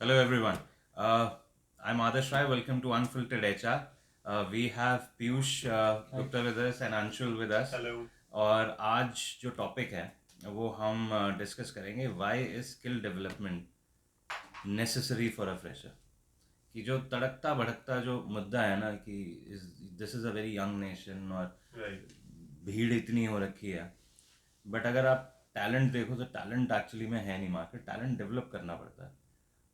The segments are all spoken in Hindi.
Hello everyone. I'm Adarsh Rai. Welcome to Unfiltered HR. We have Piyush Gupta with us and Anshul with us. Hello. और आज जो टॉपिक है वो हम डिस्कस करेंगे why is skill development necessary for a fresher. कि जो तड़कता भड़कता जो मुद्दा है ना कि this is a very young nation और राइट। भीड़ इतनी हो रखी है। बट अगर आप टैलेंट देखो तो टैलेंट एक्चुअली में है नहीं मार्केट, टैलेंट डेवलप करना पड़ता है।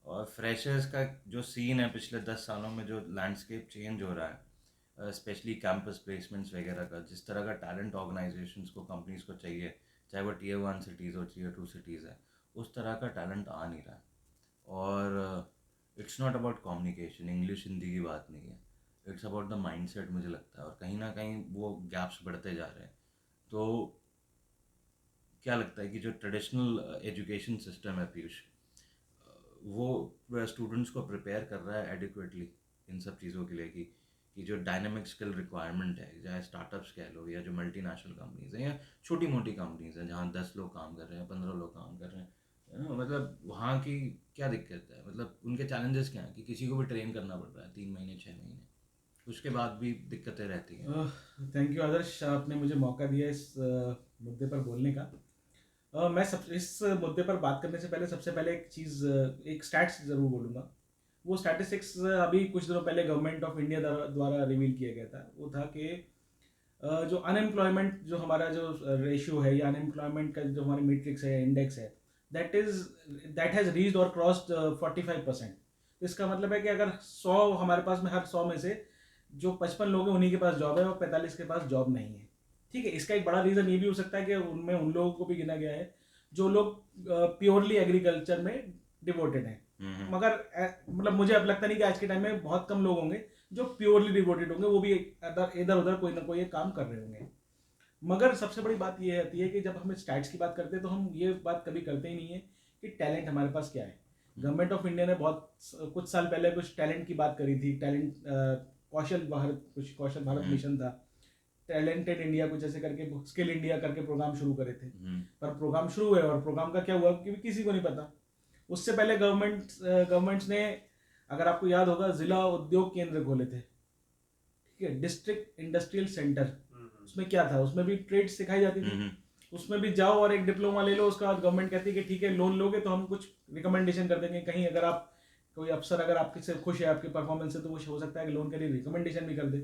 और फ्रेशर्स का जो सीन है पिछले 10 सालों में जो लैंडस्केप चेंज हो रहा है, स्पेशली कैंपस प्लेसमेंट्स वगैरह का, जिस तरह का टैलेंट ऑर्गेनाइजेशंस को कंपनीज को चाहिए, चाहे वो टीयर 1 सिटीज़ हो टीयर 2 सिटीज़ है, उस तरह का टैलेंट आ नहीं रहा है। और it's not about communication, English Hindi की बात नहीं है, इट्स अबाउट द माइंडसेट मुझे लगता है। और कहीं ना कहीं वो गैप्स बढ़ते जा रहे हैं। तो क्या लगता है कि जो ट्रेडिशनल एजुकेशन सिस्टम है पीयूष, वो स्टूडेंट्स को प्रिपेयर कर रहा है एडिक्वेटली इन सब चीज़ों के लिए कि जो डायनामिक स्किल रिक्वायरमेंट है, चाहे स्टार्टअप्स कह लो या जो मल्टीनेशनल कंपनीज हैं या छोटी मोटी कंपनीज हैं जहाँ 10 लोग काम कर रहे हैं, 15 लोग काम कर रहे हैं, मतलब वहाँ की क्या दिक्कत है, मतलब उनके चैलेंजेस क्या हैं कि किसी को भी ट्रेन करना पड़ रहा है 3 महीने 6 महीने, उसके बाद भी दिक्कतें रहती हैं। थैंक यू आदर्श, आपने मुझे मौका दिया इस मुद्दे पर बोलने का। मैं सब इस मुद्दे पर बात करने से पहले सबसे पहले एक चीज़, एक स्टैट्स ज़रूर बोलूँगा। वो स्टैटिस्टिक्स अभी कुछ दिनों पहले गवर्नमेंट ऑफ इंडिया द्वारा रिवील किया गया था। वो था कि जो अनएम्प्लॉयमेंट, जो हमारा जो रेशियो है या अनएम्प्लॉयमेंट का जो हमारा मैट्रिक्स है, इंडेक्स है, that is that has reached और क्रॉस्ड 45%। तो इसका मतलब है कि अगर 100 हमारे पास में, हर 100 में से जो 55 लोग हैं उन्हीं के पास जॉब है और 45 के पास जॉब नहीं है। ठीक है, इसका एक बड़ा रीज़न ये भी हो सकता है कि उनमें उन लोगों को भी गिना गया है जो लोग प्योरली एग्रीकल्चर में डिवोटेड हैं। मगर मतलब मुझे अब लगता नहीं कि आज के टाइम में बहुत कम लोग होंगे जो प्योरली डिवोटेड होंगे, वो भी इधर उधर कोई ना कोई एक काम कर रहे होंगे। मगर सबसे बड़ी बात ये आती है कि जब हम स्टैट्स की बात करते हैं तो हम ये बात कभी करते ही नहीं है कि टैलेंट हमारे पास क्या है। गवर्नमेंट ऑफ इंडिया ने बहुत कुछ साल पहले कुछ टैलेंट की बात करी थी, टैलेंट कौशल भारत, कुछ कौशल भारत मिशन था, टैलेंटेड इंडिया कुछ ऐसे करके, स्किल इंडिया करके प्रोग्राम शुरू करे थे। पर प्रोग्राम शुरू हुए और प्रोग्राम का क्या हुआ कि किसी को नहीं पता। उससे पहले गवर्नमेंट्स ने, अगर आपको याद होगा, जिला उद्योग केंद्र खोले थे। ठीक है, डिस्ट्रिक्ट इंडस्ट्रियल सेंटर। उसमें क्या था, उसमें भी ट्रेड सिखाई जाती थी। उसमें भी जाओ और एक डिप्लोमा ले लो, उसके बाद गवर्नमेंट कहती है कि ठीक है लोन लोगे तो हम कुछ रिकमेंडेशन कर देंगे। कहीं अगर आप, कोई अफसर अगर आपके से खुश है आपके परफॉर्मेंस से, तो वो हो सकता है कि लोन के लिए रिकमेंडेशन भी कर दे,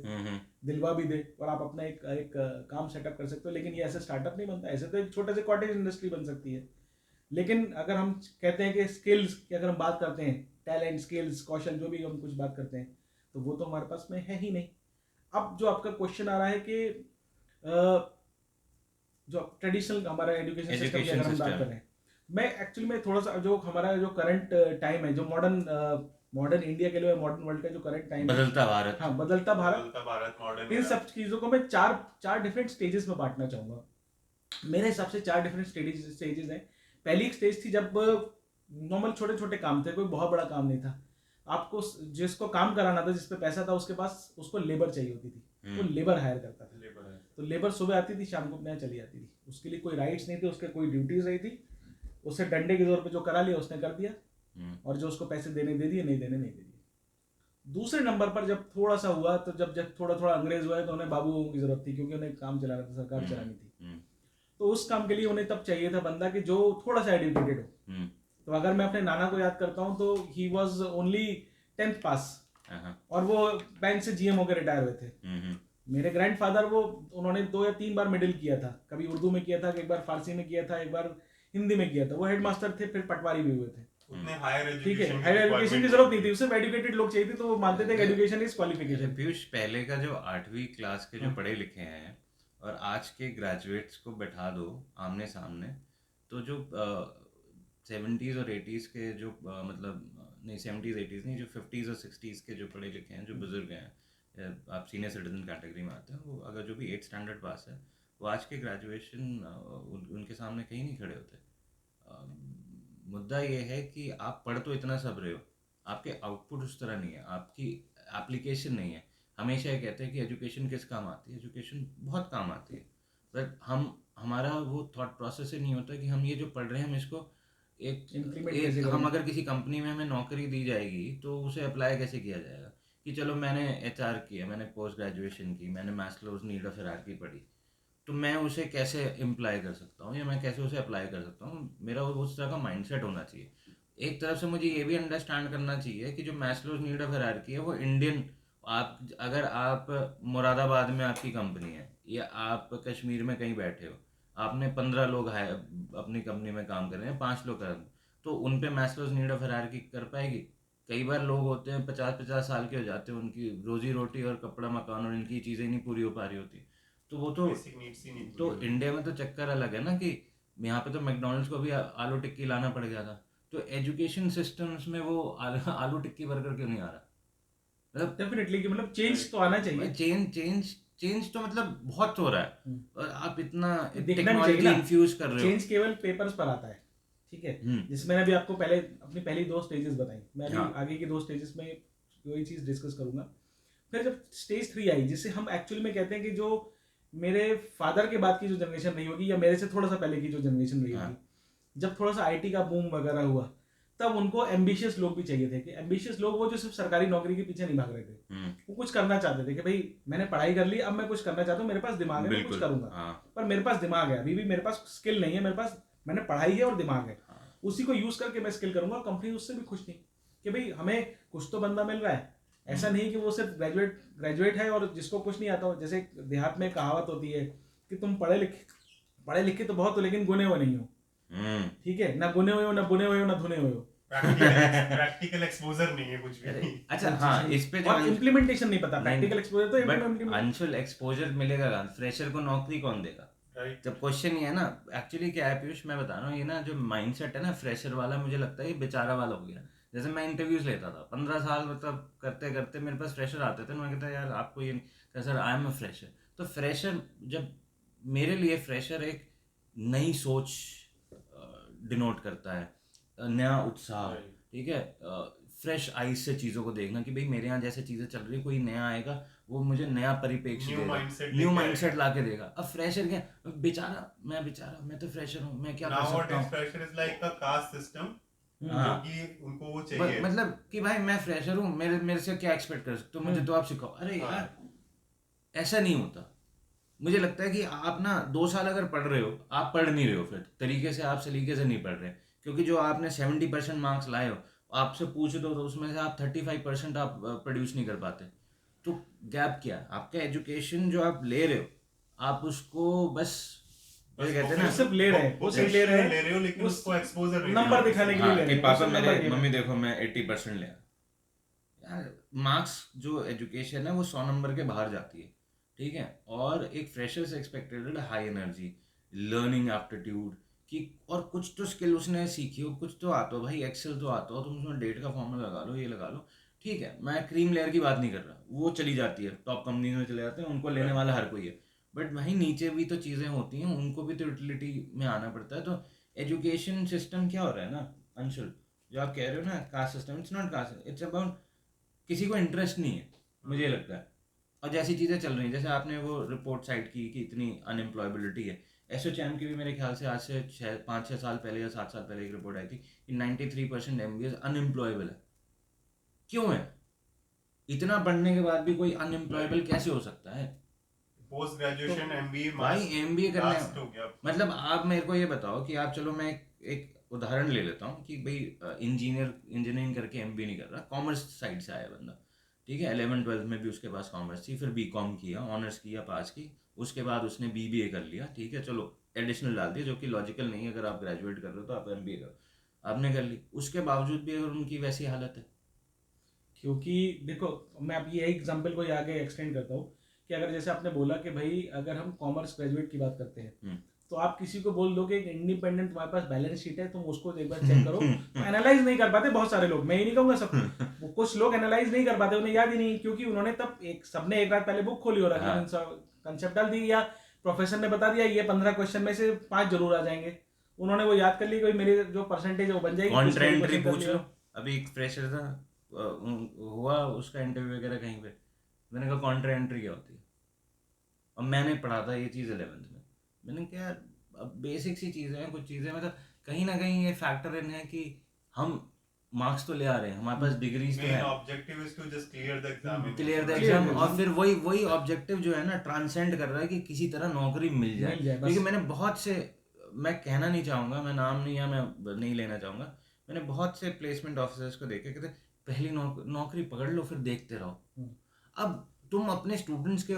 दिलवा भी दे, और आप अपना एक एक काम सेटअप कर सकते हो। लेकिन ये ऐसे स्टार्टअप नहीं बनता, ऐसे तो एक छोटे से कॉटेज इंडस्ट्री बन सकती है। लेकिन अगर हम कहते हैं कि स्किल्स की अगर हम बात करते हैं, टैलेंट, स्किल्स, कौशल, जो भी हम कुछ बात करते हैं, तो वो तो हमारे पास में है ही नहीं। अब जो आपका क्वेश्चन आ रहा है कि जो ट्रेडिशनल हमारा एजुकेशन सिस्टम की अगर हम बात करें, मैं एक्चुअली में थोड़ा सा, जो हमारा जो करंट टाइम है, जो मॉडर्न इंडिया के लिए, मॉडर्न वर्ल्ड का जो करंट टाइम है, बदलता भारत, हाँ, बदलता भारत, बदलता भारत, मॉडर्न इन एरा। सब चीज़ों को मैं चार चार डिफरेंट स्टेजेस में बांटना चाहूँगा। मेरे हिसाब से चार डिफरेंट स्टेजेस हैं। पहली एक स्टेज थी जब नॉर्मल छोटे छोटे काम थे, कोई बहुत बड़ा काम नहीं था। आपको जिसको काम कराना था, जिस पे पैसा था उसके पास, उसको लेबर चाहिए होती थी, वो लेबर हायर करता था। तो लेबर सुबह आती थी, शाम को अपने यहाँ चली जाती थी, उसके लिए कोई राइट्स नहीं थे, उसके कोई ड्यूटीज नहीं थी। उससे डंडे के जोर पे जो करा लिया उसने कर दिया, और जो उसको पैसे देने दे दिए, नहीं देने नहीं दे दिए। दूसरे नंबर पर जब थोड़ा सा हुआ, तो जब थोड़ा थोड़ा अंग्रेज हुआ है, तो उन्हें बाबू की जरूरत थी, क्योंकि उन्हें काम चलाना था, सरकार चलानी थी। तो उस काम के लिए उन्हें तब चाहिए था बंदा कि जो थोड़ा सा एजुकेटेड हो। तो अगर मैं अपने नाना को याद करता हूँ तो ही वॉज ओनली 10th पास, और वो बैंक से जीएम होकर रिटायर हुए थे। मेरे ग्रैंडफादर, वो उन्होंने 2 या 3 बार मिडिल किया था, कभी उर्दू में किया था, एक बार फारसी में किया था, एक बार हिंदी में किया था। वो हेडमास्टर थे, फिर पटवारी भी हुए थे। उतने हायर ठीक है, एजुकेशन हायर एजुकेशन की जरूरत नहीं थी, सिर्फ एजुकेटेड लोग चाहिए थे, तो वो मानते थे कि एजुकेशन इज क्वालिफिकेशन। पीयूष, पहले का जो 8वीं क्लास के जो पढ़े लिखे हैं और आज के ग्रेजुएट्स को बैठा दो आमने सामने, तो जो 70s और 80s के जो नहीं 70s 80s नहीं, जो 50s और 60s के जो पढ़े लिखे हैं, जो बुजुर्ग हैं, आप सीनियर सिटीजन कैटेगरी में आते हैं, वो अगर जो भी 8th स्टैंडर्ड पास है, वो आज के ग्रेजुएशन उनके सामने कहीं नहीं खड़े होते। मुद्दा ये है कि आप पढ़ तो इतना सब रहे हो, आपके आउटपुट उस तरह नहीं है, आपकी एप्लीकेशन नहीं है। हमेशा ये कहते हैं कि एजुकेशन किस काम आती है, एजुकेशन बहुत काम आती है, बट हमारा वो थॉट प्रोसेस ही नहीं होता कि हम ये जो पढ़ रहे हैं हम इसको Implement कैसे हम करेंगे? अगर किसी कंपनी में हमें नौकरी दी जाएगी तो उसे अप्लाई कैसे किया जाएगा? कि चलो मैंने एचआर किया, मैंने पोस्ट ग्रेजुएशन की, मैंने मैस्लोज नीड ऑफ हायरार्की पढ़ी, तो मैं उसे कैसे इम्प्लाई कर सकता हूँ या मैं कैसे उसे अप्लाई कर सकता हूँ? मेरा उस तरह का माइंडसेट होना चाहिए। एक तरफ से मुझे ये भी अंडरस्टैंड करना चाहिए कि जो मैस्लोज नीड ऑफ हायरार्की है वो इंडियन, आप अगर आप मुरादाबाद में आपकी कंपनी है या आप कश्मीर में कहीं बैठे हो, आपने 15 लोग है अपनी कंपनी में काम कर रहे हैं, 5 लोग कर, तो उन पे मैस्लोज नीड ऑफ हायरार्की कर पाएगी? कई बार लोग होते हैं 50-50 साल के हो जाते हैं, उनकी रोजी रोटी और कपड़ा मकान और इनकी चीज़ें नहीं पूरी हो पा रही होती, तो वो तो, बेसिक नीड्स ही नहीं पूरी तो हो रही। इंडिया में तो चक्कर अलग है ना कि यहाँ पे तो मैकडोनल्ड्स को भी आलू टिक्की लाना पड़ गया था, तो एजुकेशन सिस्टम्स में वो आलू टिक्की बर्गर क्यों नहीं आ रहा? मतलब डेफिनेटली कि मतलब चेंज Right. तो आना चाहिए। चेंज चेंज चेंज तो मतलब बहुत हो रहा है, हम्म। और आप इतना तो देखना भी चाहिए टेक्नोलॉजी ना, इन्फ्यूज कर रहे हो। चेंज केवल पेपर्स पर आता है, ठीक है। हम्म। जिसमें मैंने अभी आपको पहले अपनी पहली 2 स्टेजेस बताई, मैं अभी हाँ। आगे की 2 स्टेजेस में वही चीज़ डिस्कस करूंगा। फिर जब स्टेज 3 आई, जिसे हम एक्चुअली में कहते हैं कि जो मेरे फादर के बाद की जो जनरेशन रही होगी या मेरे से थोड़ा सा पहले की जो जनरेशन रही हाँ। होगी, जब थोड़ा सा आईटी का बूम वगैरह हुआ, तब उनको एम्बिशियस लोग भी चाहिए थे। कि एम्बिशियस लोग वो जो सिर्फ सरकारी नौकरी के पीछे नहीं भाग रहे थे, वो कुछ करना चाहते थे कि भाई मैंने पढ़ाई कर ली, अब मैं कुछ करना चाहता हूँ, मेरे पास दिमाग है, मैं कुछ बिल्कुल। करूंगा। हाँ। पर मेरे पास दिमाग है, अभी भी मेरे पास स्किल नहीं है, मेरे पास, मैंने पढ़ाई है और दिमाग है, हाँ। उसी को यूज करके मैं स्किल करूंगा। कंपनी उससे भी खुश नहीं कि भाई हमें कुछ तो बंदा मिल रहा है, ऐसा नहीं कि वो सिर्फ ग्रेजुएट ग्रेजुएट है और जिसको कुछ नहीं आता हो। जैसे देहात में कहावत होती है कि तुम पढ़े लिखे तो बहुत हो लेकिन गुने हुए नहीं हो, ठीक है, ना गुने हुए हो, ना बुने हुए हो, ना धुने हुए हो। प्रैक्टिकल एक्सपोजर नहीं है कुछ भी। अच्छा हाँ, इस पे जो और इम्प्लीमेंटेशन नहीं पता, नहीं, प्रैक्टिकल एक्सपोजर तो बट implement- अंशुल एक्सपोजर मिलेगा कहाँ? फ्रेशर को नौकरी कौन देगा? राइट। जब क्वेश्चन ये है ना, एक्चुअली क्या है पीयूष, मैं बता रहा हूँ, ये ना जो माइंडसेट है ना फ्रेशर वाला, मुझे लगता है ये बेचारा वाला हो गया। जैसे मैं इंटरव्यूज लेता था 15 साल, मतलब करते करते मेरे पास फ्रेशर आते थे, मैं कहता यार आपको ये नहीं, sir I am a fresher. तो फ्रेशर, जब मेरे लिए फ्रेशर एक नई सोच डिनोट करता है, नया उत्साह, Right. ठीक है, फ्रेश आइज से चीज़ों को देखना कि भाई मेरे यहाँ जैसे चीज़ें चल रही, कोई नया आएगा वो मुझे नया परिप्रेक्ष्य New देगा, mindset न्यू लेके माइंडसेट आएगा। ला के देगा। अब फ्रेशर क्या, बेचारा मैं तो फ्रेशर हूँ, मैं क्या कर Now what सकता is हूँ? pressure is like a caste system जो हाँ, कि उनको वो चाहिए। मतलब कि भाई मैं फ्रेशर हूँ, मेरे मेरे से क्या एक्सपेक्ट कर सकते हो, मुझे तो आप सिखाओ। अरे हाँ। यार ऐसा नहीं होता। मुझे लगता है कि आप ना 2 साल अगर पढ़ रहे हो, आप पढ़ नहीं रहे हो फिर तरीके से, आप सलीके से नहीं पढ़ रहे, क्योंकि जो आपने 70% मार्क्स लाए हो, आपसे पूछ दो तो उसमें से आप 35% आप प्रोड्यूस नहीं कर पाते। तो गैप क्या है? आपका एजुकेशन जो आप ले रहे हो, आप उसको बस बस कहते हैं वो ना, सिर्फ ले रहे हैं, वो सिर्फ ले रहे हैं, हो लेकिन उस उसको एक्सपोजर नहीं नंबर देना दिखाने के किसी लिए को। ले हाँ, रहे कि हैं, पापा वो सिर्फ मेरे, नंबर गेम है। मम्मी देखो मैं 80% ले आया। यार मार्क्स, जो एजुकेशन है वो 100 नंबर के बाहर जाती है, ठीक है। और एक फ्रेशर से एक्सपेक्टेड है हाई एनर्जी, लर्निंग एप्टीट्यूड कि, और कुछ तो स्किल उसने सीखी हो, कुछ तो आता हो भाई, एक्सेल तो आता हो, तुम उसमें डेट का फॉर्मूला लगा लो, ये लगा लो, ठीक है। मैं क्रीम लेयर की बात नहीं कर रहा, वो चली जाती है, टॉप कंपनी में चले जाते हैं, उनको लेने वाला हर कोई है, बट वहीं नीचे भी तो चीज़ें होती हैं, उनको भी तो यूटिलिटी में आना पड़ता है। तो एजुकेशन सिस्टम क्या हो रहा है ना अंशुल, जो आप कह रहे हो ना caste system, it's not caste, it's about किसी को इंटरेस्ट नहीं है, मुझे लगता है। और जैसी चीज़ें चल रही हैं, जैसे आपने वो रिपोर्ट साइट की कि इतनी अनएम्प्लॉयबिलिटी है, एसोचैम की भी मेरे ख्याल से आज से 5-6 साल पहले या 7 साल पहले एक रिपोर्ट आई थी कि 93% MBA अनएम्प्लॉयबल है। क्यों है? इतना पढ़ने के बाद भी कोई अनएम्प्लॉयबल कैसे हो सकता है? पोस्ट ग्रेजुएशन एमबीए भाई MBA करने, लास्ट हो गया। मतलब आप मेरे को ये बताओ कि आप, चलो मैं एक उदाहरण ले लेता हूँ कि भाई इंजीनियरिंग करके MBA नहीं कर रहा, कॉमर्स साइड से आया बंदा, ठीक है, 11th-12th में भी उसके पास कॉमर्स थी, फिर BCom किया, ऑनर्स किया, पास की, उसके बाद उसने BBA कर लिया, ठीक है, चलो एडिशनल डाल दिया, जो कि लॉजिकल नहीं है, अगर आप ग्रेजुएट कर रहे हो तो आप MBA करो, आपने कर ली, उसके बावजूद भी अगर उनकी वैसी हालत है। क्योंकि देखो, मैं अब ये एग्जांपल को आगे एक्सटेंड करता हूँ कि अगर जैसे आपने बोला कि भाई अगर हम कॉमर्स ग्रेजुएट की बात करते हैं, तो आप किसी को बोल दो कि एक इंडिपेंडेंट तुम्हारे पास बैलेंस शीट है, तुम उसको एक बार चेक करो, तो एनालाइज नहीं कर पाते बहुत सारे लोग, मैं ये नहीं कहूँगा सब, वो कुछ लोग एनालाइज नहीं कर पाते, उन्हें याद ही नहीं, क्योंकि उन्होंने तब सबने एक रात पहले बुक खोली हो रखी, कंसेप्ट डाल दी, या प्रोफेसर ने बता दिया ये 15 क्वेश्चन में से 5 जरूर आ जाएंगे, उन्होंने वो याद कर ली, कोई मेरी जो परसेंटेज है वो बन जाएगी, कॉन्ट्रा एंट्री पूछ लो। अभी एक फ्रेशर था, हुआ उसका इंटरव्यू वगैरह कहीं पे, मैंने कहा कॉन्ट्रा एंट्री क्या होती है, और मैंने पढ़ा था ये चीज़ 11th में, मैंने क्या, अब बेसिक सी चीज़ें हैं, कुछ चीज़ें मतलब कहीं ना कहीं ये फैक्टर इन है कि हम मार्क्स तो ले आ रहे हैं, हमारे पास डिग्रीज तो मेन है, objective is to just clear the exam clear the Clear exam, the और exam. फिर वही ऑब्जेक्टिव जो है ना ट्रांसेंड कर रहा है कि किसी तरह नौकरी मिल जाए। मिल जाए, बस। क्योंकि मैंने बहुत से, मैं कहना नहीं चाहूँगा, मैं नाम नहीं, या मैं नहीं लेना चाहूँगा, मैंने बहुत से प्लेसमेंट ऑफिसर्स को देखे कहते पहली नौकरी पकड़ लो फिर देखते रहो। अब तुम अपने स्टूडेंट्स के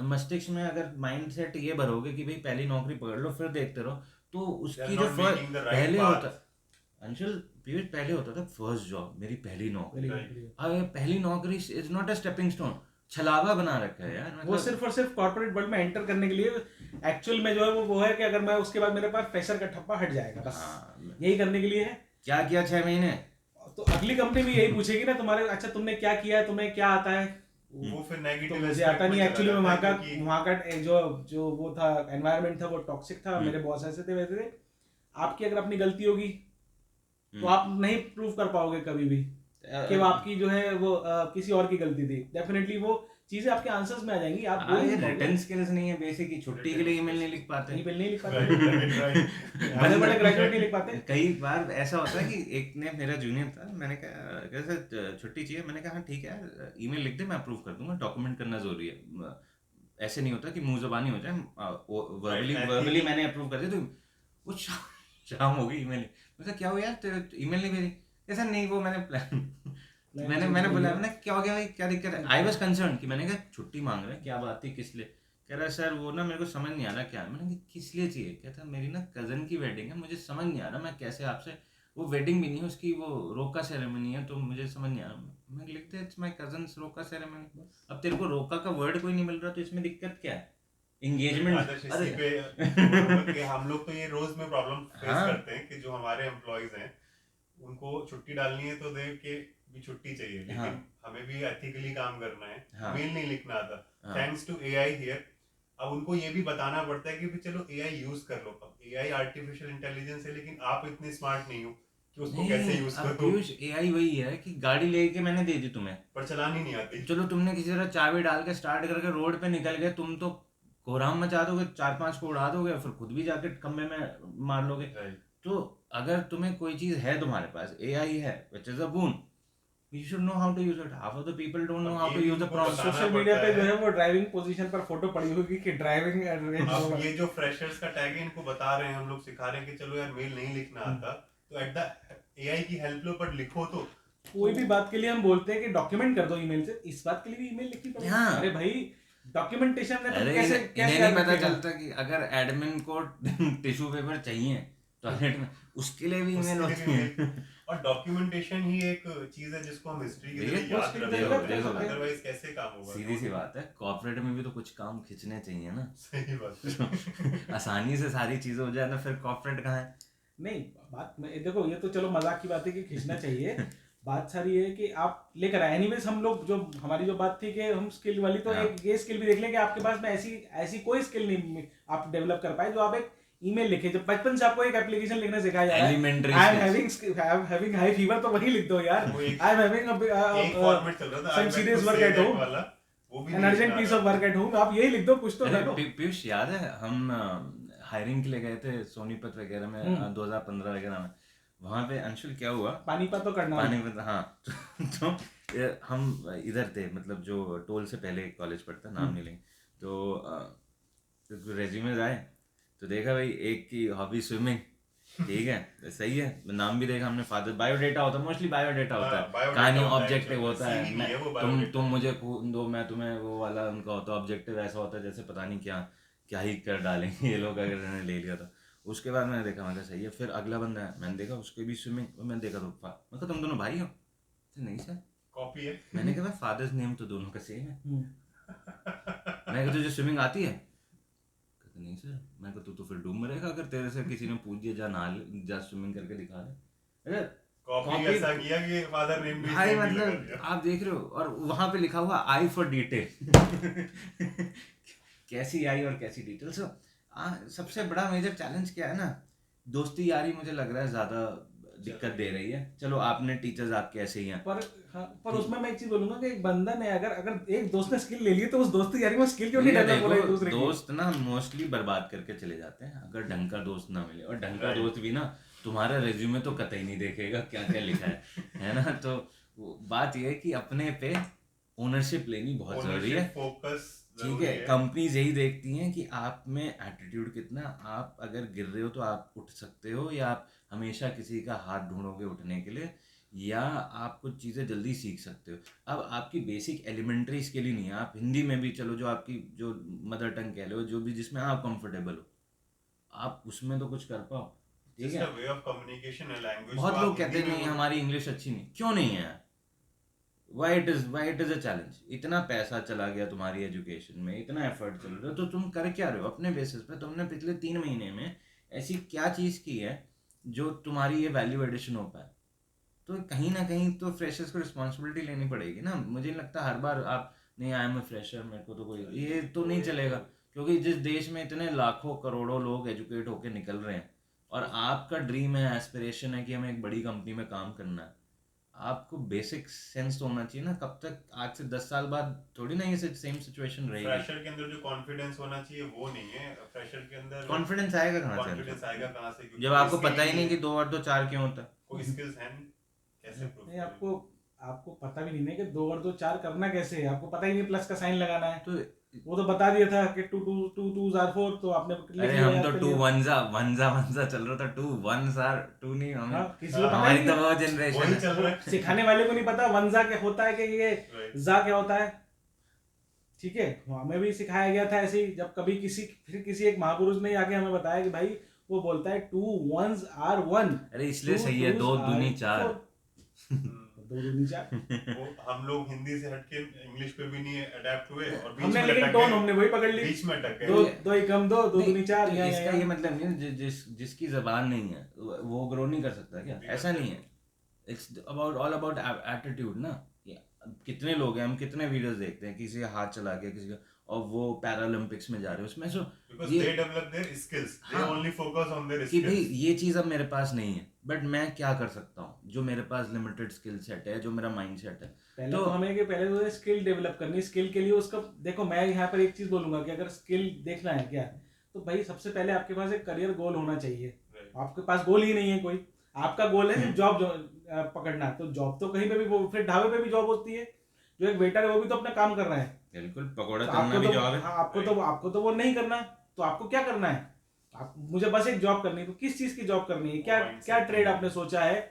मस्तिष्क में अगर माइंडसेट ये भरोगे कि भाई पहली नौकरी पकड़ लो फिर देखते रहो, तो उसकी जो पहले होता, अंशुल पीयूष, पहले होता था फर्स्ट जॉब, मेरी पहली नौकरी। अब ये पहली नौकरी is not a stepping stone, छलावा बना रखा है यार, वो सिर्फ और सिर्फ कॉर्पोरेट वर्ल्ड में एंटर करने के लिए एक्चुअल में जो है वो है कि अगर मैं उसके बाद मेरे पास फ्रेशर का ठप्पा हट जाएगा, बस यही करने के लिए है। क्या किया 6 महीने, तो अगली कंपनी भी यही पूछेगी ना तुम्हारे, अच्छा तुमने क्या किया है, तुम्हें क्या आता है। वो फिर तो नेगेटिव मुझे आता नहीं एक्चुअली में, वहाँ का जो वो था एनवायरनमेंट था वो टॉक्सिक था, मेरे बॉस ऐसे थे वैसे थे। आपकी अगर अपनी गलती होगी तो आप नहीं प्रूव कर पाओगे कभी भी कि वो आपकी जो है वो किसी और की गलती थी। डेफिनेटली वो चीजें आपके आंसर्स में आ जाएंगी। आप ये रिटन स्किल्स नहीं है बेसिक, की छुट्टी के लिए ईमेल नहीं लिख पाते, ईमेल नहीं लिख पाते, बड़े बड़े ग्रेजुएट नहीं लिख पाते। कई बार ऐसा होता है कि एक ने, मेरा जूनियर था, मैंने कहा कैसे छुट्टी चाहिए, मैंने कहा हाँ ठीक है ईमेल लिख दे मैं अप्रूव कर दूंगा, डॉक्यूमेंट करना जरूरी है, ऐसे नहीं होता कि मुंह जबानी हो जाए, वर्बली मैंने अप्रूव कर दिया। तो वो शाम हो गई ईमेल, मैं क्या हो यार तेरे ईमेल नहीं भेजी, ऐसा नहीं वो मैंने प्लान मैंने बोला मैंने क्या हो गया भाई, क्या दिक्कत है, आई वाज कंसर्न कि मैंने कहा छुट्टी मांग रहे हैं, क्या बात थी, किस लिए, कह रहा सर वो ना मेरे को समझ नहीं आ रहा क्या है। मैंने कहा किस लिए चाहिए, कहता मेरी ना कज़न की वेडिंग है, मुझे समझ नहीं आ रहा मैं कैसे आपसे, वो वेडिंग भी नहीं है उसकी, वो रोका सेरेमनी है, तो मुझे समझ नहीं आ रहा। मैं लिखते इट्स माय कज़न्स रोका सेरेमनी, अब तेरे को रोका का वर्ड कोई नहीं मिल रहा तो इसमें दिक्कत क्या है, एंगेजमेंट। हम लोग तो ये रोज में प्रॉब्लम फेस करते हैं कि जो हमारे एम्प्लॉइज हैं उनको छुट्टी डालनी है तो देव के भी छुट्टी चाहिए, लेकिन हमें भी एथिकली काम करना है, मेल नहीं लिखना आता, थैंक्स टू एआई हियर। अब उनको ये भी बताना पड़ता है कि चलो एआई यूज कर लो, अब एआई आर्टिफिशियल इंटेलिजेंस है लेकिन आप इतने स्मार्ट नहीं हो कि उसको कैसे यूज करो। एआई वही है कि गाड़ी लेके मैंने दे दी तुम्हें, पर चलानी नहीं आती, चलो तुमने किसी तरह चाबी डाल के स्टार्ट करके रोड पे निकल गए, तुम तो कोहराम मचा दोगे, 4-5 को उड़ा दोगे, फिर खुद भी जाके खंबे में मार लोगे। तो अगर तुम्हें कोई चीज है तुम्हारे पास, एआई है, which is a boon, you should know how to use it. Half of the people don't know how to use the prompt. Social media पे जो है वो ड्राइविंग पोजीशन पर फोटो पड़ी होगी कि ड्राइविंग। अब ये जो फ्रेशर्स का टैग है इनको बता रहे हैं, हम लोग सिखा रहे हैं कि चलो यार मेल नहीं लिखना आता तो एट द एआई की हेल्प लो, पर लिखो तो। कोई भी बात के लिए हम बोलते हैं कि डॉक्यूमेंट कर दो ईमेल से, इस बात के लिए भी ईमेल लिखनी पड़ेगी। अरे भाई डॉक्यूमेंटेशन में तुम कैसे नहीं पता चलता कि अगर एडमिन को टिश्यू पेपर चाहिए टॉयलेट में, उसके लिए भी ईमेल होती है। और डॉक्यूमेंटेशन ही एक चीज है जिसको हम हिस्ट्री के लिए याद रखते हैं, अदरवाइज कैसे काम होगा। सीधी सी बात है, कॉर्पोरेट में भी तो कुछ काम खींचने चाहिए ना। सही बात है। आसानी से सारी चीजें हो जाए ना, फिर कॉर्पोरेट कहाँ है। नहीं बात देखो, ये तो चलो मजाक की बात है कि खींचना चाहिए। बात सारी है कि आप लेकर आए। एनीवेज हम लोग जो हमारी जो बात थी कि हम स्किल वाली, तो एक ये स्किल भी देख लें कि आपके पास में ऐसी कोई स्किल नहीं आप डेवलप कर पाए जो आप एक ईमेल लिखे। जब बचपन से आपको एक एप्लीकेशन लिखना सिखाया जा रहा है, I am having high fever, तो वही लिख दो यार, आई एम हैविंग एक फॉर्मेट चल रहा था, some serious work at home वाला, वो भी an urgent piece of work at home, आप यही लिख दो कुछ तो करो। पीयूष याद है हम हायरिंग के लिए गए थे सोनीपत वगैरह में 2015 वगैरह में, वहाँ पे अंशुल क्या हुआ, पानीपत तो करना, पानीपत हाँ। तो हम इधर थे, मतलब जो टोल से पहले कॉलेज पढ़ता, नाम नहीं लेंगे, तो रेज्यूमे आए तो देखा भाई एक की हॉबी स्विमिंग, ठीक है सही है, नाम भी देखा हमने, फादर, बायोडेटा होता है, मोस्टली बायोडेटा होता है, कहानी ऑब्जेक्टिव होता है, तुम मुझे दो मैं तुम्हें, वो वाला उनका होता है ऑब्जेक्टिव, ऐसा होता है जैसे पता नहीं क्या ही कर डालेंगे ये लोग अगर इन्होंने ले लिया तो। उसके बाद मैंने देखा, मैंने सही है, फिर अगला बंदा है, मैंने देखा उसके भी स्विमिंग, मैंने देखा तो मैं कहा तुम दोनों भाई हो, नहीं सर कॉपी है, मैंने कहा फादर्स नेम तो दोनों का सेम है, मैं कहा तुझे स्विमिंग आती है, नहीं सर, मैं कहा तू तो फिर डूब मरेगा अगर तेरे से किसी ने पूछ दिया जा स्विमिंग करके दिखा दे। अरे कॉपी ऐसा किया कि फादर नेम भी भाई, मतलब आप देख रहे हो, और वहां पे लिखा हुआ आई फॉर डिटेल। कैसी आई और कैसी डिटेल। सो सबसे बड़ा मेजर चैलेंज क्या है ना, दोस्ती यारी मुझे लग रहा है ज्यादा दिक्कत दे रही है। चलो आपने टीचर्स आपके ऐसे ही हैं, पर उसमें मैं एक चीज बोलूंगा कि एक बंदा ने अगर एक दोस्त ने स्किल ले ली तो उस दोस्ती यारी में स्किल क्यों नहीं डेवलप हो रही है दूसरे की? दोस्त ना मोस्टली बर्बाद करके चले जाते हैं अगर ढंग का दोस्त ना मिले, और ढंग का दोस्त भी ना तुम्हारा रिज्यूमे तो कतई नहीं देखेगा क्या क्या लिखा है ना। तो बात यह है कि अपने पे ओनरशिप लेनी बहुत ज़रूरी है। फोकस ठीक है, कंपनीज यही देखती हैं कि आप में एटीट्यूड कितना, आप अगर गिर रहे हो तो आप उठ सकते हो, या आप हमेशा किसी का हाथ ढूंढोगे उठने के लिए, या आप कुछ चीज़ें जल्दी सीख सकते हो। अब आपकी बेसिक एलिमेंट्री स्किल ही नहीं है, आप हिंदी में भी चलो, जो आपकी जो मदर टंग कह लो, जो भी जिसमें आप कंफर्टेबल हो, आप उसमें तो कुछ कर पाओ। ठीक है, वे ऑफ कम्युनिकेशन है, लैंग्वेज। बहुत लोग कहते हैं नहीं हमारी इंग्लिश अच्छी नहीं, क्यों नहीं है यार? Why it is a challenge. इतना पैसा चला गया तुम्हारी एजुकेशन में, इतना एफर्ट चल रहा है, तो तुम कर क्या रहे हो अपने बेसिस पे? तुमने पिछले 3 महीने में ऐसी क्या चीज़ की है जो तुम्हारी ये वैल्यू एडिशन हो पाए? तो कहीं ना कहीं तो फ्रेशर्स को रिस्पॉन्सिबिलिटी लेनी पड़ेगी ना। मुझे नहीं लगता हर बार आप नहीं आई एम ए फ्रेशर, मेरे को तो कोई, ये तो नहीं चलेगा। क्योंकि जिस देश में इतने लाखों करोड़ों लोग एजुकेट होकर निकल रहे हैं, और आपका ड्रीम है, एस्पिरेशन है कि हमें एक बड़ी कंपनी में काम करना है, आपको बेसिक सेंस तो होना चाहिए ना। कब तक, आज से 10 साल बाद थोड़ी ना ये सेम सिचुएशन रहेगी। फ्रेशर के अंदर जो कॉन्फिडेंस होना चाहिए वो नहीं है। फ्रेशर के अंदर कॉन्फिडेंस आएगा कहाँ से? कॉन्फिडेंस आएगा कहाँ से? जब आपको पता ही नहीं कि 2 और 2 4 क्यों होता है। कोई स्किल्स है नहीं, कैसे प्रूव नहीं, आपको पता भी नहीं है कि 2 और 2 4 करना कैसे है। आपको पता ही नहीं प्लस का साइन लगाना है। तो वो तो बता दिया था कि 2 2 2 आर 4, तो आपने लिख अरे लिया, हम याद तो कर 2 लिया। वनजा चल रहा था, 2 1 आर 2 नहीं, हमें हाँ, किसी को पता ही हमारी नहीं तो है। वो वही जनरेशन चल रहा है। सिखाने वाले को नहीं पता वनजा क्या होता है, कि ये Right. जा क्या होता है। ठीक है, हमें भी सिखाया गया था ऐसे ही। जब कभी किसी एक महापुरुष ने आके हमें बताया कि भाई वो बोलता है 2 1s are 1। अरे इसलिए सही है, 2 दूनी 4। 2 दूनी 4। वो हम लोग हिंदी से हटके इंग्लिश पे भी नहीं अडेप्ट हुए और बीच हमने में लेकिन लटक टोन गए। हमने वही पकड़ ली। बीच में अटक दो गए। दो ही कम 2 2 दूनी 4। तो इसका ये मतलब नहीं है जिसकी जबान नहीं है वो ग्रो नहीं कर सकता क्या? ऐसा नहीं है। It's about all about attitude ना। कितने लोग हैं, हम कितने वीडियोस देखते हैं, किसी का हाथ चला गया, किसी का, और वो पैरालंपिक्स में जा रहे हैं, उसमें सो Because ये they develop their skills. They हाँ, only focus on their कि भाई skills. ये चीज़ अब मेरे पास नहीं है, बट मैं क्या कर सकता हूँ, जो मेरे पास लिमिटेड स्किल सेट है, जो मेरा माइंड सेट है। पहले तो हमें कि पहले तो स्किल डेवलप करनी। स्किल के लिए उसका देखो, मैं यहाँ पर एक चीज बोलूंगा कि अगर स्किल देखना है क्या, तो भाई सबसे पहले आपके पास एक करियर गोल होना चाहिए। Right. आपके पास गोल ही नहीं है कोई। आपका गोल है जॉब पकड़ना, तो जॉब तो कहीं पे भी, वो फिर ढाबे पे भी जॉब होती है। जो एक वेटर है वो भी तो अपना काम कर रहा है। बिल्कुल, पकौड़ा तो तलना भी जॉब है। हाँ, आपको तो वो नहीं करना। तो आपको क्या करना है? मुझे बस एक जॉब करनी है। तो किस चीज की जॉब करनी है? क्या ट्रेड आपने सोचा है?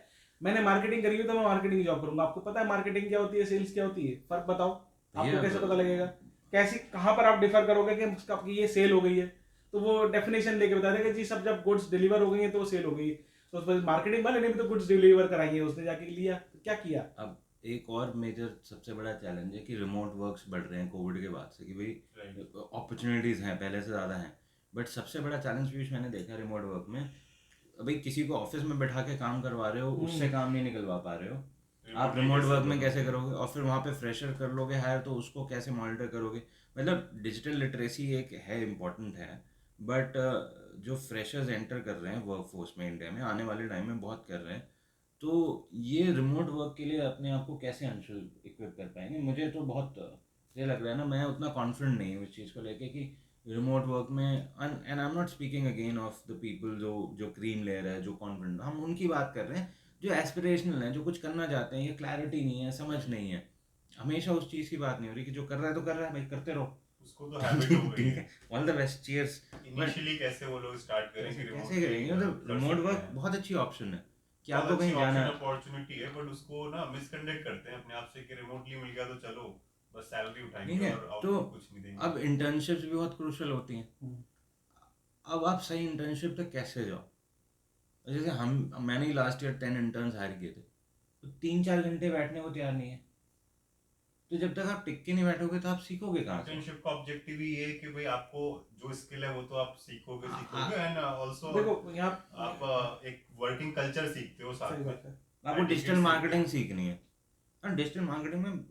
मैंने मार्केटिंग करी है तो मैं मार्केटिंग की जॉब करूंगा। आपको पता है मार्केटिंग क्या होती है, सेल्स क्या होती है? फर्क बताओ। आपको कैसे पता लगेगा? कैसी, कहाँ पर आप डिफर करोगे कि आपकी ये सेल हो गई है? तो वो डेफिनेशन लेके बता देगा जी, सब जब गुड्स डिलीवर हो गई है तो वो सेल हो गई। तो उस पर मार्केटिंग वाले ने भी तो गुड्स डिलीवर कराई है, उसने जाके लिया, तो क्या किया? अब एक और मेजर सबसे बड़ा चैलेंज है कि रिमोट वर्क्स बढ़ रहे हैं कोविड के बाद से, कि भाई अपॉर्चुनिटीज़ हैं, पहले से ज़्यादा हैं, बट सबसे बड़ा चैलेंज भी मैंने देखा रिमोट वर्क में, भाई किसी को ऑफिस में बैठा के काम करवा रहे हो, उससे काम नहीं निकलवा पा रहे हो। आप रिमोट वर्क में कैसे करोगे? और फिर वहाँ पे फ्रेशर कर लोगे हायर, तो उसको कैसे मॉनिटर करोगे? मतलब डिजिटल लिटरेसी एक है, इम्पॉर्टेंट है, बट जो फ्रेशर्स एंटर कर रहे हैं वर्क फोर्स में इंडिया में आने वाले टाइम में बहुत कर रहे हैं, तो ये रिमोट वर्क के लिए अपने आप को कैसे इक्विप कर पाएंगे? मुझे तो बहुत ये लग रहा है ना, मैं उतना कॉन्फिडेंट नहीं हूँ इस चीज़ को लेके कि रिमोट वर्क में, and I am not speaking again of the people जो क्रीम लेयर है, जो कॉन्फिडेंट, हम उनकी बात कर रहे हैं जो एस्पिरेशनल हैं, जो कुछ करना चाहते हैं, ये क्लैरिटी नहीं है, समझ नहीं है। हमेशा उस चीज़ की बात नहीं हो रही कि जो कर रहा है तो कर रहा है भाई, करते रहो, उसको तो हैबिट हो गई ठीक है। है, all the best, cheers. Initially कैसे वो लोग स्टार्ट करेंगे? कैसे करेंगे? मतलब रिमोट वर्क बहुत अच्छी ऑप्शन है कि आपको कहीं जाना है। अपॉर्चुनिटी है, बट उसको ना मिसकंडक्ट करते हैं अपने आप से कि रिमोटली मिल गया तो चलो बस सैलरी ठीक उठाएंगे है, और तो आउटपुट कुछ नहीं देंगे। अब इंटर्नशिप्स भी बहुत क्रूशल होती हैं। अब आप सही इंटर्नशिप तक कैसे जाओ? जैसे मैंने ही लास्ट ईयर 10 इंटर्न्स हायर किए थे, तो 3-4 घंटे बैठने को तैयार नहीं है। तो जब तक आप टिक के नहीं बैठोगे तो आप सीखोगे कहाँ से? इंटर्नशिप का ऑब्जेक्टिव ही ये है कि भाई आपको जो स्किल है वो तो आप सीखोगे एंड आल्सो देखो यहाँ आप एक वर्किंग कल्चर सीखते हो साथ में। आपको डिजिटल मार्केटिंग सीखनी है, और डिजिटल मार्केटिंग में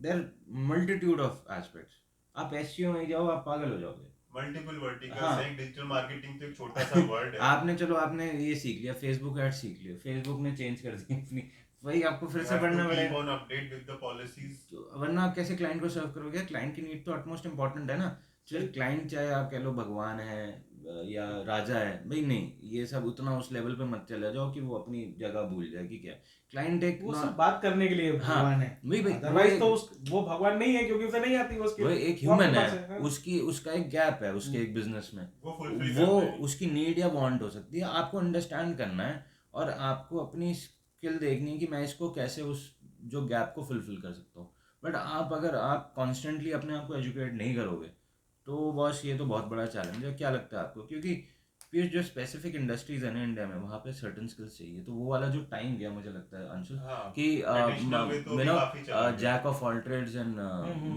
देयर मल्टीट्यूड ऑफ एस्पेक्ट्स। आप एसईओ में जाओ, आप पागल हो जाओगे। मल्टीपल वर्टिकल्स हाँ। है। डिजिटल मार्केटिंग तो एक छोटा सा वर्ड है। आपने ये सीख लिया, फेसबुक ऐड सीख लिया, फेसबुक ने चेंज कर दी अपनी, वही आपको फिर से पढ़ना पड़ेगा। On update with the policies, तो वरना आप कैसे क्लाइंट को सर्व करोगे? क्लाइंट की नीड तो अटमोस्ट इम्पोर्टेंट है ना। फिर क्लाइंट चाहे आप कह लो भगवान है, या राजा है भाई, नहीं ये सब उतना उस लेवल पे मत चले जाओ कि वो अपनी जगह भूल जाए कि क्या क्लाइंट एक वो सिर्फ बात करने के लिए हाँ भगवान है, वही भाई अदरवाइज तो वो भगवान नहीं है, क्योंकि उसे नहीं आती वो वो स्किल, एक वो आपके ह्यूमन पास है, हाँ। उसकी उसका एक गैप है उसके एक बिजनेस में, वो फुलफिल वो करना है। उसकी नीड या वांट हो सकती है, आपको अंडरस्टैंड करना है और आपको अपनी स्किल देखनी है कि मैं इसको कैसे उस जो गैप को फुलफिल कर सकता हूँ। बट आप अगर आप कॉन्स्टेंटली अपने आप को एजुकेट नहीं करोगे तो बस ये तो बहुत बड़ा चैलेंज है। क्या लगता है आपको, क्योंकि फिर जो स्पेसिफिक इंडस्ट्रीज है ना इंडिया में वहाँ पे सर्टन स्किल्स चाहिए, तो वो वाला जो टाइम गया मुझे लगता है अंशुल हाँ, कि ट्रेडिशनल वे तो यू भी नो काफी चला गया। Jack of all trades and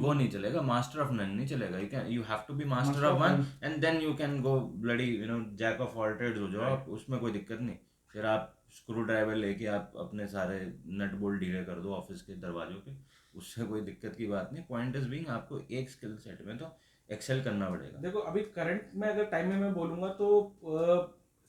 वो नहीं चलेगा, मास्टर ऑफ नन नहीं चलेगा, you have to be master master of of one one. And then you can go bloody jack of all trades हो जाओ Right. आप, उसमें कोई दिक्कत नहीं। फिर आप स्क्रू ड्राइवर लेके आप अपने सारे नट बोल्ट ढीले कर दो ऑफिस के दरवाजों के, उससे कोई दिक्कत की बात नहीं। पॉइंट इज बीइंग आपको एक स्किल सेट में तो एक्सेल करना पड़ेगा। देखो अभी करंट में अगर टाइम में मैं बोलूंगा तो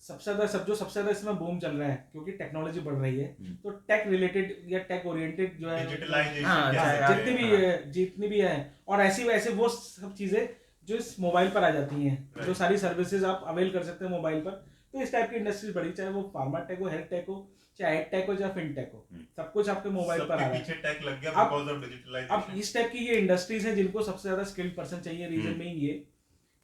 सबसे ज्यादा सबसे ज्यादा इसमें बूम चल रहा है क्योंकि टेक्नोलॉजी बढ़ रही है, तो टेक रिलेटेड या टेक ओरिएंटेड जो है डिजिटलाइजेशन हाँ, जितनी भी है जितनी भी है, और ऐसी वैसे वो सब चीजें जो इस मोबाइल पर आ जाती हैं, जो सारी सर्विसेज आप अवेल कर सकते हैं मोबाइल पर, तो इस टाइप की इंडस्ट्री बढ़ी, चाहे वो फार्मा टेक हो, हेल्थ टेक हो, चाहे एड टेक हो, चाहे फिनटेक हो, सब कुछ आपके मोबाइल पर आ रहा है। पीछे टेक लग गया अब- बिकॉज़ ऑफ अब डिजिटलाइजेशन। इस टाइप की ये इंडस्ट्रीज हैं जिनको सबसे ज्यादा स्किल्ड पर्सन चाहिए, रीजन में ये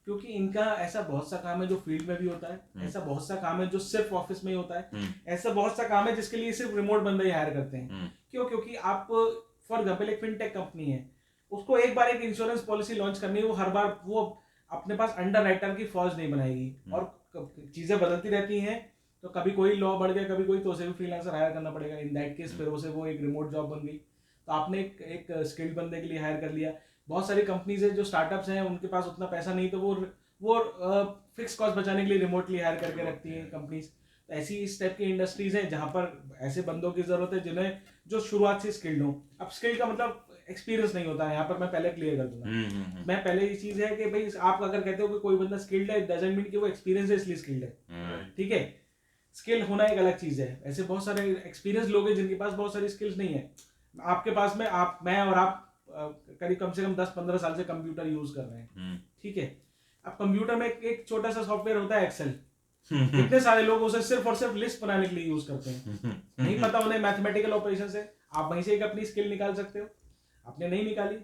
क्योंकि इनका ऐसा बहुत सा काम है जो फील्ड में भी होता है, ऐसा बहुत सा काम है जो सिर्फ ऑफिस में ही होता है, ऐसा बहुत सा काम है जिसके लिए सिर्फ रिमोट बंदे ही हायर करते हैं। क्यों? क्योंकि आप फॉर एग्जाम्पल एक फिनटेक कंपनी है, उसको एक बार एक इंश्योरेंस पॉलिसी लॉन्च करनी है, वो हर बार वो अपने पास अंडर राइटर की फौज नहीं बनाएगी, और चीजें बदलती रहती हैं, तो कभी कोई लॉ बढ़ गया, कभी कोई, तो उसे भी फ्रीलांसर हायर करना पड़ेगा। इन दैट केस फिर उसे वो एक रिमोट जॉब बन गई, तो आपने एक स्किल्ड बंदे के लिए हायर कर लिया। बहुत सारी कंपनीज है जो स्टार्टअप्स हैं, उनके पास उतना पैसा नहीं, तो वो फिक्स कॉस्ट बचाने के लिए रिमोटली हायर करके रखती हैं कंपनीज। तो ऐसी इस टाइप की इंडस्ट्रीज हैं जहाँ पर ऐसे बंदों की जरूरत है जिन्हें जो शुरुआत से स्किल्ड हो। अब स्किल का मतलब एक्सपीरियंस नहीं होता है, यहाँ पर मैं पहले क्लियर कर दूंगा। मैं पहले ये चीज है कि भाई आप अगर कहते हो कि कोई बंदा स्किल्ड है, डजंट मीन कि वो एक्सपीरियंस है इसलिए स्किल्ड है, ठीक है। स्किल होना एक अलग चीज है। ऐसे बहुत सारे एक्सपीरियंस लोग हैं जिनके पास बहुत सारी स्किल्स नहीं है। आपके पास में मैं और आप करीब कम से कम 10-15 साल से कंप्यूटर यूज कर रहे हैं, ठीक है। अब कंप्यूटर में एक छोटा सा सॉफ्टवेयर होता है एक्सेल, कितने सारे लोग उसे सिर्फ और सिर्फ लिस्ट बनाने के लिए यूज करते हैं, नहीं पता उन्हें मैथमेटिकल ऑपरेशन से। आप वहीं से एक अपनी स्किल निकाल सकते हो, आपने नहीं निकाली,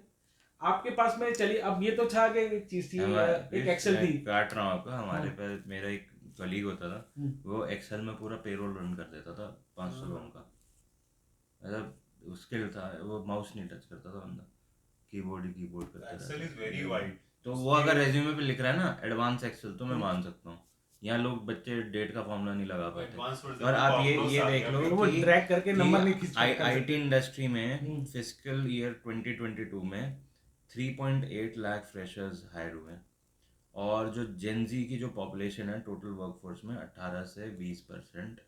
आपके पास में चलिए। अब ये तो था कि एक चीज थी, एक एक्सेल थी। काट रहा हूँ आपका, हमारे पे मेरा एक कलीग होता था, वो एक्सेल में पूरा पेरोल रन कर देता था 500 लोगों का, मतलब स्किल था, वो माउस नहीं टच करता था बंदा, कीबोर्ड ही कीबोर्ड करता था। एक्सेल इज वेरी वाइड, तो वो अगर रेज्यूमे पे लिख रहा है ना एडवांस एक्सेल, तो मैं मान सकता हूँ। यहाँ लोग बच्चे डेट का फॉर्मूला नहीं लगा पाते। और आप ये देख लो वो कि ड्रैग करके नंबर नहीं खींच आईटी इंडस्ट्री में फिस्कल ईयर 2022 में 3.8 लाख फ्रेशर्स हायर हुए हैं, और जो जेनजी की जो पॉपुलेशन है टोटल वर्कफोर्स में 18 से 20%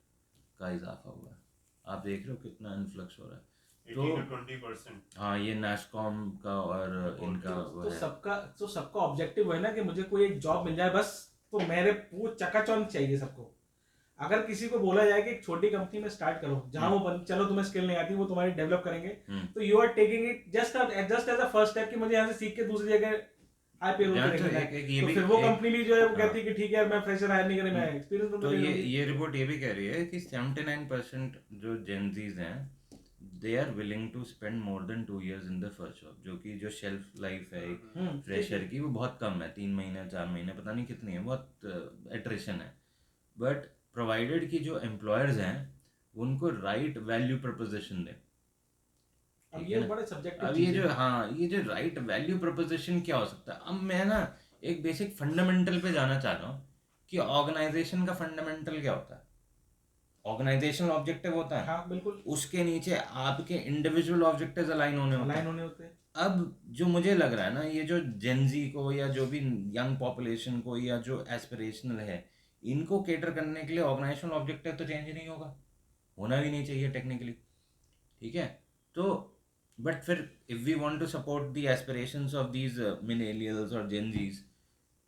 का इजाफा हुआ है। आप देख रहे हो कितना इन्फ्लक्स हो रहा है। 18 to 20%। हाँ, ये नेस्कॉम का और इनका वो तो है। सबका ऑब्जेक्टिव है ना कि मुझे कोई एक जॉब मिल जाए बस, तो मेरे वो चकाचौंध चाहिए सबको। अगर किसी को बोला जाए कि एक छोटी कंपनी में स्टार्ट करो जहां वो चलो तुम्हें स्किल नहीं आती, वो तुम्हारी डेवलप करेंगे, तो you are taking it just as a first step कि मुझे यहाँ से सीख के दूसरी जगह हाई पेरोल पे रखना है। तो फिर वो कंपनी भी जो है वो कहती है कि ठीक है मैं फ्रेशर हायर नहीं करें, मैं एक्सपीरियंस। तो ये रिपोर्ट ये भी कह रही है कि 79% जो जेनजीज हैं they are willing to spend more than 2 years in the first job, जो कि जो शेल्फ लाइफ है एक फ्रेशर की वो बहुत कम है, 3 महीने 4 महीने पता नहीं कितनी है, बहुत एट्रिशन है। बट प्रोवाइडेड कि जो एम्प्लॉयर्स हैं उनको राइट वैल्यू प्रपोजिशन दें। अब ये बड़े सब्जेक्टिव अब ये जो ये जो राइट वैल्यू प्रपोजिशन क्या हो सकता है। अब मैं ना एक बेसिक फंडामेंटल पे जाना चाह रहा हूँ कि ऑर्गेनाइजेशन का फंडामेंटल क्या होता है। ऑर्गेनाइजेशनल ऑब्जेक्टिव होता है, हाँ बिल्कुल, उसके नीचे आपके इंडिविजुअल ऑब्जेक्टिव्स अलाइन होने होते हैं। अब जो मुझे लग रहा है ना, ये जो जेनजी को या जो भी यंग पॉपुलेशन को या जो एस्पिरेशनल है, इनको केटर करने के लिए ऑर्गेनाइजेशनल ऑब्जेक्टिव तो चेंज नहीं होना भी नहीं चाहिए टेक्निकली, ठीक है। तो बट फिर if we want to support the aspirations of these millennials और जेनजीज,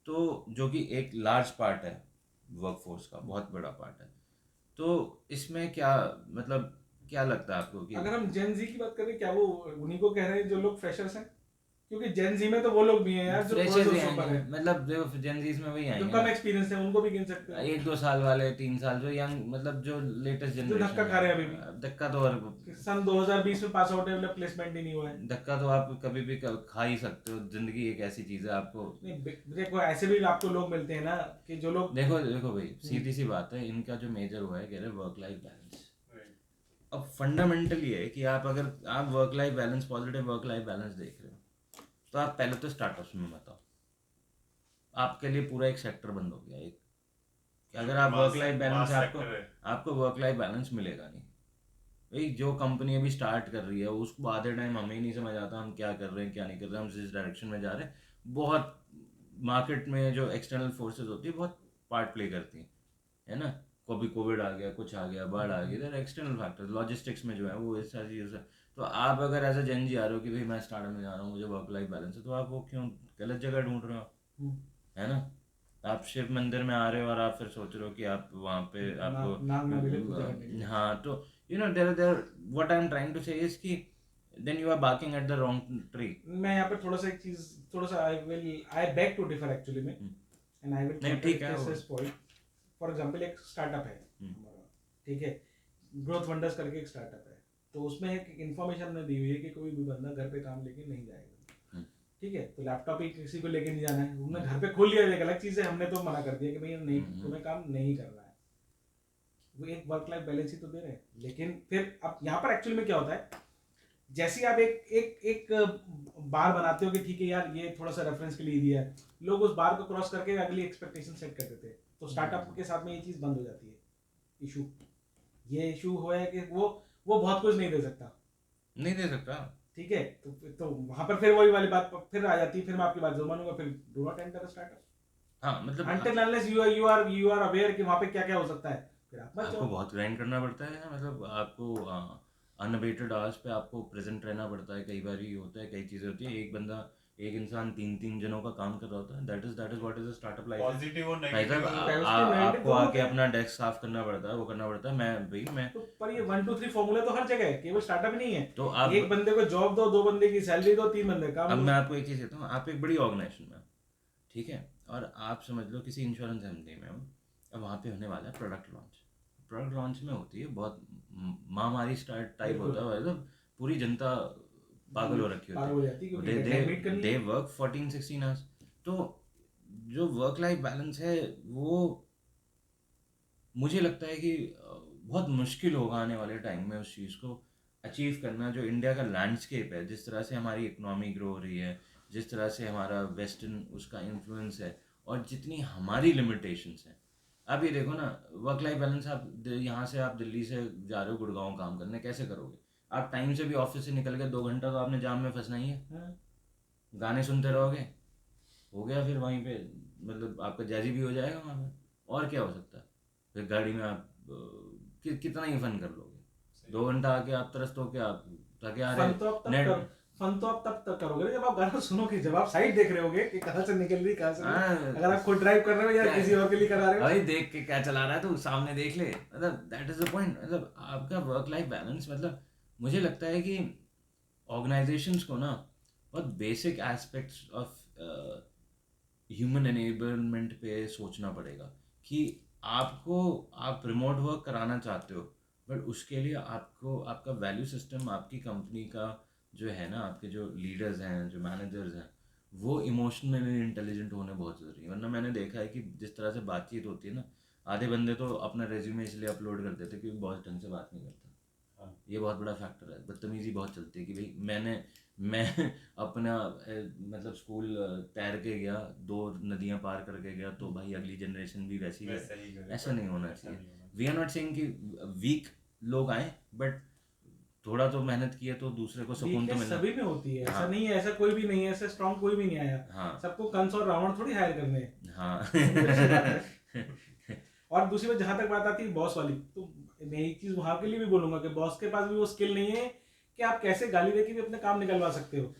तो जो कि एक लार्ज पार्ट है वर्कफोर्स का, बहुत बड़ा पार्ट है, तो इसमें क्या लगता है आपको कि अगर हम जेन जी की बात करें, क्या वो उन्हीं को कह रहे हैं जो लोग फ्रेशर्स हैं? क्योंकि जेन जी में तो वो लोग भी हैं यार जो थोड़े फ्रेशर्स से ही ऊपर आएंगे, है, मतलब जो जेनजीज में वही जो आएंगे कम ना, एक्सपीरियंस है उनको भी गिन सकते हो, 1-2 साल वाले, 3 साल जो यंग, मतलब जो लेटेस्ट जो जनरेशन धक्का खा रहे हैं अभी भी, धक्का तो, और कि सन 2020 में पास आउट है, मतलब प्लेसमेंट ही नहीं हुआ है। धक्का तो आप कभी भी खा ही सकते हो, जिंदगी एक ऐसी चीज है आपको। नहीं देखो ऐसे भी आपको लोग मिलते हैं ना कि जो लोग, देखो देखो भाई, सीधी सी बात है, इनका जो मेजर हुआ है, कह रहे वर्क लाइफ बैलेंस। अब फंडामेंटल ये है कि आप अगर आप work life balance, positive work life balance देख रहे हो, तो आप पहले तो स्टार्टअप्स में बताओ, आपके लिए पूरा एक सेक्टर बंद हो गया एक, कि अगर आप वर्क लाइफ बैलेंस, आपको वर्क लाइफ बैलेंस मिलेगा नहीं भाई। जो कंपनी अभी स्टार्ट कर रही है उसको आधे टाइम हमें ही नहीं समझ आता हम क्या कर रहे हैं क्या नहीं कर रहे हैं, हम जिस डायरेक्शन में जा रहे हैं। बहुत मार्केट में जो एक्सटर्नल फोर्सेस होती है बहुत पार्ट प्ले करती हैं, है ना। कभी कोविड आ गया, कुछ आ गया, बाढ़ आ गई, इधर एक्सटर्नल फैक्टर्स लॉजिस्टिक्स में जो है वो इस सारी चीज़ों से। तो आप अगर एज अ जेन जी आ रहे हो कि भाई मैं स्टार्टअप में जा रहा हूँ, मुझे वर्क लाइफ बैलेंस है, तो आप वो क्यों गलत जगह ढूंढ रहे हो, है ना। आप शिव मंदिर में आ रहे हो और आप फिर सोच रहे हो कि आप वहाँ पे आपको नाग ना मिले पूजा करने के लिए। हाँ, तो you know there what I am trying to say is कि then you are barking at the wrong tree. मैं यहाँ पे थोड़ा सा एक चीज, थोड़ा सा I beg to differ actually में, एंड आई विल नहीं, ठीक है, दिस पॉइंट। फॉर एग्जांपल एक स्टार्टअप है हमारा, ठीक है, ग्रोथ वंडर्स करके एक स्टार्टअप है, तो उसमें एक इन्फॉर्मेशन हमने दी हुई है कि कोई भी बंदा घर पे काम लेके नहीं जाएगा, ठीक है। तो लैपटॉप ही किसी को लेके नहीं जाना है, उन्होंने घर पे खोल लिया, एक अलग चीज है, हमने तो मना कर दिया कि भैया नहीं, तुम्हें काम नहीं करना है। वो एक वर्क लाइफ बैलेंस ही तो दे रहे हैं। लेकिन फिर अब यहाँ पर एक्चुअली में क्या होता है, जैसे ही आप एक बार बनाते हो कि ठीक है यार ये थोड़ा सा रेफरेंस के लिए दिया है, लोग उस बार को क्रॉस करके अगली एक्सपेक्टेशन सेट कर देते हैं, तो स्टार्टअप के साथ में ये चीज बंद हो जाती है। इशू ये इशू हुआ है कि वो बहुत कुछ नहीं दे सकता, नहीं दे सकता, ठीक है। तो वहां पर फिर वही वाली बात फिर आ जाती है, फिर मैं आपकी बात जरूर मानूंगा, फिर डू नॉट एंटर स्टार्टअप। हाँ, मतलब until unless you are aware कि वहां पे क्या क्या हो सकता है, फिर आप मत आपको जाओ। बहुत ग्राइंड करना पड़ता है, मतलब आपको अनअबेटेड आवर्स पे आपको प्रेजेंट रहना पड़ता है। कई बार ये होता है, कई चीज़ें होती है, एक इंसान 3-3 जनों का काम कर रहा होता है। That is what is a startup life. Positive और भाई नेगेटिव साहब, आपको आके अपना डेस्क साफ करना पड़ता है, वो करना पड़ता है। मैं तो पर ये 1 2 3 फॉर्मूला तो हर जगह है, केवल स्टार्टअप ही नहीं है। तो आप, एक बंदे को जॉब दो, 2 बंदे की सैलरी दो, 3 बंदे काम अब दो। मैं आपको एक चीज़ कहता हूँ, आप एक बड़ी ऑर्गेनाइजेशन में हो, ठीक है, और आप समझ लो किसी इंश्योरेंस एमडी में हो, अब वहाँ पे होने वाला है प्रोडक्ट लॉन्च। प्रोडक्ट लॉन्च में होती है बहुत महामारी स्टार्ट टाइप होता है, मतलब पूरी जनता पागल हो रखी पागल हो जाती है होती क्योंकि deadline meet करनी दे है। Work 14-16 hours. तो जो वर्क लाइफ बैलेंस है वो मुझे लगता है कि बहुत मुश्किल होगा आने वाले टाइम में उस चीज़ को अचीव करना। जो इंडिया का लैंडस्केप है, जिस तरह से हमारी इकोनॉमी ग्रो हो रही है, जिस तरह से हमारा वेस्टर्न उसका इन्फ्लुएंस है, और जितनी हमारी लिमिटेशंस हैं। आप ये देखो ना, वर्क लाइफ बैलेंस, आप यहाँ से आप दिल्ली से जा रहे हो गुड़गांव काम करने, कैसे करोगे आप? टाइम से भी ऑफिस से निकल के 2 घंटा तो आपने जाम में फंसना ही है, गाने सुनते रहोगे, हो गया फिर वहीं पे, मतलब आपका जैजी भी हो जाएगा वहाँ पे, और क्या हो सकता है। फिर गाड़ी में आप कितना ही फन कर लोगे, 2 घंटा आके आप तरस तो क्या, आप थके आ फन तो आप रहे तब फन तो आप तब तक करोगे जब आप गाना सुनोगे, जब आप साइड देख रहे होगे कि कहाँ से निकल रही, कहाँ से नहीं। अगर आप खुद ड्राइव कर रहे हो या किसी और के लिए करा रहे हो, भाई देख के क्या चला रहा है तो सामने देख ले, मतलब दैट इज द पॉइंट। मतलब आपका वर्क लाइफ बैलेंस, मतलब मुझे लगता है कि ऑर्गेनाइजेशंस को ना बहुत basic aspects of human enablement पे सोचना पड़ेगा कि आप रिमोट वर्क कराना चाहते हो, बट उसके लिए आपको आपका वैल्यू सिस्टम, आपकी कंपनी का जो है ना, आपके जो लीडर्स हैं, जो मैनेजर्स हैं, वो इमोशनली इंटेलिजेंट होने बहुत ज़रूरी है। वरना मैंने देखा है कि जिस तरह से बातचीत होती है ना, आधे बंदे तो अपना रेज्यूमे इसलिए अपलोड कर देते क्योंकि बॉस ढंग से बात नहीं करता। ये बहुत बड़ा फैक्टर है, बदतमीजी बहुत चलती है कि भाई मैं अपना मतलब स्कूल तैर के गया, 2 नदियां पार करके गया, तो भाई अगली जनरेशन भी वैसी है। ऐसा नहीं होना चाहिए। वी आर नॉट सेइंग कि वीक लोग आए, बट थोड़ा तो मेहनत किए तो दूसरे को सुकून तो मिलना। सभी में होती है, ऐसा हाँ। नहीं है, ऐसा कोई भी नहीं है, ऐसा स्ट्रांग कोई भी नहीं आया। हाँ, सबको कंस और रावण थोड़ी हायर करने हैं। हाँ। और दूसरी बात, जहां तक बात आती है बॉस वाली, तो मैं एक चीज वहां के लिए भी बोलूंगा कि बॉस के पास भी वो स्किल नहीं है कि आप कैसे गाली देके भी अपने काम निकलवा सकते हो।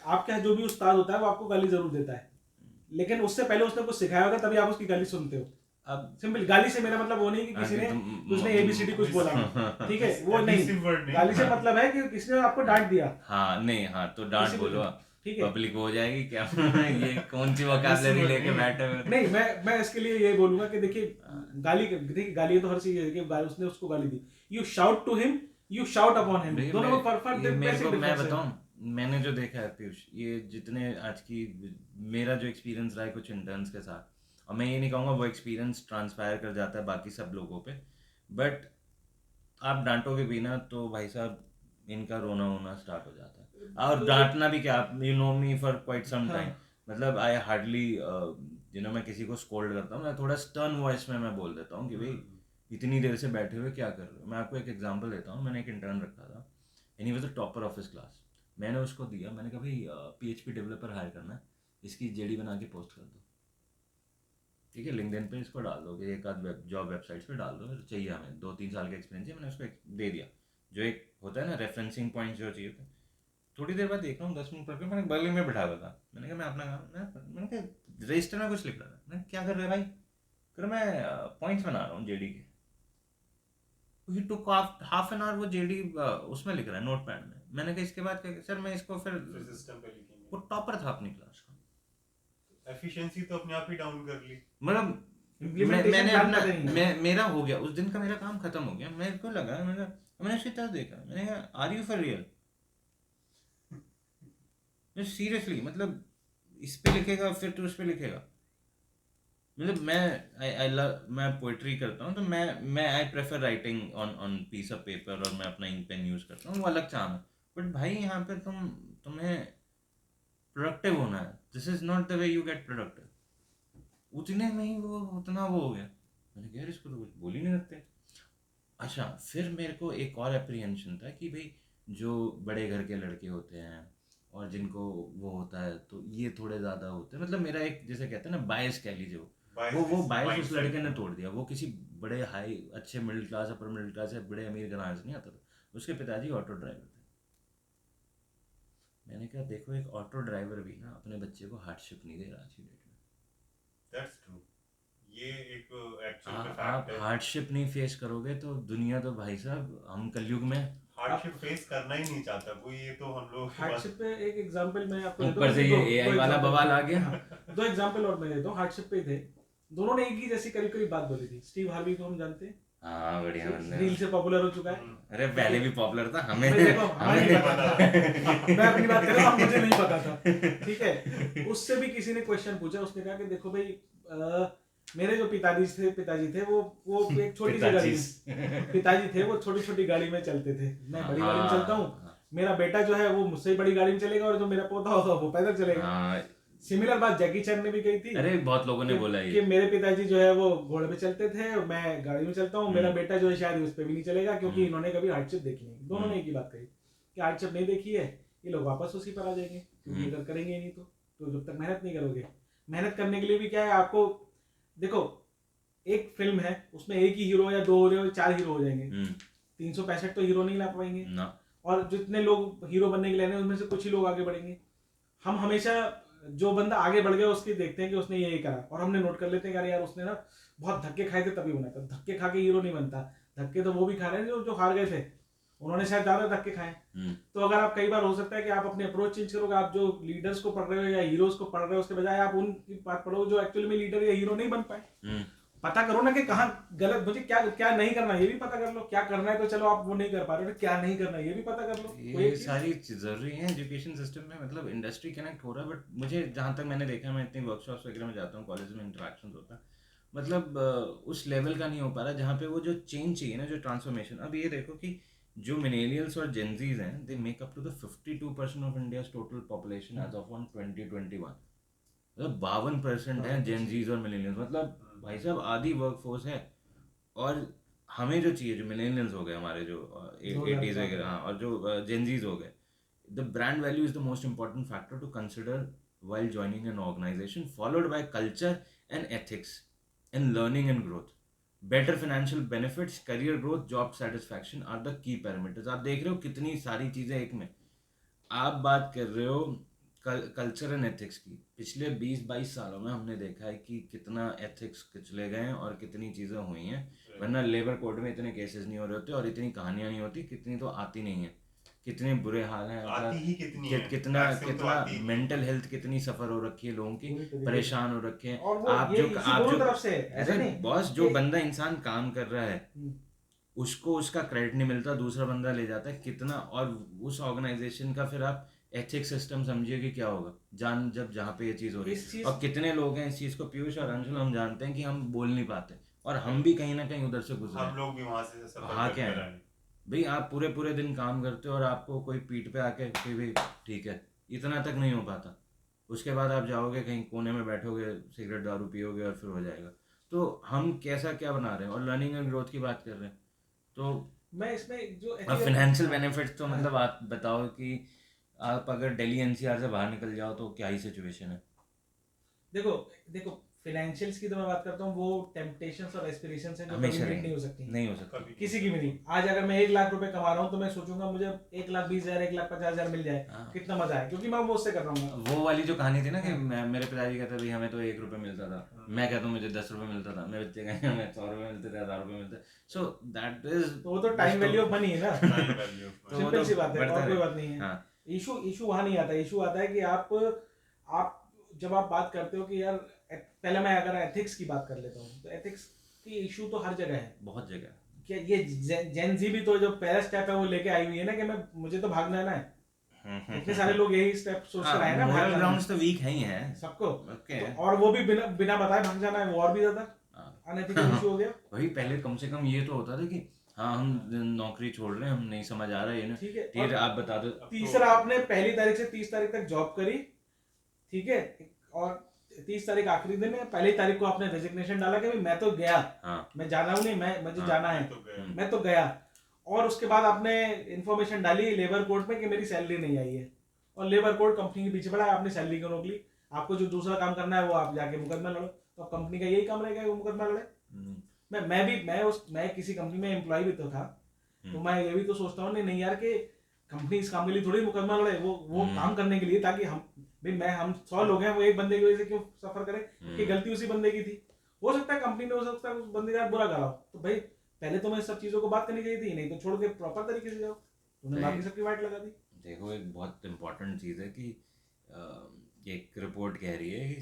आपके यहाँ जो भी उस्ताद होता है वो आपको गाली जरूर देता है, लेकिन उससे पहले उसने कुछ सिखाया होगा, तभी आप उसकी गाली सुनते हो। अब सिंपल गाली से मेरा मतलब वो नहीं कि किसी ने उसने ABCD कुछ बोला, ठीक है, वो नहीं। गाली से मतलब है कि किसी ने आपको डांट दिया। हाँ, नहीं, हाँ, तो डांट किसी को बोलो, ठीक है। पब्लिक हो जाएगी क्या? ये कौन सी वोकैबुलरी लेके बैठे हुए थे? नहीं, मैं इसके लिए ये बोलूंगा कि देखिए देखिए गाली तो हर चीज है, देखिए उसने उसको गाली दी, you shout to him, you shout upon him, देखिए दोनों मैं में फर्क ये मेरे बेसिक को मैं डिफरेंस है। बताऊं, मैंने जो देखा है पीयूष, ये जितने आज की मेरा जो एक्सपीरियंस रहा है कुछ इंटर्न्स के साथ, और मैं ये नहीं कहूँगा वो एक्सपीरियंस ट्रांसफायर कर जाता है बाकी सब लोगों पे, बट आप डांटोगे भी ना तो भाई साहब इनका रोना वोना स्टार्ट हो जाता है। और डांटना भी क्या, you know me for quite some time, मतलब आई हार्डली मैं किसी को स्कोल्ड करता हूँ, मैं थोड़ा स्टर्न वॉइस में मैं बोल देता हूँ कि भाई इतनी देर से बैठे हुए क्या कर रहे हो। मैं आपको एक एग्जांपल देता हूँ, मैंने एक इंटर्न रखा था and he was the topper of his class. मैंने उसको दिया, मैंने कहा भाई PHP डेवलपर हायर करना है, इसकी जेडी बना के पोस्ट कर दो, ठीक है, लिंक्डइन पे इसको डाल दो कि एक आध जॉब वेबसाइट्स पे डाल दो, चाहिए हमें 2-3 साल का एक्सपीरियंस है। मैंने उसको दे दिया, जो एक होता है ना रेफरेंसिंग पॉइंट जो चाहिए होता है। थोड़ी देर बाद देख रहा हूँ 10 मिनट पढ़ के मैंने बगल में बैठा हुआ था, मैंने कहा मैं अपना काम मैंने कहा रजिस्टर में कुछ लिख रहा था, मैंने क्या कर रहे हैं भाई, कर मैं पॉइंट्स बना रहा हूँ जेडी के। ही टुक हाफ एन आवर वो जेडी उसमें लिख रहा है नोट पैड में। मैंने कहा इसके बाद क्या सर मैं इसको फिर सिस्टम पे लिखेंगे। वो टॉपर था अपनी क्लास का, एफिशिएंसी तो अपने आप ही डाउन कर ली। मतलब Implementation मैंने plan अपना पता नहीं है। मेरा हो गया उस दिन का, मेरा काम खत्म हो गया। मेरे को लगा मैंने उसकी तरफ देखा, मैंने कहा are you for real, seriously, मतलब इस पे लिखेगा फिर तो उस पे लिखेगा। मतलब मैं पोइट्री करता हूँ तो मैं I prefer writing on piece of paper, और मैं अपना इंक पेन यूज करता हूँ, वो अलग चाम है। बट भाई यहाँ पे तुम्हें प्रोडक्टिव होना है, this is not the way you get productive. उतने में ही वो उतना वो हो गया, मैंने कहा यार इसको तो कुछ बोल ही नहीं सकते। अच्छा, फिर मेरे को एक और अप्रीहेंशन था कि भाई जो बड़े घर के लड़के होते हैं और जिनको वो होता है तो ये थोड़े ज़्यादा होते हैं, मतलब मेरा एक जैसे कहते हैं ना बायस कह लीजिए, वो बायस उस लड़के ने तोड़ दिया। वो किसी बड़े हाई अच्छे middle class upper middle class या बड़े अमीर घराने से नहीं आता था, उसके पिताजी ऑटो ड्राइवर थे। मैंने कहा देखो एक ऑटो ड्राइवर भी ना अपने बच्चे को हार्डशिप नहीं दे रहा आज की डेट में। दैट्स ट्रू, ये एक एक्चुअल आप फैक्ट है। हार्डशिप नहीं फेस करोगे तो दुनिया तो भाई साहब हम कलयुग में हार्डशिप फेस करना ही नहीं चाहता कोई, ये तो हम लोग हार्डशिप पे एक एग्जांपल मैं आपको देता ऊपर हूँ, से ये दो AI वाला example। बवाल आ गया। हाँ, 2 एग्जांपल और मैं देता हूँ। हार्डशिप पे थे, दोनों ने एक ही जैसी करीब करीब बात बोली थी। स्टीव हार्वी को हम जानते हैं, हाँ बढ़िया बंदे, रील से पॉपुलर हो चुका है। अरे पहले भी पॉपुलर था, हमें भाई देखो हमें नहीं पता था। हाँ, मैं अपनी बात कर रहा हूँ, मुझे नहीं पता था, ठीक है। उससे भी किसी ने क्वेश्चन पूछा, उसने कहा कि देखो भाई मेरे जो पिताजी थे वो एक छोटी सी गाड़ी में, पिताजी थे वो छोटी छोटी गाड़ी में चलते थे, मैं बड़ी गाड़ी में चलता हूँ, मेरा बेटा जो है वो मुझसे बड़ी गाड़ी में चलेगा, और जो मेरा पोता होगा वो पैदल चलेगा। सिमिलर बात जैकी चैन ने भी कही थी। अरे बहुत लोगों ने बोला कि ये, मेरे पिताजी जो है वो घोड़े पे चलते थे और मैं गाड़ी में चलता हूँ, मेरा बेटा जो है शायद उस पे भी नहीं चलेगा, क्योंकि इन्होंने कभी हार्डशिप देखी नहीं। दोनों ने एक ही बात कही कि हार्डशिप नहीं देखी है, ये लोग वापस उसी पर आ जाएंगे, क्योंकि अगर करेंगे ही नहीं तो जब तक मेहनत नहीं करोगे। मेहनत करने के लिए भी क्या है आपको, देखो एक फिल्म है उसमें एक ही हीरो या 2 हीरो या 4 हीरो हो जाएंगे, 365 तो हीरो नहीं ला पाएंगे ना, और जितने लोग हीरो बनने के लिए उनमें से कुछ ही लोग आगे बढ़ेंगे। हम हमेशा जो बंदा आगे बढ़ गया उसकी देखते हैं कि उसने ये करा, और हमने नोट कर लेते हैं कि यार उसने ना बहुत धक्के खाए थे तभी बना था। धक्के खा के हीरो नहीं बनता, धक्के तो वो भी खा रहे हैं जो हार गए थे, उन्होंने शायद ज्यादा धक्के खाए। तो अगर आप कई बार हो सकता है कि आप अपने अप्रोच चेंज करोगे, आप जो लीडर्स को पढ़ रहे हो या हीरोज को पढ़ रहे हो उसके बजाय आप उनकी बात पढ़ो जो एक्चुअली में लीडर या हीरो नहीं बन पाए। पता करो ना कि कहाँ गलत, मुझे क्या क्या नहीं करना ये भी पता कर लो, क्या करना है तो चलो आप वो नहीं कर पा रहे हो, क्या नहीं करना ये भी पता कर लो। ये सारी जरूरी है एजुकेशन सिस्टम में, मतलब इंडस्ट्री कनेक्ट हो रहा है। बट मुझे जहाँ तक मैंने देखा, मैं इतनी वर्कशॉप्स वगैरह में जाता हूँ, कॉलेज में इंटरेक्शन होता है, मतलब उस लेवल का नहीं हो पा रहा जहाँ पे वो जो चेंज चाहिए ना, जो ट्रांसफॉर्मेशन। अब ये देखो कि जो मिलेनियल्स और जेनजीज हैं, they make up to the 52% of India's total population as of 2021। मतलब 52% है जेनजीज और मिलेनियल्स, मतलब भाई साहब आधी वर्कफोर्स है। और हमें जो चाहिए, जो मिलेनियल्स हो गए हमारे, जो 80s वगैरह, हाँ, और जो जेनजीज हो गए, the brand value is the most important factor to consider while joining an organization, followed by culture and ethics and learning and growth. Better financial benefits, career growth, job satisfaction are the key parameters. आप देख रहे हो कितनी सारी चीज़ें एक में। आप बात कर रहे हो कल्चर एंड एथिक्स की। पिछले 20-22 सालों में हमने देखा है कि कितना एथिक्स कुचले गए हैं और कितनी चीज़ें हुई हैं। वरना लेबर कोड में इतने केसेस नहीं हो रहे होते और इतनी कहानियाँ नहीं होती, कितनी तो आती नहीं है कितने बुरे हाल हैं, आती ही कितनी है, कितना maximum तो कितना आती ही नहीं। मेंटल हेल्थ कितनी सफ़र हो रखी है लोगों की, पूरी तरीके से। परेशान हो रखे हैं। और वो ये इशू आप दोनों जो तरफ से है, ऐसा अरे नहीं बॉस, जो कि बंदा इंसान काम कर रहा है हम्म, उसको उसका क्रेडिट नहीं मिलता, दूसरा बंदा ले जाता है कितना। और उस ऑर्गेनाइजेशन का फिर आप एथिक्स सिस्टम समझिए कि क्या होगा जान जब जहाँ पे ये चीज़ हो रही इस है। चीज और कितने लोग हैं इस चीज़ को, पीयूष और अंशुल, हम जानते हैं कि हम बोल नहीं पाते और हम भी कहीं ना कहीं उधर से गुजरे हम हैं। लोग भी वहां से सफर हाँ कर क्या कर है आए। भाई, आप पूरे पूरे दिन काम करते हो और आपको कोई पीठ पे आके कि भाई ठीक है, इतना तक नहीं हो पाता। उसके बाद आप जाओगे कहीं कोने में बैठोगे, सिगरेट दारू पियोगे और फिर हो जाएगा। तो हम कैसा क्या बना रहे हैं, और लर्निंग एंड ग्रोथ की बात कर रहे हैं। तो मैं इसमें जो अब एथिकल फाइनेंशियल बेनिफिट्स तो हाँ, मतलब आप बताओ कि आप अगर दिल्ली एनसीआर से बाहर निकल जाओ तो क्या ही सिचुएशन है। देखो देखो फाइनेंशियल्स की तो मैं बात करता हूँ, वो टेम्पटेशंस और एस्पिरेशंस हैं जो कभी हमेशा मीट रहेंगे, नहीं हो सकती, नहीं हो सकती। कभी किसी की भी नहीं। आज अगर मैं 1 लाख रुपए कमा रहा हूँ तो मैं सोचूंगा मुझे 1,20,000 1,50,000 मिल जाए, हाँ, कितना मजा है, क्योंकि मैं वो उससे कर रहा हूँ। वो वाली जो कहानी थी ना कि हाँ, मेरे पिताजी कहते भाई हमें तो 1 रुपये मिलता था, हाँ। मैं कहता हूँ मुझे 10 रुपये मिलता था, मेरे बच्चे कहेंगे हमें 100 रुपये मिलते थे, 1000 रुपये मिलते। सो दैट इज तो वो तो टाइम वैल्यू ऑफ मनी है ना। टाइम वैल्यू ऑफ तो वो सिंपल तो सी बात है, बढ़ता और कोई रहे। बात नहीं है। हाँ, इशू इशू वहां नहीं आता, इशू आता है कि आप जब आप बात करते हो कि यार पहले मैं अगर एथिक्स की बात कर लेता हूँ, तो एथिक्स की इशू तो हर जगह है। बहुत जगह। क्या ये जेन जी भी तो जो पहला स्टेप है वो लेके आई हुई है ना कि मैं मुझे तो भागना है ना है। इतने सारे लोग यही स्टेप सोच कर आए ना, भाग मोरल जाना है ग्राउंड्स तो वीक है ही हैं। सबको। ओके। तो और वो भी बिना बिना बताए भाग जाना है, वो और भी ज्यादा अनएथिकल इशू हो गया। वही पहले कम से कम ये तो होता था कि हाँ हम नौकरी छोड़ रहे हैं, हम नहीं समझ आ रहा है ये ना, ठीक है, ठीक है और आप बता दो। तीसरा आपने 1 तारीख से 30 तारीख तक जॉब करी, ठीक है, और 30 तारीख आखिरी दिन है, 1 तारीख को आपने रेजिग्नेशन डाला कि भाई मैं तो गया, हाँ, मैं जाना हूँ नहीं, मैं मुझे हाँ, जाना है, तो गए। मैं तो गया। और उसके बाद आपने इन्फॉर्मेशन डाली लेबर कोर्ट में कि मेरी सैलरी नहीं आई है, और लेबर कोर्ट कंपनी के पीछे पड़ा है, आपने सैलरी क्यों रोक ली। आपको जो दूसरा काम करना है वो आप जाके मुकदमा लड़ो, तो कंपनी का यही काम रहेगा कि वो मुकदमा लड़े। मैं किसी कंपनी में एम्प्लॉय भी तो था, तो मैं ये भी तो सोचता हूँ नहीं यार कि कंपनी इस काम के लिए थोड़ी मुकदमा लड़े, वो काम करने के लिए, ताकि हम 100 लोग हैं, वो एक बंदे की वजह से क्यों सफर करें, क्योंकि गलती उसी बंदे की थी। हो सकता है कंपनी ने, हो सकता है उस बंदे का बुरा करा हो, तो भाई पहले तो मैं सब चीजों को बात करनी चाहिए थी, नहीं तो छोड़ के प्रॉपर तरीके से जाओ। तुमने बाकी सबकी वाइट लगा दी। देखो एक बहुत इम्पोर्टेंट चीज़ है कि एक रिपोर्ट कह रही है कि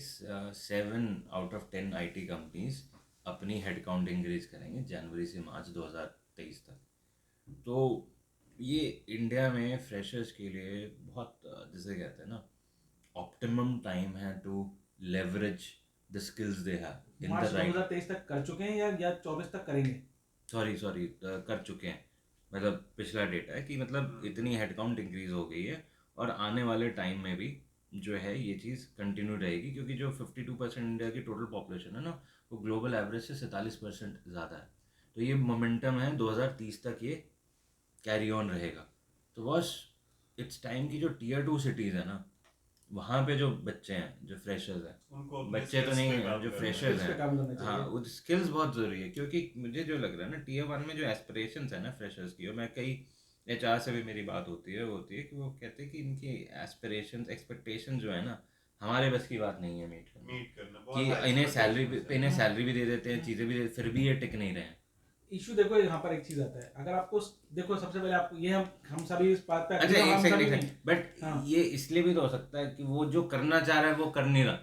7 out of 10 IT कंपनीज अपनी हेड काउंट इंक्रीज करेंगे जनवरी से मार्च 2023 तक। तो ये इंडिया में फ्रेशर्स के लिए बहुत जिसे कहते हैं ना ऑप्टिमम टाइम है to leverage the skills they have in march the right. 2023 तक कर चुके हैं या 24 तक करेंगे। सॉरी कर चुके हैं, मतलब पिछला डेटा है कि मतलब इतनी हेडकाउंट इंक्रीज हो गई है और आने वाले टाइम में भी जो है ये चीज़ कंटिन्यू रहेगी, क्योंकि जो 52% इंडिया की टोटल पॉपुलेशन है ना, वो ग्लोबल एवरेज से 47% ज़्यादा है। तो ये मोमेंटम है 2030 तक ये कैरी ऑन रहेगा। तो बस इट्स टाइम की जो Tier 2 सिटीज़ है ना, वहाँ पे जो बच्चे हैं, जो फ्रेशर्स हैं, उनको अपने बच्चे तो skills नहीं पे हैं, काम जो करना है। फ्रेशर्स Skills पे हैं, काम करना हाँ चाहिए। वो स्किल्स बहुत ज़रूरी है। क्योंकि मुझे जो लग रहा है ना Tier 1 में जो एस्पिरेशंस है ना फ्रेशर्स की, और मैं कई HR से भी मेरी बात होती है, वो होती है कि वो कहते हैं कि इनकी एस्पिरेशंस एक्सपेक्टेशन जो है ना, हमारे बस की बात नहीं है मीट करना। मीट करना बहुत कि high expectations है। इन्हें सैलरी भी दे देते हैं, चीज़ें भी फिर भी ये टिक नहीं रहे हैं। इशू देखो यहाँ पर एक चीज आता है, अगर आपको देखो सबसे पहले आपको ये हम सभी इस बात पे अच्छा agree हैं, एक हम सेकंड सभी एक नहीं। सेकंड, बट हाँ। ये इसलिए भी तो हो सकता है कि वो जो करना चाह रहा है वो कर नहीं रहा।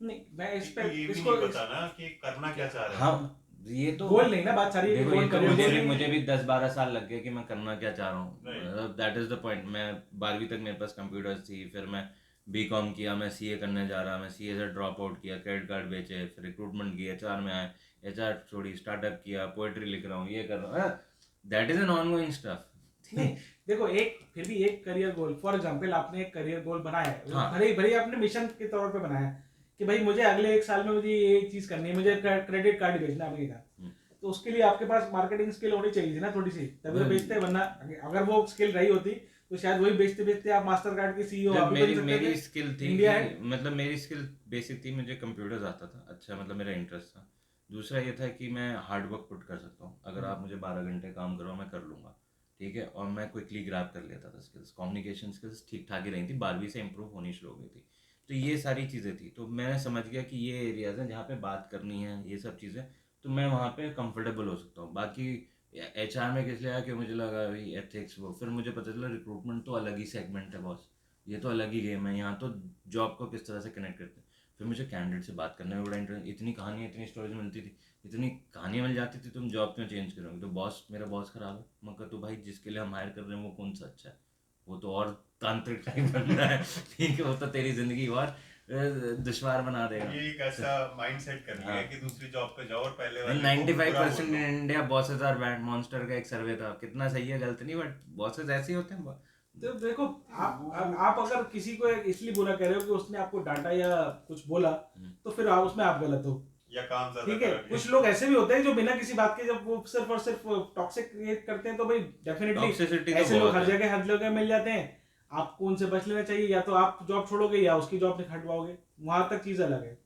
नहीं मैं इस किसी पे को ये भी इसको नहीं पता ना कि करना क्या चाह रहे हैं। हाँ ये तो गोल नहीं ना, बात सारी है कि देखो, ये गोल तो करियर गोल नहीं मुझे है। भी 10-12 साल लग गए कि मैं करना क्या चाह रहा हूँ। Right. That is the point. मैं 12वीं तक मेरे पास कंप्यूटर्स थी, फिर मैं बीकॉम किया, मैं सीए करने जा रहा, मैं सीए से ड्रॉप आउट किया, क्रेडिट कार्ड बेचे, फिर रिक्रूटमेंट किया, HR में आए, HR छोड़ी, स्टार्टअप किया, पोएट्री लिख रहा हूँ, ये कर रहा हूँ। That is an on going stuff. नहीं देखो, एक फिर भी एक करियर गोल, फॉर एग्जांपल आपने एक करियर गोल बनाया है, हाँ। भले भले आपने मिशन के तौर पे बनाया है कि भाई मुझे अगले 1 साल में मुझे ये चीज करनी है, मुझे क्रेडिट कार्ड बेचना है आपके का, तो उसके लिए आपके पास मार्केटिंग स्किल होनी चाहिए थी ना थोड़ी सी, तभी तो बेचते। वरना अगर वो स्किल रही होती तो शायद वही बेचते बेचते आप मास्टर कार्ड के CEO आप भी बन सकते मेरी थे। स्किल थी इंडिया कि है। मतलब मेरी स्किल बेसिक थी, मुझे कंप्यूटर्स आता था, अच्छा मतलब मेरा इंटरेस्ट था। दूसरा ये था कि मैं हार्ड वर्क पुट कर सकता हूँ, अगर आप मुझे 12 घंटे काम करो मैं कर लूँगा, ठीक है। और मैं क्विकली ग्रैब कर लेता था स्किल्स, कम्युनिकेशन स्किल्स ठीक ठाक ही रही थी, 12वीं से इंप्रूव होनी शुरू हो गई थी। तो ये सारी चीज़ें थी, तो मैंने समझ गया कि ये एरियाज़ हैं जहाँ पे बात करनी है ये सब चीज़ें, तो मैं वहाँ पे कंफर्टेबल हो सकता हूँ। बाकी HR में किस लिए आया कि मुझे लगा भाई एथिक्स वो, फिर मुझे पता चला रिक्रूटमेंट तो अलग ही सेगमेंट है बॉस, ये तो अलग ही गेम है, यहाँ तो जॉब को किस तरह से कनेक्ट करते हैं। फिर मुझे कैंडिडेट से बात करने में बड़ा इंटरेस्ट, इतनी कहानियाँ इतनी स्टोरीज मिलती थी, इतनी कहानियाँ मिल जाती थी, तुम जॉब क्यों चेंज करोगे, तो बॉस मेरा बॉस खराब है, मैं कहा तो भाई जिसके लिए हम हायर कर रहे हैं वो कौन सा अच्छा है, वो तो और तांत्रिक टाइप बन रहा है ठीक है, वो तो तेरी ज़िंदगी और दुश्वार बना देगा। ये एक ऐसा माइंडसेट कर लिया है कि दूसरी जॉब पे जाओ और पहले वाले को 95% बुरा इन बोलो। India bosses are bad, Monster का एक सर्वे था, कितना सही है गलत नहीं, बट बॉसेस ऐसे ही होते हैं। तो देखो, आप अगर किसी को इसलिए बुरा कह रहे हो कि उसने आपको डांटा या कुछ बोला, तो फिर आप उसमें आप गलत हो, या काम ज्यादा ठीक है। करोगे। कुछ लोग ऐसे भी होते हैं जो बिना किसी बात के जब वो सिर्फ और सिर्फ टॉक्सिक क्रिएट करते हैं, तो भाई डेफिनेटली टॉक्सिसिटी तो ऐसे लोग बहुत हर जगह मिल जाते हैं। आपको उनसे बच लेना चाहिए, या तो आप जॉब छोड़ोगे या उसकी जॉब हटवाओगे, वहां तक चीज अलग है।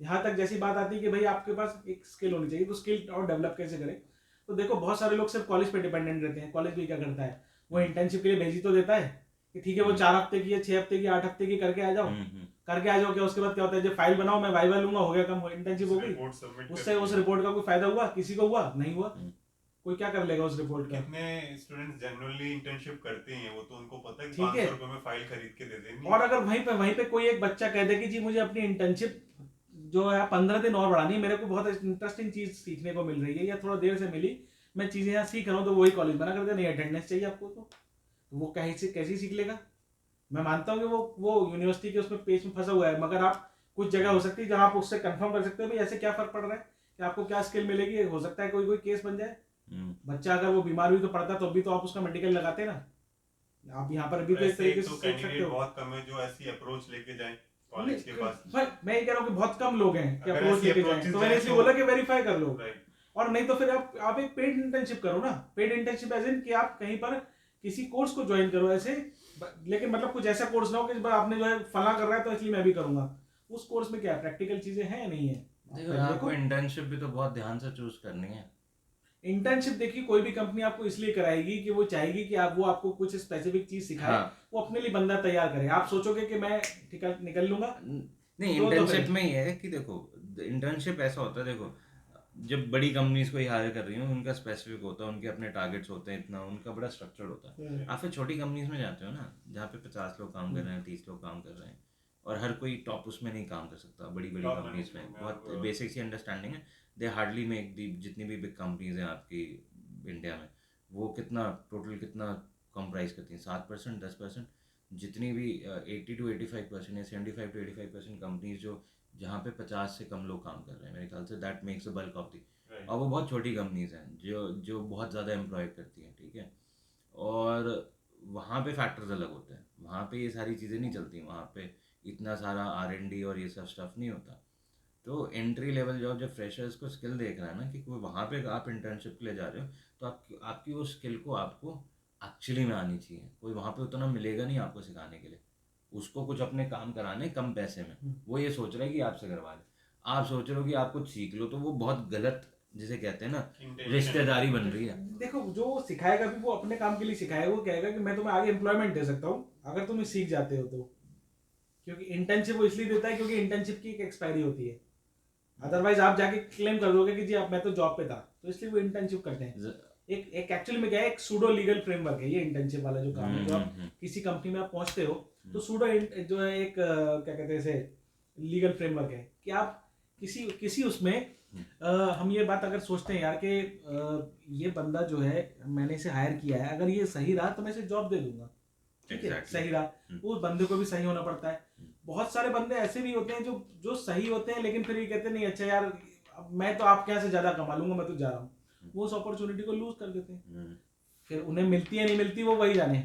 यहाँ तक जैसी बात आती है कि भाई आपके पास एक स्किल होनी चाहिए, तो स्किल और डेवलप कैसे करें। तो देखो, बहुत सारे लोग सिर्फ कॉलेज पे डिपेंडेंट रहते हैं। कॉलेज भी क्या करता है, वो इंटर्नशिप के लिए भेज ही तो देता है कि ठीक है वो 4 हफ्ते की है, 6 हफ्ते की, 8 हफ्ते की करके आ जाओ, करके आ जाओ। क्या उसके बाद क्या होता है, जब फाइल बनाओ, मैं वाइवा लूंगा, हो गया काम, इंटर्नशिप हो गई। रिपोर्ट सबमिट उससे उस रिपोर्ट का कोई फायदा हुआ, किसी को हुआ नहीं हुआ, कोई क्या कर लेगा उस रिपोर्ट का। कितने स्टूडेंट्स जनरली इंटर्नशिप करते हैं, वो तो उनको पता है कि ठीक है। 500 रुपए में फाइल खरीद के दे देंगे। और अगर वहीं पे कोई एक बच्चा कह दे कि जी मुझे अपनी इंटर्नशिप जो है 15 दिन और बढ़ानी है, मेरे को बहुत इंटरेस्टिंग चीज सीखने को मिल रही है या थोड़ा देर से मिली, मैं चीजें यहाँ सीख रहा हूँ, तो वही कॉलेज मना कर दे, नहीं अटेंडेंस चाहिए आपको, तो वो कैसे सीख लेगा। मैं मानता हूँ कि वो यूनिवर्सिटी के उसमें पेज में फंसा हुआ है, मगर आप कुछ जगह हो सकती है जहाँ आप उससे कंफर्म कर सकते हो भाई ऐसे क्या फर्क पड़ रहा है, कि आपको क्या स्किल मिलेगी। हो सकता है कोई कोई केस बन जाए, बच्चा अगर वो बीमार हुई तो पड़ता, तो भी तो आप उसका मेडिकल लगाते ना। आप यहाँ पर भी तो इस तरीके से तो सोच सकते कैंडिडेट हो। बहुत कम है जो ऐसी अप्रोच लेके जाए कॉलेज के पास। मैं ये कह रहा हूँ कि बहुत कम लोग हैं कि अगर अप्रोच ऐसी लेके जाएं, approaches तो मैंने जाएं इसलिए तो- बोला कि वेरीफाई कर लो। राइट। और नहीं तो फिर आप एक पेड इंटर्नशिप करो ना। पेड इंटर्नशिप एज इन कि आप कहीं पर किसी कोर्स को ज्वाइन करो ऐसे, लेकिन मतलब कुछ ऐसा कोर्स ना हो कि आपने जो है फला कर रहा है तो इसलिए मैं भी करूंगा। उस कोर्स में क्या प्रैक्टिकल चीजें हैं या नहीं है, देखो आपको इंटर्नशिप भी तो बहुत ध्यान से चूज करनी है। इंटर्नशिप देखिए, कोई भी कंपनी आपको इसलिए कराएगी कि वो चाहेगी कि वो आपको कुछ स्पेसिफिक चीज सिखाए। हाँ। वो अपने लिए बंदा तैयार करे। आप सोचोगे कि मैं निकल लूंगा, नहीं, तो इंटर्नशिप में ये है कि देखो, इंटर्नशिप ऐसा होता है, देखो जब बड़ी कंपनीज को हायर कर रही हो, उनका स्पेसिफिक होता है, उनके अपने टारगेट्स होते हैं, इतना उनका बड़ा स्ट्रक्चर्ड होता है। आप फिर छोटी कंपनीज में जाते हो ना, जहाँ पे 50 लोग काम कर रहे हैं, 30 लोग काम कर रहे हैं, और हर कोई टॉप उसमें नहीं काम कर सकता। बड़ी बड़ी Top कंपनीज में management में बहुत आप- बेसिक सी अंडरस्टैंडिंग है। दे हार्डली मेक दी, जितनी भी बिग कंपनीज हैं आपकी इंडिया में, वो कितना टोटल कितना कंप्राइज करती हैं, 7%, 10%। जितनी भी 80 to 85% या 75 to 85% कंपनीज जो जहाँ पे 50 से कम लोग काम कर रहे हैं, मेरे ख्याल say that makes the bulk of the. और वो बहुत छोटी कंपनीज हैं जो बहुत ज़्यादा एम्प्लॉय करती हैं, ठीक है। और वहाँ पे फैक्टर्स अलग होते हैं, वहाँ पे ये सारी चीज़ें नहीं चलती, वहाँ पे इतना सारा R&D और ये सब स्टफ नहीं होता। तो एंट्री लेवल जॉब, जब फ्रेशर्स को स्किल देख रहा है ना कि कोई वहाँ पे आप इंटर्नशिप के लिए जा रहे हो, तो आपकी वो स्किल को आपको एक्चुअली में आनी चाहिए। कोई वहाँ पे उतना मिलेगा नहीं आपको सिखाने के लिए, उसको कुछ अपने काम कराने कम पैसे में, वो ये सोच रहा है कि आपसे करवा ले। आप सोच रहे हो कि आप कुछ सीख लो, तो वो बहुत गलत, जिसे कहते हैं ना, रिश्तेदारी बन रही है। देखो, जो सिखाएगा भी वो अपने काम के लिए सिखाएगा। वो कहेगा कि मैं तुम्हें आगे एम्प्लॉयमेंट दे सकता हूँ अगर तुम सीख जाते हो तो। क्योंकि इंटर्नशिप वो इसलिए देता है क्योंकि इंटर्नशिप की एक एक्सपायरी होती है। अदरवाइज आप जाके क्लेम कर दोगे कि जी आप मैं तो जॉब पे था, तो इसलिए वो इंटर्नशिप करते हैं। एक एक्चुअली में क्या है, एक सूडो लीगल फ्रेमवर्क है ये इंटर्नशिप वाला जो काम है। जो आप किसी कंपनी में आप पहुंचते हो, तो सूडो जो है एक क्या कहते हैं इसे, लीगल फ्रेमवर्क है कि आप किसी उसमें हम ये बात अगर सोचते हैं यार कि ये बंदा जो है मैंने इसे हायर किया है, अगर ये सही रहा तो मैं इसे जॉब दे दूंगा, ठीक है। सही रहा, उस बंदे को भी सही होना पड़ता है। बहुत सारे बंदे ऐसे भी होते हैं जो सही होते हैं, लेकिन फिर ये कहते हैं नहीं अच्छा यार मैं तो आपके यहाँ से ज्यादा कमा लूंगा, मैं तो जा रहा हूँ। वो उस अपॉर्चुनिटी को लूज कर देते हैं। फिर उन्हें मिलती है नहीं मिलती वो वही जाने।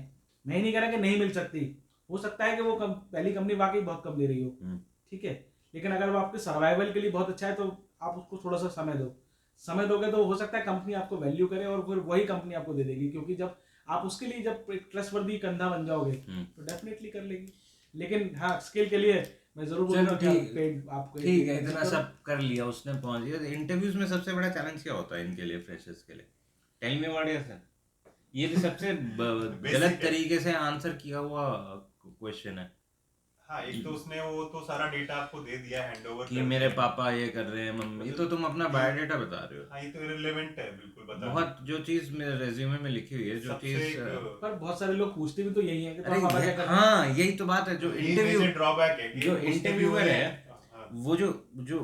मैं ही नहीं कह रहा कि नहीं मिल सकती, हो सकता है कि वो पहली कंपनी वाकई बहुत कम दे रही हो, ठीक है। लेकिन अगर वो आपके सर्वाइवल के लिए बहुत अच्छा है तो आप उसको थोड़ा सा समय दोगे तो हो सकता है कंपनी आपको वैल्यू करे और फिर वही कंपनी आपको दे देगी। क्योंकि जब आप उसके लिए जब ट्रस्टवर्दी कंधा बन जाओगे तो डेफिनेटली कर लेगी। लेकिन हाँ, स्किल के लिए मैं जरूर बोलूंगा कि आपको ठीक है, इतना सब कर लिया, उसने पहुंच गया। इंटरव्यूज में सबसे बड़ा चैलेंज क्या होता है इनके लिए, फ्रेशर्स के लिए? Tell me what is it. ये भी सबसे गलत तरीके से आंसर किया हुआ क्वेश्चन है। हाँ, एक तो उसने वो तो सारा डेटा आपको दे दिया हैंडओवर कि मेरे पापा ये कर रहे हैं, मम्मी, ये तो तुम अपना बायोडाटा बता रहे हो। हाँ, ये तो इररिलेवेंट है बिल्कुल बता बहुत जो चीज मेरे रेज्यूमे में लिखी हुई है, जो सबसे चीज एक पर बहुत सारे लोग पूछते भी तो यही है कि अरे तुम्हारा पापा क्या कर रहे हैं। हाँ, यही तो बात है। जो ये इंटरव्यू मेजर ड्रॉबैक है कि जो उसके इंटरव्यूअर भी है, हाँ, वो जो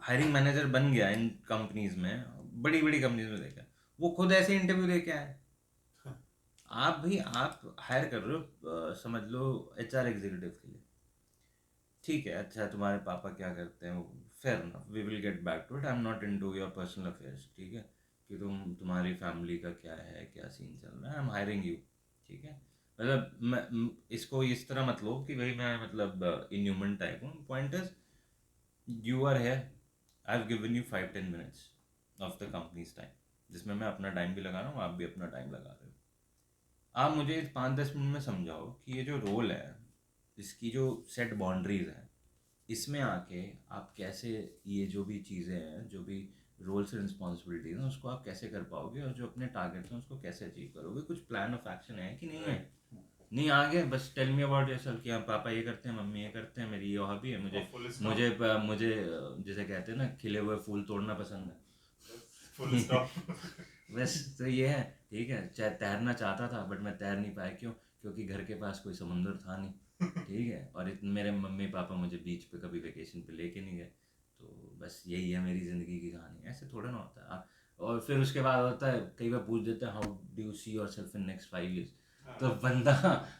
हायरिंग मैनेजर बन गया इन कंपनीज में, बड़ी बड़ी कंपनीज में, देखा वो खुद ऐसे इंटरव्यू दे के आए। आप हायर कर रहे हो, समझ लो HR एग्जीक्यूटिव के लिए, ठीक है, अच्छा तुम्हारे पापा क्या करते हैं, fair enough, we will get back to it, I am not into your personal affairs, ठीक है, कि तुम्हारी फैमिली का क्या है, क्या सीन चल रहा है, आई एम हायरिंग यू, ठीक है। मतलब इसको इस तरह मत लो कि भाई मैं मतलब इनह्यूमन टाइप हूँ। Point is you are here, I have given you 5-10 minutes of the company's time, जिसमें मैं अपना टाइम भी लगा रहा हूँ, आप भी अपना टाइम लगा रहे हो। आप मुझे 5-10 मिनट में समझाओ कि ये जो रोल है, इसकी जो सेट बाउंड्रीज हैं, इसमें आके आप कैसे ये जो भी चीज़ें हैं, जो भी रोल्स एंड रिस्पॉन्सिबिलिटीज हैं, उसको आप कैसे कर पाओगे, और जो अपने टारगेट्स हैं उसको कैसे अचीव करोगे। कुछ प्लान ऑफ एक्शन है कि नहीं है? नहीं आगे बस टेल मी अबाउट योरसेल्फ कि हाँ पापा ये करते हैं, मम्मी ये करते हैं, मेरी ये हॉबी है, मुझे full stop. मुझे मुझे जैसे कहते हैं ना, खिले हुए फूल तोड़ना पसंद है। Full stop. बस तो ये है, ठीक है। चाहे तैरना चाहता था बट मैं तैर नहीं पाया, क्यों? क्योंकि घर के पास कोई समुंदर था नहीं, ठीक है, और मेरे मम्मी पापा मुझे बीच पे कभी वेकेशन पे लेके नहीं गए। तो बस यही है मेरी ज़िंदगी की कहानी। ऐसे थोड़ा ना होता है। और फिर उसके बाद होता है, कई बार पूछ देते हैं how do you see your self in next 5 years, तो बंदा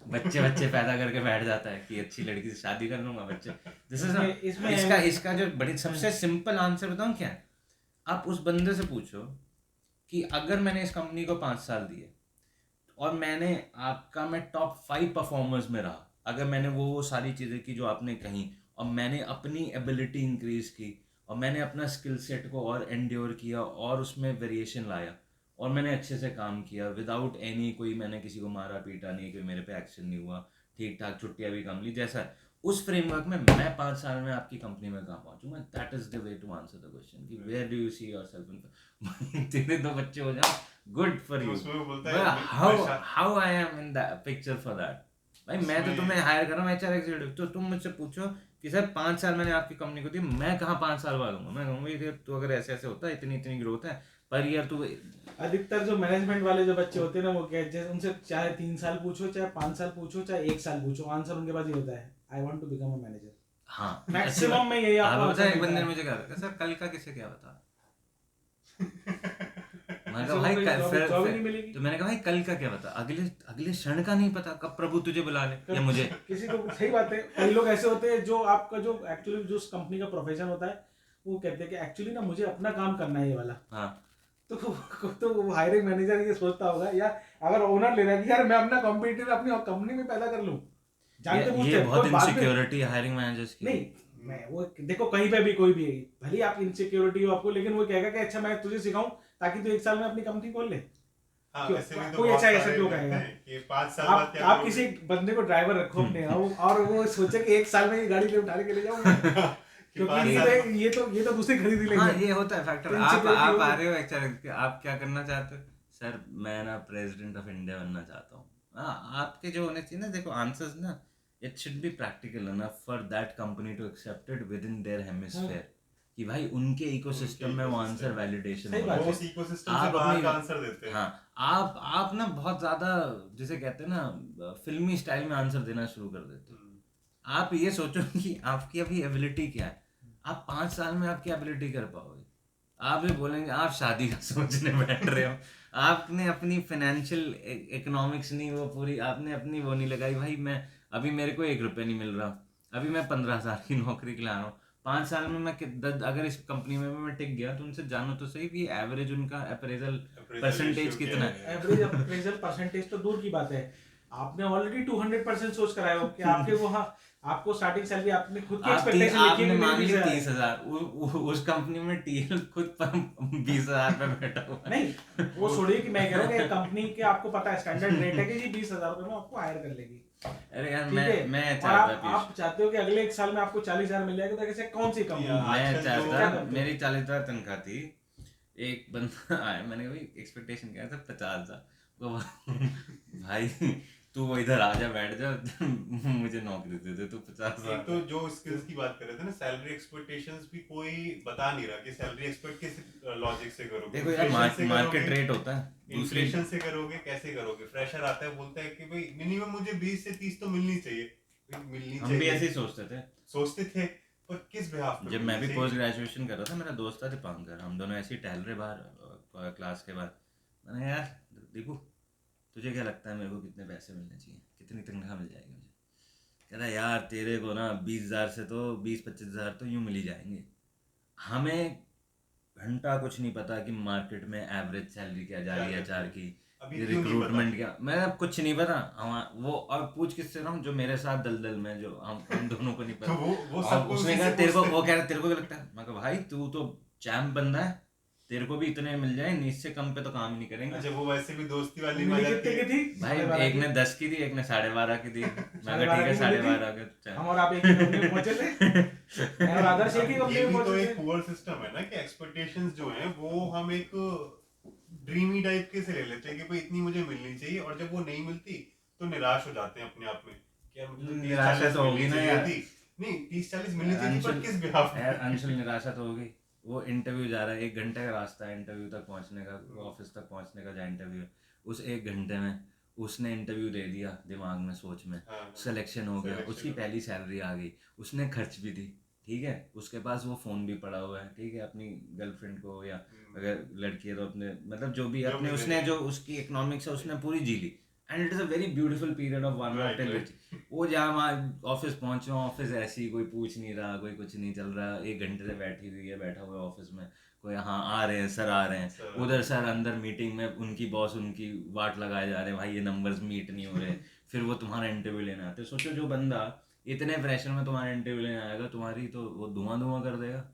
बच्चे पैदा करके बैठ जाता है कि अच्छी लड़की से शादी कर लूंगा, बच्चे। दिस इज इसका जो बड़ी सबसे सिंपल आंसर बताऊं क्या है? आप उस बंदे से पूछो कि अगर मैंने इस कंपनी को 5 साल दिए और मैं टॉप 5 परफॉर्मर्स में रहा, अगर मैंने वो सारी चीज़ें की जो आपने कही, और मैंने अपनी एबिलिटी इंक्रीज की, और मैंने अपना स्किल सेट को और एंड्योर किया और उसमें वेरिएशन लाया, और मैंने अच्छे से काम किया विदाउट एनी, कोई मैंने किसी को मारा पीटा नहीं, कोई मेरे पे एक्शन नहीं हुआ, ठीक ठाक छुट्टियां भी कम ली, जैसा उस फ्रेमवर्क में मैं 5 साल में आपकी कंपनी में कहाँ पहुंचूंगा। That is the way to answer the question कि where do you see yourself in. तेरे 2 बच्चे हो जाओ, गुड फॉर यू, उसमें वो बोलता है how I am in that picture for that. भाई मैं तो तुम्हें हायर कर रहा हूँ HR एग्जीक्यूटिव, तो तुम मुझसे पूछो कि सर 5 साल मैंने आपकी कंपनी को दी, मैं कहाँ 5 साल बाद दूंगा। मैं कहूँगा तो अगर ऐसे ऐसे होता है, इतनी ग्रोथ है पर ईयर, तो अधिकतर जो मैनेजमेंट वाले जो बच्चे होते हैं ना, वो क्या, जैसे उनसे चाहे 3 साल पूछो, चाहे 5 साल पूछो, चाहे 1 साल पूछो, आंसर उनके पास ये होता है, I want to become a manager. हाँ मैक्सिमम में यही आपको आप आंसर एक मिलता बंदे ने है। मुझे कहा सर कल का किसे क्या बता। मैंने किसी कहा को भाई कोई जॉब ही नहीं मिलेगी। तो मैंने कहा भाई कल का क्या बता, अगले क्षण का नहीं पता, कब प्रभु तुझे बुला ले या मुझे। किसी को सही बात है। कई लोग ऐसे होते हैं जो आपका जो एक्चुअली जो कंपनी का प्रोफेशन होता है, वो कहते हैं कि एक्चुअली ना मुझे अपना काम करना है ये वाला। हाँ तो हायरिंग मैनेजर ये सोचता होगा, या अगर ओनर ले रहा है कि यार मैं अपना कॉम्पिटिटर अपनी कंपनी में पैदा कर लूं, जानते ये बहुत इनसिक्योरिटी है हायरिंग मैनेजर्स की। नहीं, मैं वो देखो कहीं पे भी कोई भी, भले आप इनसिक्योरिटी हो आपको, लेकिन वो कहेगा कि अच्छा मैं तुझे सिखाऊं ताकि तू 1 साल में अपनी कंपनी खोल ले। हाँ, क्यों? ऐसे भी तो कोई बहुत अच्छा ऐसा सारे क्यों रहते कहेगा? हैं कि 5 साल बाद क्या आप करोगे? किसी बंदे को ड्राइवर रखो अपने, और वो सोचे कि 1 साल में ये गाड़ी ले उठा के ले जाऊंगा, कि 5 क्योंकि साल ये तो दूसरी खरीद ही हाँ लेंगे। ये होता है फैक्टर। Insecurity आप होगी। आ रहे हो एक्चुअली, आप क्या करना चाहते हो? सर मैं ना प्रेसिडेंट ऑफ इंडिया बनना चाहता हूँ। हाँ, आपके जो होने चाहिए ना, देखो आंसर्स ना, it should be practical enough for that company to accept it within their hemisphere, कि भाई उनके इकोसिस्टम में वो आंसर वैलिडेशन सही हो बात रहा वो है। उस इकोसिस्टम आप से बाहर अपनी का आंसर देते हैं। हाँ, आप ना बहुत ज़्यादा जिसे कहते हैं ना फिल्मी स्टाइल में आंसर देना शुरू कर देते हो। आप ये सोचो कि आपकी अभी एबिलिटी क्या है, आप 5 साल में आप क्या एबिलिटी कर पाओगे। आप ये बोलेंगे आप शादी का सोचने बैठ रहे हो, आपने अपनी फाइनेंशियल इकोनॉमिक्स नहीं वो पूरी आपने अपनी वो नहीं लगाई। भाई मैं अभी मेरे को 1 रुपये नहीं मिल रहा, अभी मैं 15,000 की नौकरी के लिए आ रहा हूँ। 5 साल में मैं अगर इस कंपनी में मैं टिक गया तो उनसे जानो तो सही कि एवरेज उनका अप्रेजल परसेंटेज ratio कितना क्या है। एवरेज अप्रेजल परसेंटेज तो दूर की बात है, आपने ऑलरेडी 200% सोच कर आए हो कि आपके वहाँ आपको स्टार्टिंग सैलरी आपने खुद की एक्सपेक्टेशन लिखी है आपने कि मांग मेरी ली 20,000 30,000, उस कंपनी में टीएल खुद 20,000 पे बैठा हुआ है। नहीं, वो छोड़िए कि मैं कह रहा हूँ कि कंपनी के आपको पता है स्टैंडर्ड रेट है कि जी 20,000 रुपये में आपको हायर कर लेगी, अरे यार ठीक है। मैं और चाहता आप चाहते हो कि अगले 1 साल में आपको 40,000 मिल जाएगा, तो कैसे कौन सी कंपनी? यार, मैं आजकल चाहता क्या करते हो? मेरी 40,000 तनख्वाह थी। एक बंदा आया, मैंने कहा भाई एक्सपेक्टेशन क्या था 50,000 तो भाई तू वो इधर आ जा, बैठ जा, मुझे नौकरी दे दे, तू 50,000। एक तो जो स्किल्स की बात कर रहे थे ना, सैलरी एक्सपेक्टेशंस भी कोई बता नहीं रहा कि सैलरी एक्सपेक्ट किस लॉजिक से करोगे। देखो यार, Inflation से मार्केट करोगे, रेट होता है दूसरी। इन्फ्लेशन से करोगे, कैसे करोगे? फ्रेशर आता है बोलता है कि भाई मिनिमम मुझे 20 से 30 तो मिलनी चाहिए। भाई मिलनी हम भी चाहिए, ऐसे ही सोचते थे सोचते थे, पर किस बिहाफ पे जब मैं मिलनी भी चाहिए? पोस्ट ग्रेजुएशन कर रहा था। मेरा दोस्त था दीपांकर, हम दोनों ऐसे ही टहल रहे बाहर क्लास के बाद। मैंने कहा, यार देखो, तुझे क्या लगता है मेरे को कितने पैसे मिलने चाहिए, कितनी तनख्वाह मिल जाएगी मुझे? कह रहा, यार तेरे को ना 20,000 से तो 20-25,000 तो यूँ मिल ही जाएंगे। हमें घंटा कुछ नहीं पता कि मार्केट में एवरेज सैलरी क्या जा रही है क्या एचआर की, अभी क्यों नहीं रिक्रूटमेंट पता? क्या, मैं अब कुछ नहीं पता। वो और पूछ किससे रहा हूँ, जो मेरे साथ दलदल में, जो हम दोनों को नहीं तो पता। वो और सबको उसने उसी कहा से तेरे को, पूछते वो कह रहा तेरे को क्या लगता है? मैं कहा भाई तू तो चैम्प बंदा है, तेरे को भी इतने मिल जाए, इससे कम पे तो काम ही नहीं करेंगे। अच्छा, वो वैसे भी दोस्ती वाली मिली मजाक कितने की थी? भाई 12.5 एक की? ने 10 की दी, एक ने 12.5 की दी। मैं कहा 12.5 ठीक है, की मिली थी? 12.5 का हम और आप एक ही कंपनी में पहुंचे थे। मैं और आदर्श एक ही कंपनी ये में भी तो पहुंचे एक थे। पुअर सिस्टम है ना कि एक्सपेक्टेशंस जो हैं वो हम एक ड्रीमी टाइप के से ले लेते हैं कि भाई इतनी मुझे मिलनी चाहिए, और जब वो नहीं मिलती तो निराश हो जाते हैं अपने आप में कि यार मुझे तो 30 निराशा 40 तो होगी मिलनी ना चाहिए यार। थी। नहीं, 30 40 मिलनी चाहिए थी, पर अंशुल, किस बिहाफ यार पे? अंशुल निराशा तो होगी। वो इंटरव्यू जा रहा है, 1 घंटे का रास्ता है इंटरव्यू तक पहुंचने का, ऑफिस तक पहुंचने का, जहाँ इंटरव्यू है। उस 1 घंटे में उसने इंटरव्यू दे दिया, दिमाग में सोच में हाँ, सिलेक्शन हो गया, selection उसकी हो गया। पहली सैलरी आ गई, उसने खर्च भी दी, ठीक है, उसके पास वो फ़ोन भी पड़ा हुआ है, ठीक है, अपनी गर्लफ्रेंड को, या अगर लड़की है तो अपने, मतलब जो भी जो अपने, भी उसने दे। जो उसकी इकोनॉमिक्स है उसने पूरी जी ली। And it is a very beautiful period of 1 right, till right. वो जहाँ वहाँ ऑफिस पहुंचे, ऑफिस ऐसी कोई पूछ नहीं रहा, कोई कुछ नहीं चल रहा, 1 घंटे से बैठी हुई है, बैठा हुआ है ऑफिस में, कोई हाँ आ रहे हैं सर, आ रहे हैं, सर, उधर सर अंदर मीटिंग में उनकी बॉस उनकी वाट लगाए जा रहे हैं, भाई ये नंबर्स मीट नहीं हो रहे। फिर वो तुम्हारा इंटरव्यू लेने आते, सोचो जो बंदा इतने प्रेशर में तुम्हारा इंटरव्यू लेने आएगा, तुम्हारी तो वो धुआं धुआं कर देगा,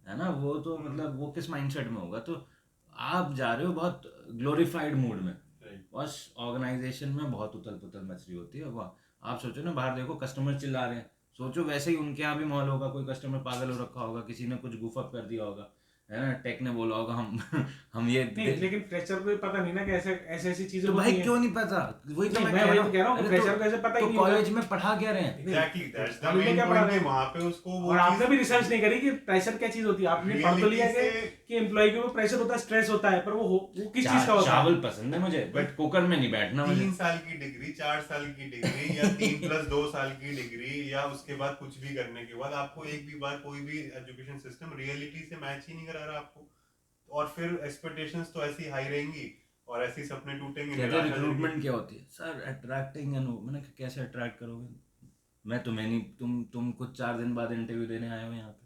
है ना? वो तो मतलब वो किस माइंडसेट में होगा? तो आप जा रहे हो बहुत ग्लोरीफाइड मूड में, राइट। बस ऑर्गेनाइजेशन में बहुत उथल पुथल मच रही होती है। वाह, आप सोचो ना, बाहर देखो कस्टमर चिल्ला रहे हैं, सोचो वैसे ही उनके यहाँ भी माहौल होगा, कोई कस्टमर पागल हो रखा होगा, किसी ने कुछ गुफअप कर दिया होगा, है ना, टेक ने बोला होगा हम हम ये नहीं, लेकिन फ्रेशर को पता नहीं ना कि ऐसे ऐसी ऐसी चीजें तो भाई होती हैं। क्यों नहीं पता? वही तो नहीं, मैं मैं कह वही रहा तो कह रहा हूँ हूँ। कि अरे फ्रेशर को ऐसे पता ही नहीं होगा। कॉलेज में पढ़ा क्या रहे हैं? एग्जैक्टली, दैट्स द कॉलेज में मेन क्या पढ़ा पॉइंट रहे है। हैं? वहां पे उसको वो और आपने भी चीज रिसर्च नहीं करी कि प्रेशर क्या चीज होती है। आपने पढ़ तो लिया रियलिटी कि से एम्प्लॉय के ऊपर प्रेशर होता है, स्ट्रेस होता है, पर वो किस चीज का होता है? चावल पसंद है मुझे, बट कुकर में नहीं बैठना मुझे। 3 साल की डिग्री, 4 साल की डिग्री, या 3+2 साल की डिग्री, या उसके बाद कुछ भी करने के बाद आपको एक भी बार कोई भी एजुकेशन सिस्टम रियलिटी से मैच ही नहीं करा रहा आपको, और फिर एक्सपेक्टेशंस तो ऐसी हाई रहेंगी और ऐसी सपने टूटेंगे, कहते हैं निराशा जाएगी। रिक्रूटमेंट क्या होती है सर? अट्रैक्टिंग एंड, मैंने कहा कैसे अट्रैक्ट करोगे? मैं तुम्हें नहीं, तुम कुछ 4 दिन बाद इंटरव्यू देने आए हो यहाँ पे,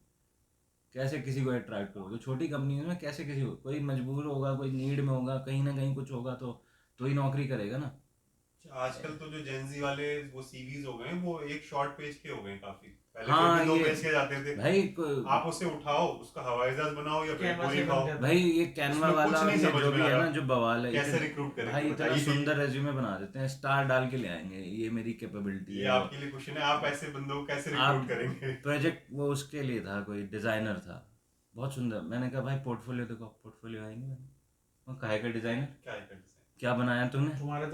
कैसे किसी को अट्रैक्ट करोगे? छोटी कंपनी में कैसे किसी को, कोई मजबूर होगा, कोई नीड में होगा, कहीं ना कहीं कुछ होगा तो ही नौकरी करेगा ना। आजकल तो जो जेनजी वाले वो सीवीज हो गए, वो एक शॉर्ट पेज के हो गए काफी। पहले फिर हाँ भी 2 ये पेज के जाते थे। भाई आप उसे उठाओ, उसका हवाई जहाज बनाओ या फिर कैनवा पूरी से बन खाओ, जाता है। भाई ये कैनवा उसमें कुछ वाला, नहीं ये समझ जो में भी आ है रहा। ना, जो बवाल है, कैसे रिक्रूट करेंगे भाई इतना बताइए। सुंदर रेज्यूमे बना देते हैं, स्टार डाल के ले आएंगे, ये मेरी कैपेबिलिटी ये है। आपके लिए क्वेश्चन है, आप ऐसे बंदों को कैसे आप रिक्रूट करेंगे? प्रोजेक्ट वो उसके लिए था, कोई डिज़ाइनर था, बहुत सुंदर। मैंने कहा भाई पोर्टफोलियो देखो, पोर्टफोलियो आएंगे। मैंने वो काहे का डिज़ाइनर, क्या है कर सकते क्या बनाया तूने? तुम्हारे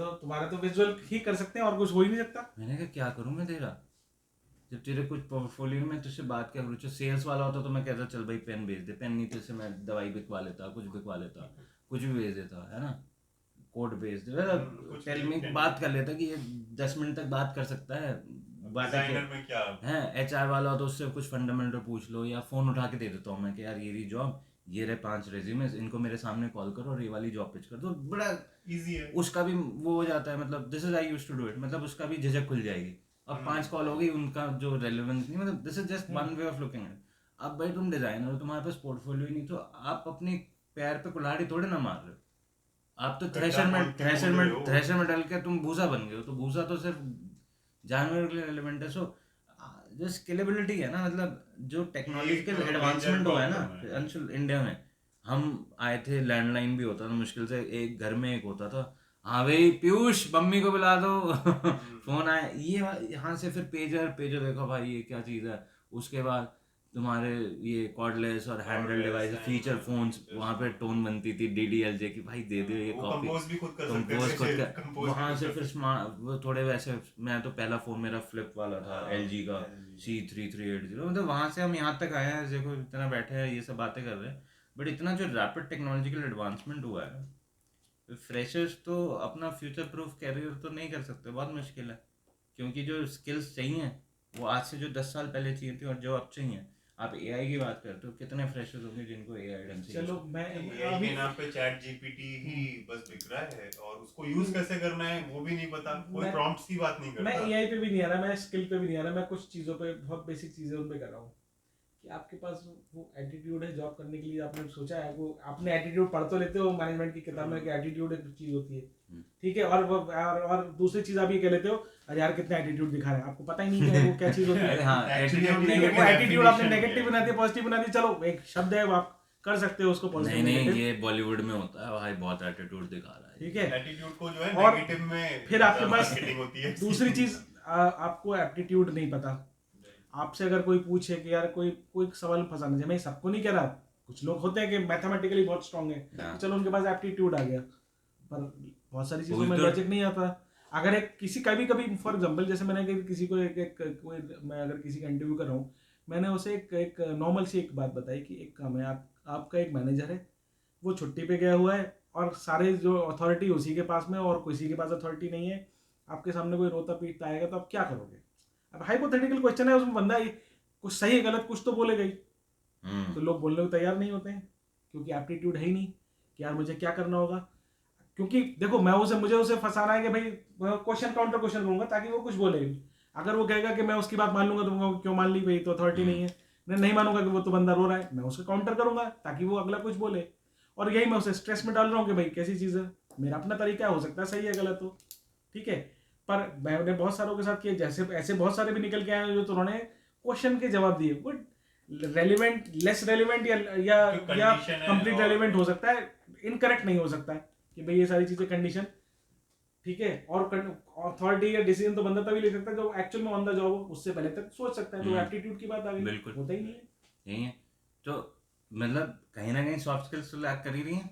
तो विजुअल ही कर सकते हैं और कुछ हो ही नहीं सकता। मैंने कहा क्या करूँ मैं तेरा, जब तेरे कुछ पोर्टफोलियो में तुझसे बात क्या करूँ? जो सेल्स वाला होता तो मैं कहता चल भाई पेन भेज दे, पेन नहीं तो इससे मैं दवाई बिकवा लेता, कुछ बिकवा लेता, कुछ भी भेज देता, है ना, कोड भेज दे, कुछ टेल भी मी, can बात कर लेता कि ये 10 मिनट तक बात कर सकता है, बाकी डिजाइनर में क्या? है एचआर वाला हो तो उससे कुछ फंडामेंटल पूछ लो, या फ़ोन उठा के दे देता हूँ मैं कि यार ये रही जॉब, ये रहे 5 रेज्यूमेस, इनको मेरे सामने कॉल करो और ये वाली जॉब पिच कर दो, बड़ा इजी है। उसका भी वो हो जाता है, मतलब this is I use to do it, मतलब उसका भी झिझक खुल जाएगी। अब 5 कॉल हो गई, उनका जो रेलेवेंस नहीं, मतलब this is just one way of looking at. अब भाई तुम डिजाइनर हो, तुम्हारे पास पोर्टफोलियो ही नहीं, तो आप अपने पैर पे कुल्हाड़ी थोड़े ना मार रहे हो, आप तो थ्रेशर में डाल के तुम भूसा बन गए हो, तो भूसा तो सिर्फ जानवरों के लिए रेलिवेंट है। सो जो स्केलेबिलिटी है ना, मतलब जो टेक्नोलॉजिकल एडवांसमेंट हुआ है ना अंशुल, इंडिया में, हम आए थे, लैंडलाइन भी होता था मुश्किल से, एक घर में एक होता था, हाँ भाई पीयूष मम्मी को बुला दो फोन आया, ये यहाँ से फिर पेजर देखो भाई ये क्या चीज़ है, उसके बाद तुम्हारे ये कॉर्डलेस और हैंडल डिवाइस फीचर फोन्स, वहाँ पे टोन बनती थी DDLJ की, भाई दे दे ये वो कॉपी, कंपोज भी खुद कर सकते कंपोज खुद थे कर, कंपोज वहाँ से फिर स्मार्ट वो थोड़े वैसे। मैं तो पहला फ़ोन मेरा फ्लिप वाला था, LG का C3380, मतलब वहाँ से हम यहाँ तक आए हैं, देखो इतना बैठे हैं ये सब बातें कर रहे हैं, बट इतना जो रैपिड टेक्नोलॉजिकल एडवांसमेंट हुआ है, फ्रेशर्स तो अपना फ्यूचर प्रूफ कैरियर तो नहीं कर सकते, बहुत मुश्किल है, क्योंकि जो स्किल्स चाहिए वो आज से जो 10 साल पहले चाहिए थी और जो अब चाहिए। आप AI की बात करते हो, कितने फ्रेशर्स होंगे जिनको AI ढंग से चलो मैं एआई अभी के नाम पे चैट जीपीटी ही बस बिक रहा है, और उसको यूज कैसे करना है वो भी नहीं पता, कोई मैं प्रॉम्प्ट्स की बात नहीं मैं करता। AI पे भी नहीं आ रहा, मैं स्किल पे भी नहीं आ रहा, मैं कुछ चीज़ों पे बहुत बेसिक चीज़ें उन पे कर रहा हूँ कि आपके पास वो एटीट्यूड है जॉब करने के लिए। आपने सोचा है, वो आपने एटीट्यूड पढ़ तो लेते हो मैनेजमेंट की किताब में कि एटीट्यूड एक चीज़ होती है, ठीक है, और दूसरी चीज़ आप ये कह लेते हो अरे यार कितना एटीट्यूड दिखा रहे हैं, आपको पता ही नहीं कि वो क्या चीज़ होती है। अरे हाँ, Actually, एटीट्यूड ठीक है, नहीं वो है। एटीट्यूड आपने definition नेगेटिव क्या बना है? दिया पॉजिटिव बना दिया, चलो एक शब्द है वो आप कर सकते हो उसको पॉजिटिव नहीं नेगेटिव, ये बॉलीवुड में होता है भाई, बहुत एटीट्यूड दिखा रहा है। ठीक है। एटीट्यूड को जो है और नेगेटिव में फिर आपके पास मार्केटिंग होती है। दूसरी चीज़, आपको एप्टीट्यूड नहीं पता। आपसे अगर कोई पूछे कि यार कोई कोई सवाल फंसाना चाहिए, मैं सबको नहीं कह रहा, कुछ लोग होते हैं कि मैथमेटिकली बहुत स्ट्रांग है, हाँ। तो चलो उनके पास एप्टीट्यूड आ गया, पर बहुत सारी चीज़ों में तो- लॉजिक नहीं आता। अगर एक किसी कभी कभी फॉर एग्जांपल जैसे मैंने किसी को कोई मैं अगर किसी का इंटरव्यू कर रहा हूँ, मैंने उसे एक नॉर्मल सी एक बात बताई कि एक काम है, आपका एक मैनेजर है, वो छुट्टी पे गया हुआ है और सारे जो अथॉरिटी उसी के पास में और किसी के पास अथॉरिटी नहीं है, आपके सामने कोई रोता पीटता आएगा तो आप क्या करोगे? अब हाइपोथेटिकल क्वेश्चन है, उसमें बंदा कुछ सही है गलत कुछ तो बोलेगा ही, तो लोग बोलने को तैयार नहीं होते हैं क्योंकि एप्टीट्यूड है ही नहीं कि यार मुझे क्या करना होगा। क्योंकि देखो मुझे उसे फंसाना है कि भाई क्वेश्चन काउंटर क्वेश्चन करूंगा ताकि वो कुछ बोले। अगर वो कहेगा कि मैं उसकी बात मान लूंगा तो मैं क्यों मान ली भाई, तो अथॉरिटी नहीं है। मैं नहीं मानूंगा कि वो तो बंदा रो रहा है, मैं उसको काउंटर करूंगा ताकि वो अगला कुछ बोले, और यही मैं उसे स्ट्रेस में डाल रहा हूँ कि भाई कैसी चीज़ है, मेरा अपना तरीका हो सकता है सही है गलत हो, ठीक है। पर मैंने बहुत सारों के साथ किया, जैसे ऐसे बहुत सारे भी निकल के आए जो तो उन्होंने क्वेश्चन के जवाब दिए, वो रेलिवेंट लेस रेलिवेंट या कंप्लीट रेलिवेंट हो सकता है, इनकरेक्ट नहीं हो सकता है कि भाई ये सारी चीज़ें कंडीशन, ठीक है। और अथॉरिटी या डिसीजन तो बंदा तभी ले सकता है जो एक्चुअल में ऑन द जॉब हो, उससे पहले तक सोच सकता है, तो एप्टीट्यूड की बात आ गई, बिल्कुल होता ही नहीं है। यही है, तो मतलब कहीं ना कहीं सॉफ्ट स्किल्स तो लैक कर ही रही हैं,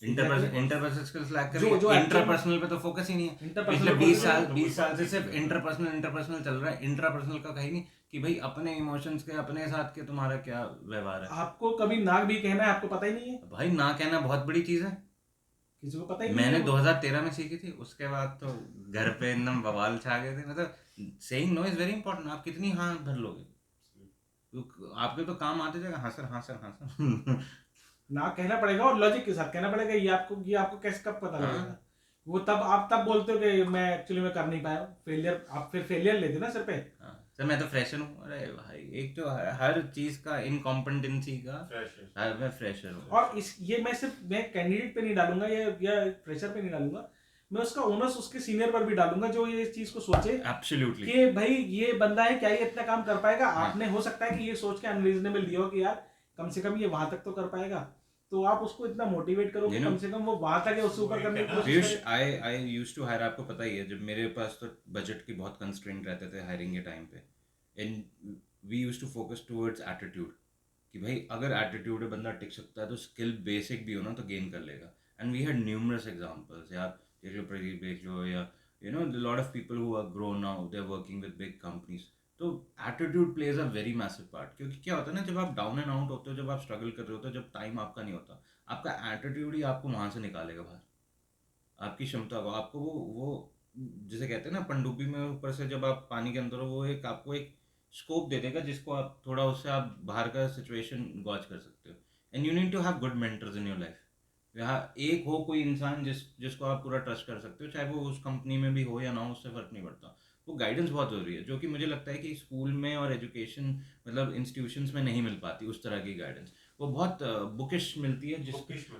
इंटरपर्सनल स्किल्स लैक कर रही है, इंटरपर्सनल पे तो फोकस ही नहीं है। पिछले 20 साल से सिर्फ इंटरपर्सनल चल रहा है, इंट्रापर्सनल का कहीं नहीं कि भाई अपने इमोशंस के अपने साथ के तुम्हारा क्या व्यवहार है। आपको कभी ना भी कहना है, आपको पता ही नहीं है, भाई ना कहना बहुत बड़ी चीज है, किसी को पता ही नहीं मैंने है। 2013 में सीखी थी, उसके बाद तो घर पे एकदम बवाल छा गए थे। मतलब saying no is very important, आप कितनी हाँ भर लोगे, आपके तो काम आते जाएगा हाँ सर हाँ सर हाँ सर। ना कहना पड़ेगा और लॉजिक के साथ कहना पड़ेगा, ये आपको कैसे कब पता लगेगा? वो तब आप तब बोलते हो कि मैं एक्चुअली मैं कर नहीं पाया, फेलियर, आप फिर फेलियर लेते ना सिर पे। सर मैं तो फ्रेशर हूँ, अरे भाई एक तो हर चीज का इनकॉम्पिटेंसी का, मैं फ्रेशर हूँ। और ये मैं सिर्फ मैं कैंडिडेट पे नहीं डालूंगा या फ्रेशर पे नहीं डालूंगा, मैं उसका ओनर्स उसके सीनियर पर भी डालूंगा जो ये चीज को सोचे एब्सोल्युटली कि भाई ये बंदा है क्या, ये इतना काम कर पाएगा। आपने हो सकता है कि ये सोच के अनरीजनेबल दिया हो कि यार कम से कम ये वहां तक तो कर पाएगा, तो आप उसको इतना मोटिवेट करो कि कम से कम वो वहां तक है, उससे ऊपर करने की कोशिश करे। आई यूज्ड टू हायर, आपको पता ही है, जब मेरे पास तो बजट की बहुत कंस्ट्रेंट रहते थे हायरिंग के टाइम पे, and we used to focus towards attitude कि भाई अगर एटीट्यूड है बंदा टिक सकता है, तो स्किल बेसिक भी हो ना तो गेन कर लेगा। And we had numerous examples, यार देख लो प्रदीप देख लो, या you know lot of people who are grown now, they are working with big companies. तो attitude plays a very massive part, क्योंकि क्या होता है ना, जब आप डाउन एंड आउट होते हो, जब आप स्ट्रगल कर रहे होते हो, जब टाइम आपका नहीं होता, आपका एटीट्यूड ही आपको वहाँ से निकालेगा बाहर, आपकी क्षमता को, आपको वो जिसे कहते हैं ना पनडुब्बी में ऊपर से जब आप पानी के अंदर हो, वो एक आपको एक स्कोप दे देगा जिसको आप थोड़ा उससे आप बाहर का सिचुएशन गॉच कर सकते हो। And you need to have good mentors in your life. यहाँ एक हो कोई इंसान जिसको आप पूरा ट्रस्ट कर सकते हो, चाहे वो उस कंपनी में भी हो या ना हो, उससे फर्क नहीं पड़ता। वो गाइडेंस बहुत ज़रूरी है, जो कि मुझे लगता है कि स्कूल में और एजुकेशन मतलब इंस्टीट्यूशंस में नहीं मिल पाती उस तरह की गाइडेंस। वो बहुत बुकिश मिलती है,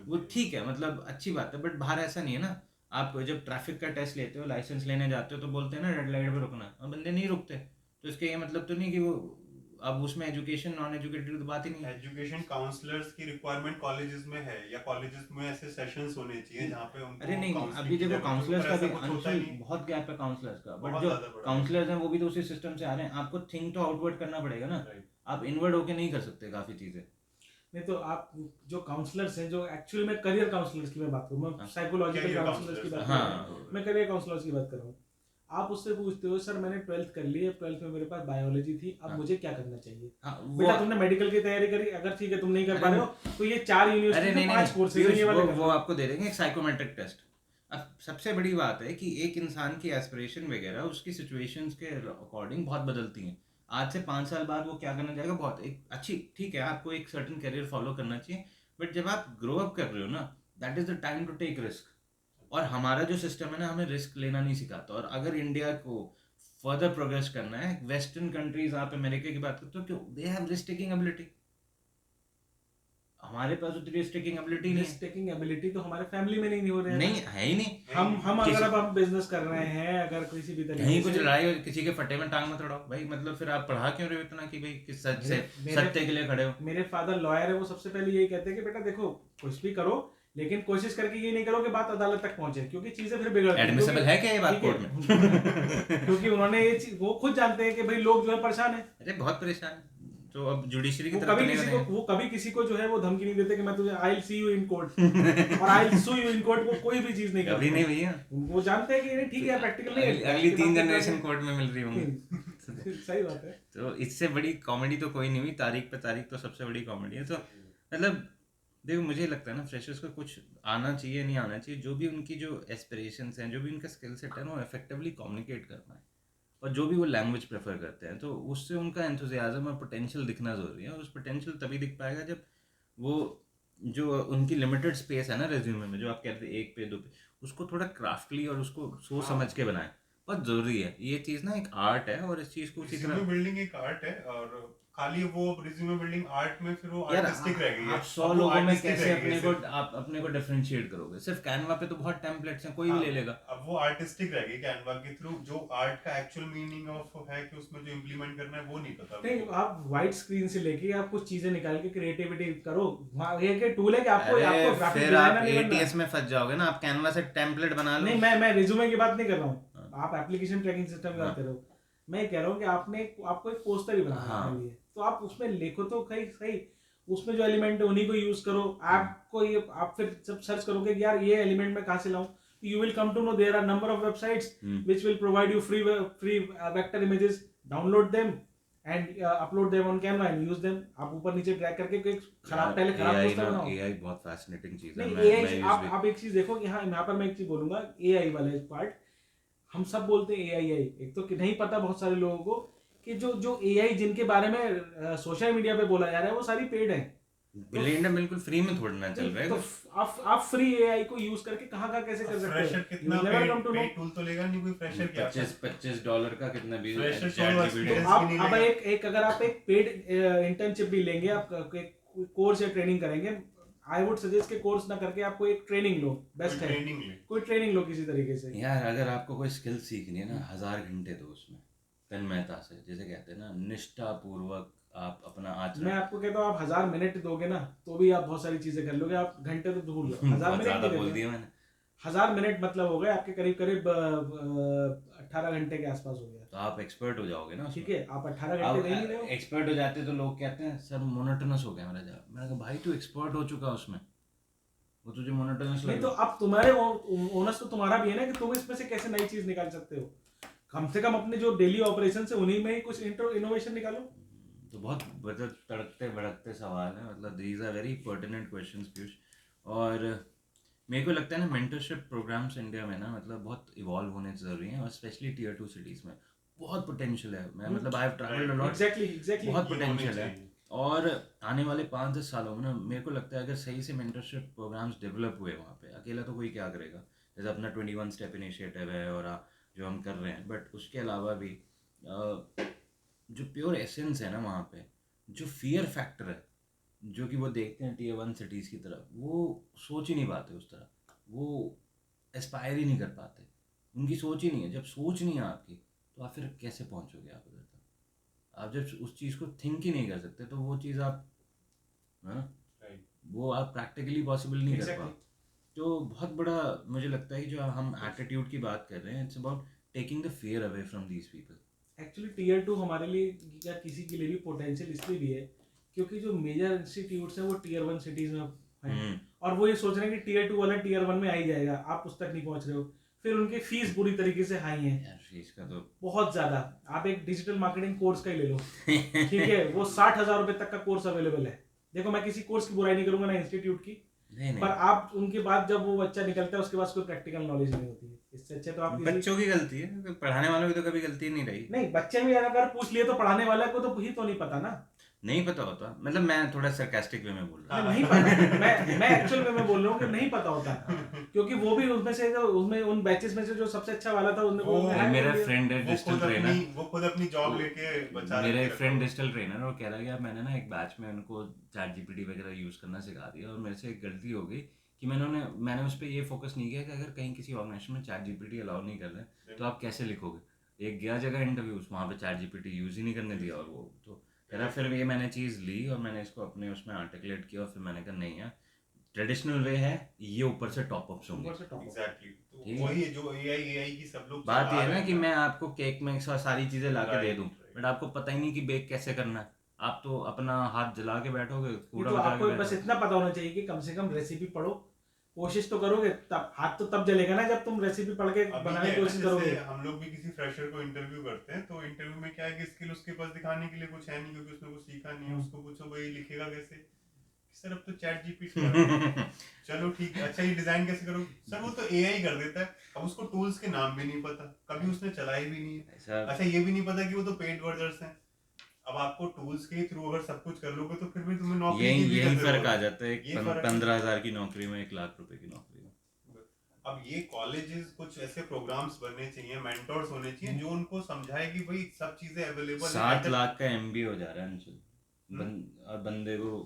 वो ठीक है, मतलब अच्छी बात है, बट बाहर ऐसा नहीं है ना। आप जब ट्रैफिक का टेस्ट लेते हो, लाइसेंस लेने जाते हो, तो बोलते हैं ना रेड लाइट पे रुकना है, और बंदे नहीं रुकते, तो इसका ये मतलब तो नहीं कि वो अब उसमें एजुकेशन नॉन एजुकेटेड तो बात ही नहीं है। एजुकेशन काउंसलर्स की रिक्वायरमेंट कॉलेजेस में है, या कॉलेजेस में ऐसे सेशंस होने चाहिए जहाँ पे उनको अरे नहीं, अभी देखो काउंसलर्स का भी अंशुल बहुत गैप है काउंसलर्स का, बट जो काउंसलर्स हैं वो भी तो उसी सिस्टम से आ रहे हैं, आपको थिंक तो आउटवर्ड करना पड़ेगा ना। आप इनवर्ड होके नहीं कर सकते काफ़ी चीज़ें। नहीं तो आप जो काउंसलर्स हैं, जो एक्चुअली मैं करियर काउंसलर्स की मैं बात करूँ, मैं साइकोलॉजिकल Career काउंसलर्स की counselors, बात हाँ। नहीं कर रहा हूँ, मैं करियर काउंसलर्स की बात कर रहा हूँ। आप उससे पूछते हो सर मैंने 12th कर ली है, 12th में मेरे पास बायोलॉजी थी, अब हाँ। मुझे क्या करना चाहिए? हाँ बेटा तुमने मेडिकल की तैयारी करी, अगर ठीक है तुम नहीं कर पा अरे रहे हो तो ये 4 अरे यूनिवर्सिटी नहीं में नहीं 5 नहीं कोर्सेज हैं, पीयूष, ये वाले कर वो लो। आपको दे देंगे एक साइकोमेट्रिक टेस्ट। अब सबसे बड़ी बात है कि एक इंसान की एस्पिरेशन वगैरह उसकी सिचुएशंस के अकॉर्डिंग बहुत बदलती हैं। आज से 5 साल बाद वो क्या करना चाहेगा, बहुत एक अच्छी ठीक है, आपको एक सर्टन करियर फॉलो करना चाहिए, बट जब आप ग्रो अप कर रहे हो ना, that is the time to take risk. और हमारा जो सिस्टम है ना, हमें रिस्क लेना नहीं सिखाता। और अगर इंडिया को फर्दर प्रोग्रेस करना है, वेस्टर्न कंट्रीज, आप अमेरिका की बात करते हो, क्यों they have risk taking ability, हमारे पास उतनी रिस्क टेकिंग एबिलिटी नहीं रिस्क टेकिंग एबिलिटी तो हमारे फैमिली में नहीं हो रहा है। है नहीं है ही नहीं। हम अगर किसी अब हम बिजनेस कर रहे हैं, अगर किसी भी कहीं तरीके कुछ से लड़ाई हो, किसी के फटे में टांग मत अड़ाओ भाई, मतलब फिर आप पढ़ा क्यों रहे हो इतना कि भाई किस सच से सत्य के लिए खड़े हो। मेरे फादर लॉयर है, वो सबसे पहले यही कहते हैं कि बेटा देखो कुछ भी करो लेकिन कोशिश करके ये नहीं करो कि बात अदालत तक पहुंचे, क्योंकि चीजें फिर बिगड़ती हैं। एडमिसिबल है क्या ये बात ठीक है। कोर्ट में? क्योंकि उन्होंने ये चीज वो खुद जानते हैं कि भाई लोग जो है परेशान है। अरे बहुत परेशान है, तो अब जुडिशरी की वो तरफ तो कभी नहीं किसी को बनेंगे। वो कभी किसी को जो है वो धमकी नहीं देते कि मैं तुझे I will see you in court और I will sue you in court, वो कोई भी चीज नहीं कभी करते। नहीं भैया, वो जानते हैं कि ये ठीक है, प्रैक्टिकल नहीं है, अगली इसके 3 बाद जनरेशन कोर्ट में मिल रही होंगी। सही बात है। तो इससे बड़ी कॉमेडी तो कोई नहीं हुई, तारीख पे तारीख तो सबसे बड़ी कॉमेडी है। तो मतलब देखो, मुझे लगता है ना फ्रेशर्स को कुछ आना चाहिए, नहीं आना चाहिए, जो भी उनकी जो एस्पिरेशंस हैं, जो भी उनका स्किल सेट है ना, वो इफेक्टिवली कम्युनिकेट करना है। और जो भी वो लैंग्वेज प्रेफर करते हैं, तो उससे उनका एंथुजियाज्म और पोटेंशियल दिखना ज़रूरी है। और उस पोटेंशियल तभी दिख पाएगा जब वो जो उनकी लिमिटेड स्पेस है ना रेज्यूमे में, जो आप कहते हैं 1 पे 2 पे, उसको थोड़ा क्राफ्टली और उसको सोच समझ के बनाएं। बहुत ज़रूरी है ये चीज़ ना, एक आर्ट है, और इस चीज़ को उसी रिज्यूमे तरह बिल्डिंग एक आर्ट है, और खाली वो रिज्यूमे बिल्डिंग आर्ट में फिर वो यार आर्टिस्टिक रह गई है। आप 100 अब वो लोगों में artistic कैसे रह गई है सिर्फ। आप अपने को डिफरेंशिएट करोगे? सिर्फ कैनवा पे तो बहुत टेम्पलेट्स हैं, कोई भी ले लेगा। अब वो आर्टिस्टिक रह गई कैनवा के थ्रू, जो आर्ट का एक्चुअल मीनिंग ऑफ है कि उसमें जो इम्प्लीमेंट करना है वो नहीं पता। नहीं, आप व्हाइट स्क्रीन से लेके आप कुछ चीजें निकाल के क्रिएटिविटी करो, वहाँ ये के टूल है कि आपको अरे ग्राफिक फिर आप डिजाइनर नहीं बनना। एटीएस में फंस जाओगे ना, आप कैनवा से टेम्पलेट बना लो। नहीं, मैं रिज्यूमे की बात नहीं कर रहा हूँ, हाँ। आप एप्लीकेशन ट्रैकिंग सिस्टम की हाँ। बात कर रहे हो। मैं ये कह रहा हूँ कि आपको एक पोस्टर ही बनाना है हाँ। अपने लिए, तो आप उसमें लिखो तो सही, उसमें जो एलिमेंट है उन्हीं को यूज करो। आपको ये आप फिर जब सर्च करोगे कि यार ये एलिमेंट मैं कहाँ से लाऊं, you will come to know there are number of websites which will provide you free vector images, download them and upload them on Canva and use them। आप ऊपर नीचे ड्रैग करके कोई खराब पोस्टर बनाओ। एआई बहुत फैसिनेटिंग चीज है। नहीं, AI आप एक चीज देखो कि हाँ, यहाँ पर मैं एक चीज बोलूंगा, AI वाला पार्ट हम सब बोलते हैं AI, एक तो कि नहीं पता बहुत सारे लोगों को कि जो AI जिनके बारे में सोशल मीडिया पे बोला जा रहा है वो सारी पेड है। बिल्कुल फ्री में थोड़ा ना चल रहा है। तो आप फ्री AI को यूज करके कहाँ कैसे कर सकते फ्रेशर हो? कितना पेड टूल तो लेगा नहीं कोई फ्रेशर क्या। $25 का कितना भी Fresher चैट तो जीपीटी। आप अब एक अगर आप एक पेड इंटर्नशिप भी लेंगे, आप कोर्स या ट्रेनिंग करेंगे, आई वुड सजेस्ट कि कोर्स ना करके आपको एक ट्रेनिंग लो, बेस्ट है। कोई ट्रेनिंग लो किसी तरीके से। यार अगर आपको कोई स्किल सीखनी है ना, 1000 घंटे दो उसमें तन्मयता से, जैसे कहते हैं ना, निष्ठा पूर्वक आप अपना आचरण। मैं आपको कहता हूँ आप 1000 मिनट दोगे ना तो भी आप बहुत सारी चीजें कर लोगे। आप घंटे तो भूल लो, 1000 बहुत मिनट ज्यादा नहीं बोल देते। दिया मैंने। 1000 मिनट मतलब हो गए आपके करीब 18 घंटे के आसपास हो गया। तो आप एक्सपर्ट हो जाओगे ना। ठीक है, आप 18 घंटे दे नहीं रहे हो। एक्सपर्ट हो जाते तो लोग कहते हैं सर मोनोटोनस हो गया मेरा जॉब। मैंने कहा भाई तू एक्सपर्ट हो चुका उसमें, वो तुझे मोनोटोनस नहीं तो लगे। अब तुम्हारे ओनस तो तुम्हारा भी है ना कि तुम इसमें से कैसे नई चीज निकाल सकते हो। कम से कम अपने जो डेली ऑपरेशन है उन्हीं में ही कुछ इनोवेशन निकालो। तो बहुत मतलब तड़कते भड़कते सवाल है, मतलब these are very pertinent questions Piyush. और मेरे को लगता है ना, मेंटरशिप प्रोग्राम्स इंडिया में ना मतलब बहुत इवॉल्व होने ज़रूरी हैं, और स्पेशली टियर 2 सिटीज़ में बहुत पोटेंशियल है। मैं मतलब I have travelled a lot, exactly बहुत पोटेंशियल है। और आने वाले 5-10 सालों में ना मेरे को लगता है अगर सही से मेंटरशिप प्रोग्राम्स डेवलप हुए वहाँ पे, अकेला तो कोई क्या करेगा। जैसे अपना 21 स्टेप इनिशिएटिव है और जो हम कर रहे हैं, बट उसके अलावा भी जो प्योर एसेंस है ना वहाँ पे, जो फियर फैक्टर है, जो कि वो देखते हैं टियर 1 सिटीज़ की तरफ, वो सोच ही नहीं पाते उस तरह, वो एस्पायर ही नहीं कर पाते, उनकी सोच ही नहीं है। जब सोच नहीं है आपकी तो आप फिर कैसे पहुँचोगे आप उधर तक? आप जब उस चीज़ को थिंक ही नहीं कर सकते तो वो चीज़ आप वो आप प्रैक्टिकली पॉसिबल नहीं कर पाओ। तो बहुत बड़ा मुझे लगता है कि जो हम एटीट्यूड की बात कर रहे हैं, it's about taking the fear away from these people. Actually tier 2 हमारे लिए या किसी के लिए भी पोटेंशियल इसलिए भी है क्योंकि जो मेजर इंस्टीट्यूट्स हैं वो टीयर 1 सिटीज में हैं, और वो ये सोच रहे हैं कि टीयर 2 वाला टीयर 1 में आ ही जाएगा, आप उस तक नहीं पहुंच रहे हो। फिर उनकी फीस बुरी तरीके से हाई है यार फीस का तो बहुत ज्यादा। आप एक डिजिटल मार्केटिंग कोर्स का ही ले लो, ठीक है, वो 60,000 रुपए तक का कोर्स अवेलेबल है। देखो मैं किसी कोर्स की बुराई नहीं करूंगा ना इंस्टीट्यूट की, नहीं पर नहीं आप उनके बाद जब वो बच्चा निकलता है उसके पास कोई प्रैक्टिकल नॉलेज नहीं होती है। इससे अच्छे तो आप बच्चों की गलती है, पढ़ाने वालों की तो कभी गलती नहीं रही। नहीं, बच्चे भी अगर पूछ लिए तो पढ़ाने वाले को तो ही तो नहीं पता ना। नहीं पता होता, मतलब मैं थोड़ा सरकास्टिक वे में बोल रहा नहीं पता, मैं एक्चुअल में मैं बोल रहा हूँ कि नहीं पता होता, क्योंकि वो भी उसमें से जो उसमें उन बैचेस में से जो सबसे अच्छा वाला था उसने वो हूँ। मेरा फ्रेंड है डिजिटल ट्रेनर, वो खुद अपनी जॉब लेके बचा मेरा रखे एक फ्रेंड डिजिटल ट्रेनर, वो कह रहा है कि यार मैंने ना एक बैच में उनको चैट जीपीटी वगैरह यूज़ करना सिखा दिया, और मेरे से एक गलती हो गई कि मैंने उस पर ये फोकस नहीं किया कि अगर कहीं किसी ऑर्गेनाइजेशन में चैट जीपीटी अलाउ नहीं कर रहे तो आप कैसे लिखोगे। एक गया जगह इंटरव्यू, वहाँ पे चैट जीपीटी यूज़ ही नहीं करने दिया, और वो तो कह रहा फिर ये मैंने चीज़ ली और मैंने इसको अपने उसमें आर्टिकुलेट किया, और फिर मैंने कहा नहीं यार ट्रेडिशनल वे है, ये ऊपर से टॉप अप्स होंगे। एग्जैक्टली, तो ठीक है। वही है जो एआई की सब लोग बात चला ये है ना रहे कि हैं मैं आपको केक मिक्स और सारी चीज़ें ला के दे दूँ, Right, बट आपको पता ही नहीं कि बेक कैसे करना है। आप तो अपना हाथ जला के बैठोगे, ये कूड़ा तो बजा आपको के बस बैठोगे। इतना पता होना चाहिए कि कम से कम रेसिपी पढ़ो, कोशिश तो करोगे, तब हाथ तो तब जलेगा ना जब तुम रेसिपी पढ़ के अभी बनाने क्या की है ना, कोशिश करोगे। जैसे हम लोग भी किसी फ्रेशर को इंटरव्यू करते हैं तो इंटरव्यू में क्या है कि स्किल उसके पास दिखाने के लिए कुछ है नहीं, क्योंकि उसने कुछ सीखा नहीं है। उसको पूछो भाई लिखेगा कैसे, सर अब तो चैट जीपीटी चलो ठीक है, अच्छा ये डिजाइन कैसे करो, सर वो तो एआई कर देता है। अब उसको टूल्स के नाम भी नहीं पता, कभी उसने चलाई भी नहीं है। ऐसा अच्छा ये भी नहीं पता कि वो तो पेड वर्जन्स हैं। अब आपको टूल्स के थ्रू अगर सब कुछ कर लोगे तो फिर भी तुम्हें नौकरी की भी यही कदर फर्क होगी। आ जाता है एक ये फर्क है। 15,000 की नौकरी में 1,00,000 रुपए की नौकरी में। अब ये कॉलेजेस कुछ ऐसे प्रोग्राम्स बनने चाहिए, मेंटोर्स होने चाहिए जो उनको समझाए कि भाई सब चीजें अवेलेबल 7 लाख का एमबी हो जा रहा है अंशुल, और बंदे को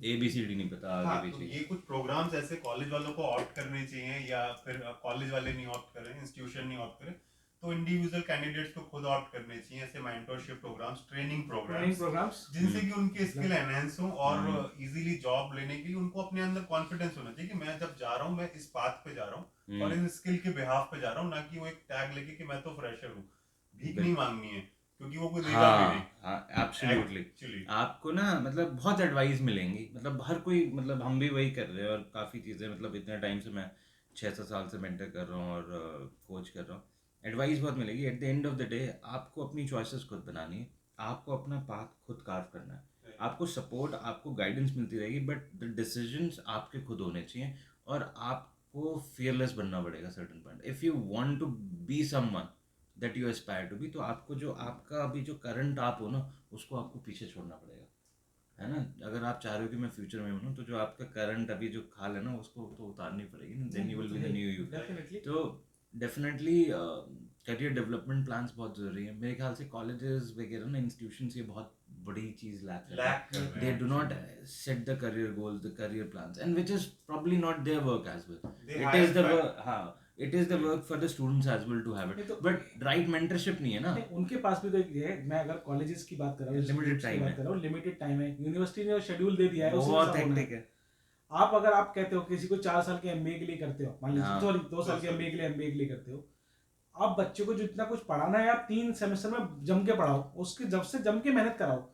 ABCD नहीं पता आगे हाँ, तो पीछे। ये कुछ प्रोग्राम्स ऐसे कॉलेज वालों को ऑप्ट करने चाहिए, या फिर कॉलेज वाले नहीं ऑप्ट करें, इंस्टीट्यूशन नहीं ऑप्ट करें, तो इंडिविजुअल कैंडिडेट्स को खुद ऑप्ट करने चाहिए ऐसे मेंटोरशिप प्रोग्राम्स, ट्रेनिंग प्रोग्राम्स, जिनसे कि उनके स्किल एनहेंस हो और इजीली जॉब लेने के लिए उनको अपने अंदर कॉन्फिडेंस होना चाहिए कि मैं जब जा रहा हूँ मैं इस पाथ पे जा रहा हूँ और इस स्किल के बिहाफ पे जा रहा हूँ, ना कि वो एक टैग लेके कि मैं तो फ्रेशर हूँ। भीख नहीं मांगनी है क्योंकि वो कोई देगा भी नहीं। हाँ एब्सोल्युटली। Actually. आपको ना मतलब बहुत एडवाइस मिलेंगी, मतलब हर कोई, मतलब हम भी वही कर रहे हैं, और काफ़ी चीज़ें, मतलब इतने टाइम से मैं 6-7 साल से मेंटर कर रहा हूँ और कोच कर रहा हूँ, एडवाइस बहुत मिलेगी। At the end of the day आपको अपनी चॉइसेस खुद बनानी है, आपको अपना पाथ खुद कार्व करना है, आपको सपोर्ट, आपको गाइडेंस मिलती रहेगी, बट द डिसीजंस आपके खुद होने चाहिए, और आपको फियरलेस बनना पड़ेगा certain point. If you want to be someone that you aspire to be, तो आपको जो आपका अभी जो करंट आप हो ना उसको आपको पीछे छोड़ना पड़ेगा, है ना। अगर आप चाह रहे हो कि मैं फ्यूचर में बनूँ, तो जो आपका करंट अभी जो खाल है ना उसको तो उतारनी पड़ेगी ना, then you will be the new you. Definitely. तो डेफिनेटली करियर डेवलपमेंट प्लान्स बहुत ज़रूरी है मेरे ख्याल से। कॉलेजेस वगैरह ना, इंस्टीट्यूशंस ये बहुत बड़ी चीज़ लैक कर रहे हैं। They do not set the career goals, the career plans, and which is probably not their work as well. It is the work, हाँ, it is the work for the students as well to have it. But right mentorship नहीं है ना। उनके पास भी तो एक है, मैं अगर कॉलेजेस की बात कर रहा हूँ, लिमिटेड टाइम है, लिमिटेड टाइम है, यूनिवर्सिटी ने शेड्यूल दे दिया है, उसी बहुत हिसाब होना हेक्टिक है। आप अगर आप कहते हो किसी को 4 साल के एमबीए के लिए करते हो, मान लीजिए सॉरी 2 साल के एमबीए के लिए करते हो, आप बच्चे को जो इतना कुछ पढ़ाना है आप 3 सेमेस्टर में जम के पढ़ाओ, उसके जब से जम के मेहनत कराओ,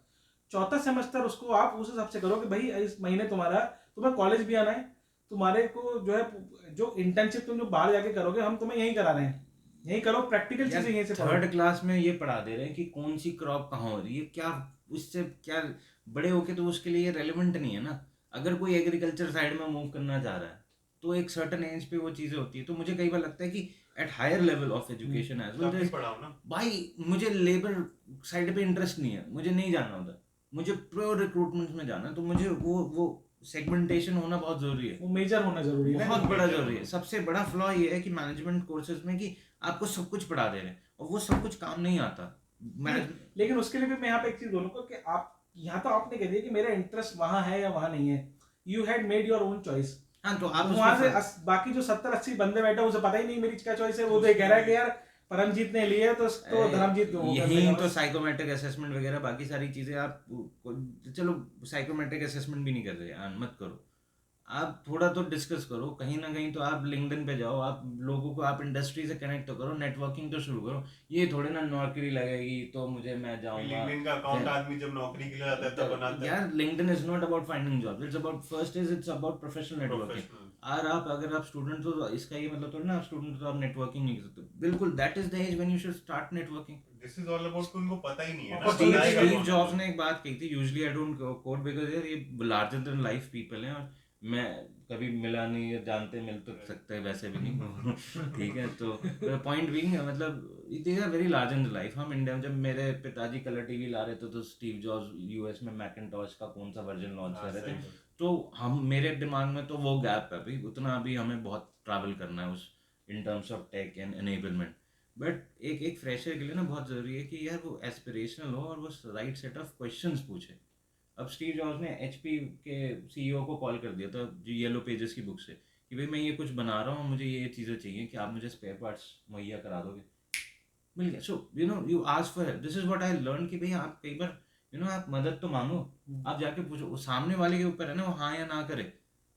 चौथा सेमेस्टर उसको आप उस हिसाब से करो कि भाई इस महीने तुम्हें कॉलेज भी आना है, तुम्हारे को जो है जो इंटर्नशिप तुम जो बाहर जाके करोगे हम तुम्हें यहीं करा रहे हैं, यहीं करो, प्रैक्टिकल चीजें यहीं से पढ़ो। 3rd क्लास में ये पढ़ा दे रहे हैं कि कौन सी क्रॉप कहाँ हो रही है, क्या उससे क्या बड़े होके तो उसके लिए रेलेवेंट नहीं है ना। अगर कोई एग्रीकल्चर साइड में मूव करना चाह रहा है तो एक सर्टेन एज पे वो चीज़ें होती है। तो मुझे कई बार लगता है कि at higher level of education as well, भाई मुझे लेबर साइड पे इंटरेस्ट नहीं है, मुझे नहीं जाना उधर, मुझे प्योर रिक्रूटमेंट में जाना है, तो मुझे वो सेगमेंटेशन होना बहुत जरूरी है, वो मेजर होना जरूरी है, बहुत बड़ा जरूरी है। सबसे बड़ा फ्लॉ ये है कि मैनेजमेंट कोर्सेज में कि आपको सब कुछ पढ़ा दे रहे हैं और वो सब कुछ काम नहीं आता। लेकिन उसके लिए भी मैं यहाँ पे एक चीज बोलूंगा कि आप यहाँ तो आपने कह दिया कि मेरा इंटरेस्ट वहां है या वहां नहीं है, you had made your own choice. हाँ, तो आप वहां से बाकी जो 70-80 बंदे बैठे उसे पता ही नहीं मेरी क्या चॉइस है, वो तो कह रहा है कि यार परमजीत ने लिए तो धर्मजीत को यही तो साइकोमेट्रिक असेसमेंट वगैरह बाकी सारी चीजें आप चलो साइकोमेट्रिक असेसमेंट भी नहीं कर रहे, मत करो, आप थोड़ा तो डिस्कस करो, कहीं ना कहीं तो आप लिंक्डइन पे जाओ, आप लोगों को, आप इंडस्ट्री से कनेक्ट तो करो, नेटवर्किंग तो शुरू करो। ये थोड़े ना नौकरी लगेगी तो मुझे, मैं जाऊंगा लिंक्डइन का अकाउंट आदमी जब नौकरी के लिए जाता है तब बनाता है। यार। LinkedIn is not about finding job, it's about, first is it's about professional networking. Professional. और आप, अगर आप स्टूडेंट हो तो इसका ये मतलब थोड़ी ना आप स्टूडेंट हो तो आप नेटवर्किंग नहीं कर सकते। बिल्कुल, that is the age when you should start networking. This is all about, उनको पता ही नहीं है ना, Opportunity बताएगा स्टीव कौन जॉब्स है? ने एक बात कही थी, usually I don't quote because यार ये लार्जर देन लाइफ पीपल हैं, और मैं कभी मिला नहीं, या जानते मिल तो सकते हैं, वैसे भी नहीं ठीक है। तो पॉइंट बीइंग, मतलब these are very large in life. हम इंडिया में, जब मेरे पिताजी कलर टीवी ला रहे थे तो स्टीव जॉब्स यूएस में मैकिंटॉश का कौन सा वर्जन लॉन्च हाँ, कर रहे सही थे। बात। तो हम, मेरे दिमाग में तो वो गैप है अभी, उतना अभी हमें बहुत ट्रैवल करना है उस, in terms of tech and enablement. But एक फ्रेशर के लिए ना बहुत ज़रूरी है कि यार वो एस्पिरेशनल हो और वो राइट सेट ऑफ क्वेश्चंस पूछे। अब स्टीव जॉब्स ने एचपी के सीईओ को कॉल कर दिया था जो येलो पेजेस की बुक से, कि भाई मैं ये कुछ बना रहा हूँ, मुझे ये चीज़ें चाहिए, कि आप मुझे स्पेयर पार्ट्स मुहैया करा दोगे। मिल गया। So you ask for help, this is what I learn, कि भाई आप कई बार आप मदद तो मांगो, आप जाके पूछो, वो सामने वाले के ऊपर है ना वो हाँ या ना करे।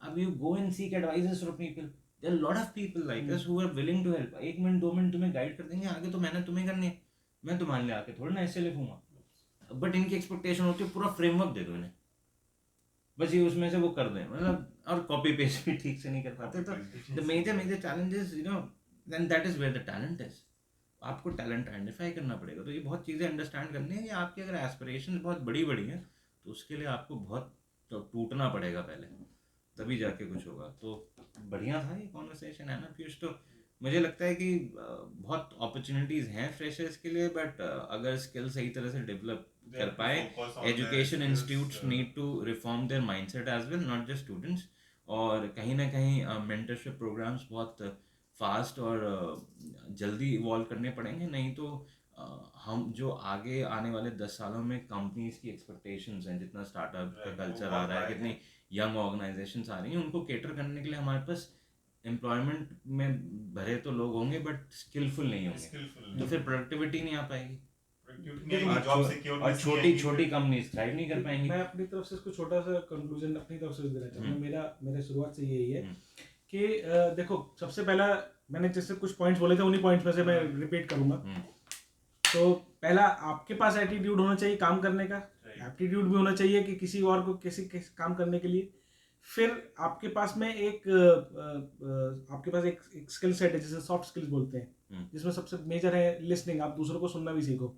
अब you go and seek advices from people, there are lot of people like us who are willing to help. 1 minute 2 minute तुम्हें गाइड कर देंगे, आगे तो मेहनत तुम्हें करनी है, मैं तुम्हारे लिए आके थोड़ा ना ऐसे लिखूंगा। बट इनकी एक्सपेक्टेशन होती है पूरा फ्रेमवर्क दे दो इन्हें, बस ये उसमें से वो कर दें, मतलब, और कॉपी पेस्ट भी ठीक से नहीं कर पाते। तो the major major challenges, then that is where the talent is. आपको टैलेंट आइडेंटिफाई करना पड़ेगा। तो ये बहुत चीज़ें अंडरस्टैंड करनी है कि आपकी अगर एस्पिरेशन बहुत बड़ी बड़ी हैं तो उसके लिए आपको बहुत तो टूटना पड़ेगा पहले, तभी जाके कुछ होगा। तो बढ़िया था ये कॉन्वर्सेशन, है ना पीयूष? तो मुझे लगता है कि बहुत अपॉर्चुनिटीज़ हैं फ्रेशर्स के लिए, बट अगर स्किल सही तरह से डेवलप They कर have to पाए, focus on their education skills, institutes need to reform their mindset as well, not just students. और कहीं ना कहीं मेंटरशिप प्रोग्राम्स बहुत फास्ट और जल्दी इवॉल्व करने पड़ेंगे, नहीं तो हम जो आगे आने वाले 10 सालों में कंपनीज की एक्सपेक्टेशंस हैं, जितना स्टार्टअप का Right, वो कल्चर आ बहुत रहा है, high कितनी है। यंग ऑर्गेनाइजेशंस आ रही हैं, उनको केटर करने के लिए हमारे पास एम्प्लॉयमेंट में भरे तो लोग होंगे बट स्किलफुल नहीं होंगे, स्किलफुल तो फिर प्रोडक्टिविटी नहीं आ पाएगी, नहीं और आएगी, जॉब सिक्योरनेस नहीं छोटी आएगी छोटी फिर। कंपनीज थ्राइव नहीं कर पाएंगी। मैं अपनी तरफ से इसको छोटा सा कंक्लूजन अपनी तरफ से देना चाहूँगा। मेरा मेरे शुरुआत से यही है कि देखो, सबसे पहला मैंने जैसे कुछ पॉइंट्स बोले थे, उन्हीं पॉइंट्स में से मैं रिपीट करूंगा। तो पहला, आपके पास एटीट्यूड होना चाहिए काम करने का, एप्टीट्यूड भी होना चाहिए कि किसी और को किसी काम करने के लिए। फिर आपके पास में आपके पास एक स्किल सेट है जिसे सॉफ्ट स्किल्स बोलते हैं, जिसमें सबसे मेजर है लिसनिंग। आप दूसरों को सुनना भी सीखो,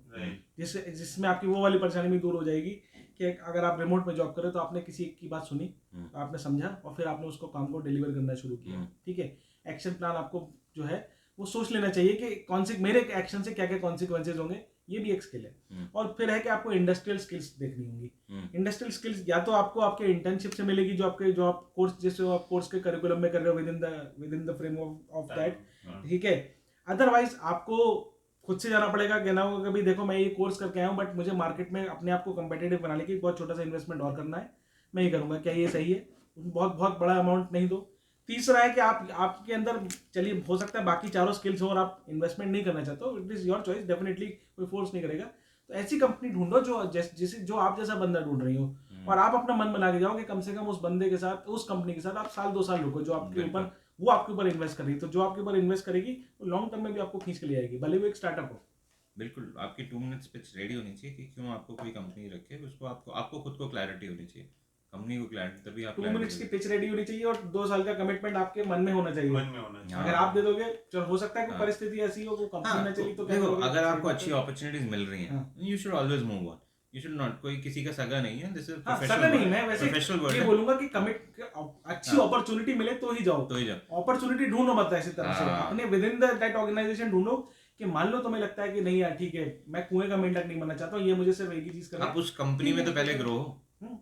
जिसमें आपकी वो वाली परेशानी भी दूर हो जाएगी कि अगर आप रिमोट में जॉब कर रहे हो तो आपने किसी की बात सुनी, आपने समझा और फिर आपने उसको काम को डिलीवर करना शुरू किया। ठीक है, एक्शन प्लान आपको जो है वो सोच लेना चाहिए कि कौन से मेरे एक्शन से क्या क्या कॉन्सिक्वेंसेज होंगे, ये भी एक स्किल है। और फिर है कि आपको इंडस्ट्रियल स्किल्स देखनी होंगी। इंडस्ट्रियल स्किल्स या तो आपको आपके इंटर्नशिप से मिलेगी, जो आप कोर्स जैसे आप कोर्स के करिकुलम में कर रहे हो with in the frame of that, ठीक है। अदरवाइज आपको खुद से जाना पड़ेगा, कहना होगा कभी देखो मैं ये कोर्स करके आया हूँ बट मुझे मार्केट में अपने आप को कंपेटिटिव बनाने के बहुत छोटा सा इन्वेस्टमेंट और करना है, मैं ये करूँगा, क्या ये सही है? बहुत बहुत बड़ा अमाउंट नहीं दो। तीसरा है कि आपके अंदर, चलिए हो सकता है बाकी चारों स्किल्स हो और आप इन्वेस्टमेंट नहीं करना चाहते हो, it is your choice, definitely कोई फोर्स नहीं करेगा। तो ऐसी कंपनी ढूंढो जो आप जैसा बंदा ढूंढ रही हो, और आप अपना मन बना के जाओ कि कम से कम उस बंदे के साथ, उस कंपनी के साथ आप 1-2 साल रुको, जो आपके ऊपर वो आपके ऊपर इन्वेस्ट करेगी। तो जो आपके ऊपर इन्वेस्ट करेगी वो लॉन्ग टर्म में भी आपको खींच के ले आएगी, भले वो एक स्टार्टअप हो। बिल्कुल, आपकी 2 मिनट्स पिच रेडी होनी चाहिए कि क्यों आपको कोई कंपनी रखे, उसको आपको खुद को क्लैरिटी होनी चाहिए, कंपनी को क्लैरिटी, तभी आप 2 मिनट्स की पिच रेडी होनी चाहिए और 2 साल का कमिटमेंट आपके मन में होना चाहिए। मन में होना चाहिए। अगर आप दे दोगे, चलो हो सकता है कि परिस्थिति ऐसी हो, वो कंपनी ना चली तो क्या देखो, करोगे? अगर आपको अच्छी अपॉर्चुनिटीज मिल रही हैं, you should always move on, you should not, कोई किसी का सगा नहीं है, दिस इज सगा नहीं, मैं वैसे प्रोफेशनल ये बोलूंगा कि अच्छी अपॉर्चुनिटी मिले तो ही जाओ, अपॉर्चुनिटी ढूंढो मत ऐसी तरह से, अपने विद इन दैट ऑर्गेनाइजेशन ढूंढो कि मान लो तुम्हें लगता है कि नहीं यार ठीक है, मैं कुएं का मेंढक नहीं बनना चाहता हूँ, ये मुझे सिर्फ एक ही चीज करना है, आप उस कंपनी में तो पहले ग्रो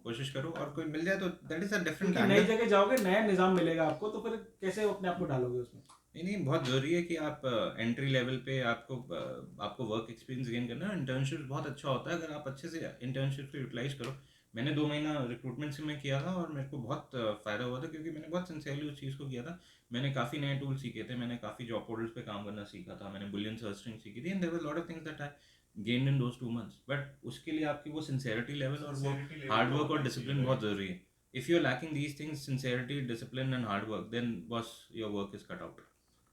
कोशिश करो, और कोई मिल जाए तो that is a different angle. नई जगह जाओगे, नया निजाम मिलेगा आपको, तो फिर कैसे अपने आप को डालोगे उसमें? नहीं, बहुत ज़रूरी है कि आप एंट्री लेवल पे आपको वर्क एक्सपीरियंस गेन करना है। इंटर्नशिप बहुत अच्छा होता है अगर आप अच्छे से इंटर्नशिप को यूटिलाइज करो। मैंने 2 महीना रिक्रूटमेंट से मैं किया था और मेरे को बहुत फ़ायदा हुआ था, क्योंकि मैंने बहुत सिंसियरली उस चीज़ को किया था। मैंने काफ़ी नए टूल सीखे थे, मैंने काफ़ी जॉब पोर्टल्स पे काम करना सीखा था, मैंने बुलियन सर्च स्ट्रिंग सीखी थी, and there were lot of things that I gained in those 2 months. बट उसके लिए आपकी वो सिंसियरिटी लेवल और वो हार्ड वर्क और डिसिप्लिन बहुत ज़रूरी है। if you're lacking these things, sincerity, discipline and hard work, then boss, your work is cut out.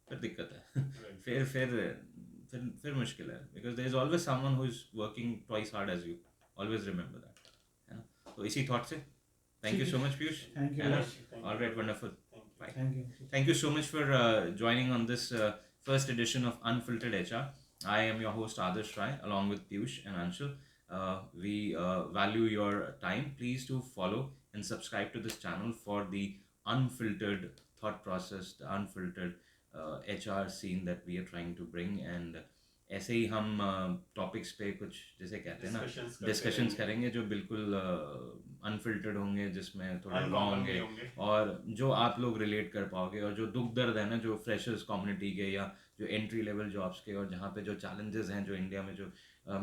फिर दिक्कत है. Right. फिर मुश्किल है, because there is always someone who is working twice hard as you. Always remember that, है ना. तो इसी thought से thank you so much, Piyush. Thank you. है ना. Thank you. All right, wonderful. Thank you. Bye. Thank you. Thank you so much for joining on this first edition of Unfiltered HR. I am your host Adarsh Rai, along with Piyush and Anshul. We value your time. Please do follow and subscribe to this channel for the unfiltered thought process, the unfiltered HR scene that we are trying to bring. And ऐसे ही हम टॉपिक्स पे कुछ जैसे कहते हैं ना डिस्कशंस करेंगे जो बिल्कुल अनफिल्टर्ड होंगे, जिसमें थोड़ा रॉ होंगे और जो आप लोग रिलेट कर पाओगे, और जो दुख दर्द है ना जो फ्रेशर्स कम्युनिटी के या जो एंट्री लेवल जॉब्स के, और जहाँ पे जो चैलेंजेस हैं जो इंडिया में जो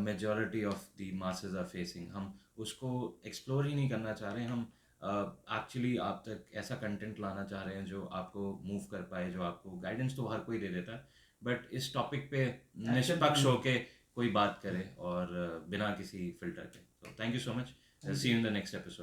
majority of the masses are facing, हम उसको एक्सप्लोर ही नहीं करना चाह रहे हैं. हम एक्चुअली आप तक ऐसा कंटेंट लाना चाह रहे हैं जो आपको मूव कर पाए, जो आपको गाइडेंस तो हर कोई दे देता है, बट इस टॉपिक पे निष्पक्ष होके कोई बात करे और बिना किसी फिल्टर के. तो thank you so much. See you in the next episode.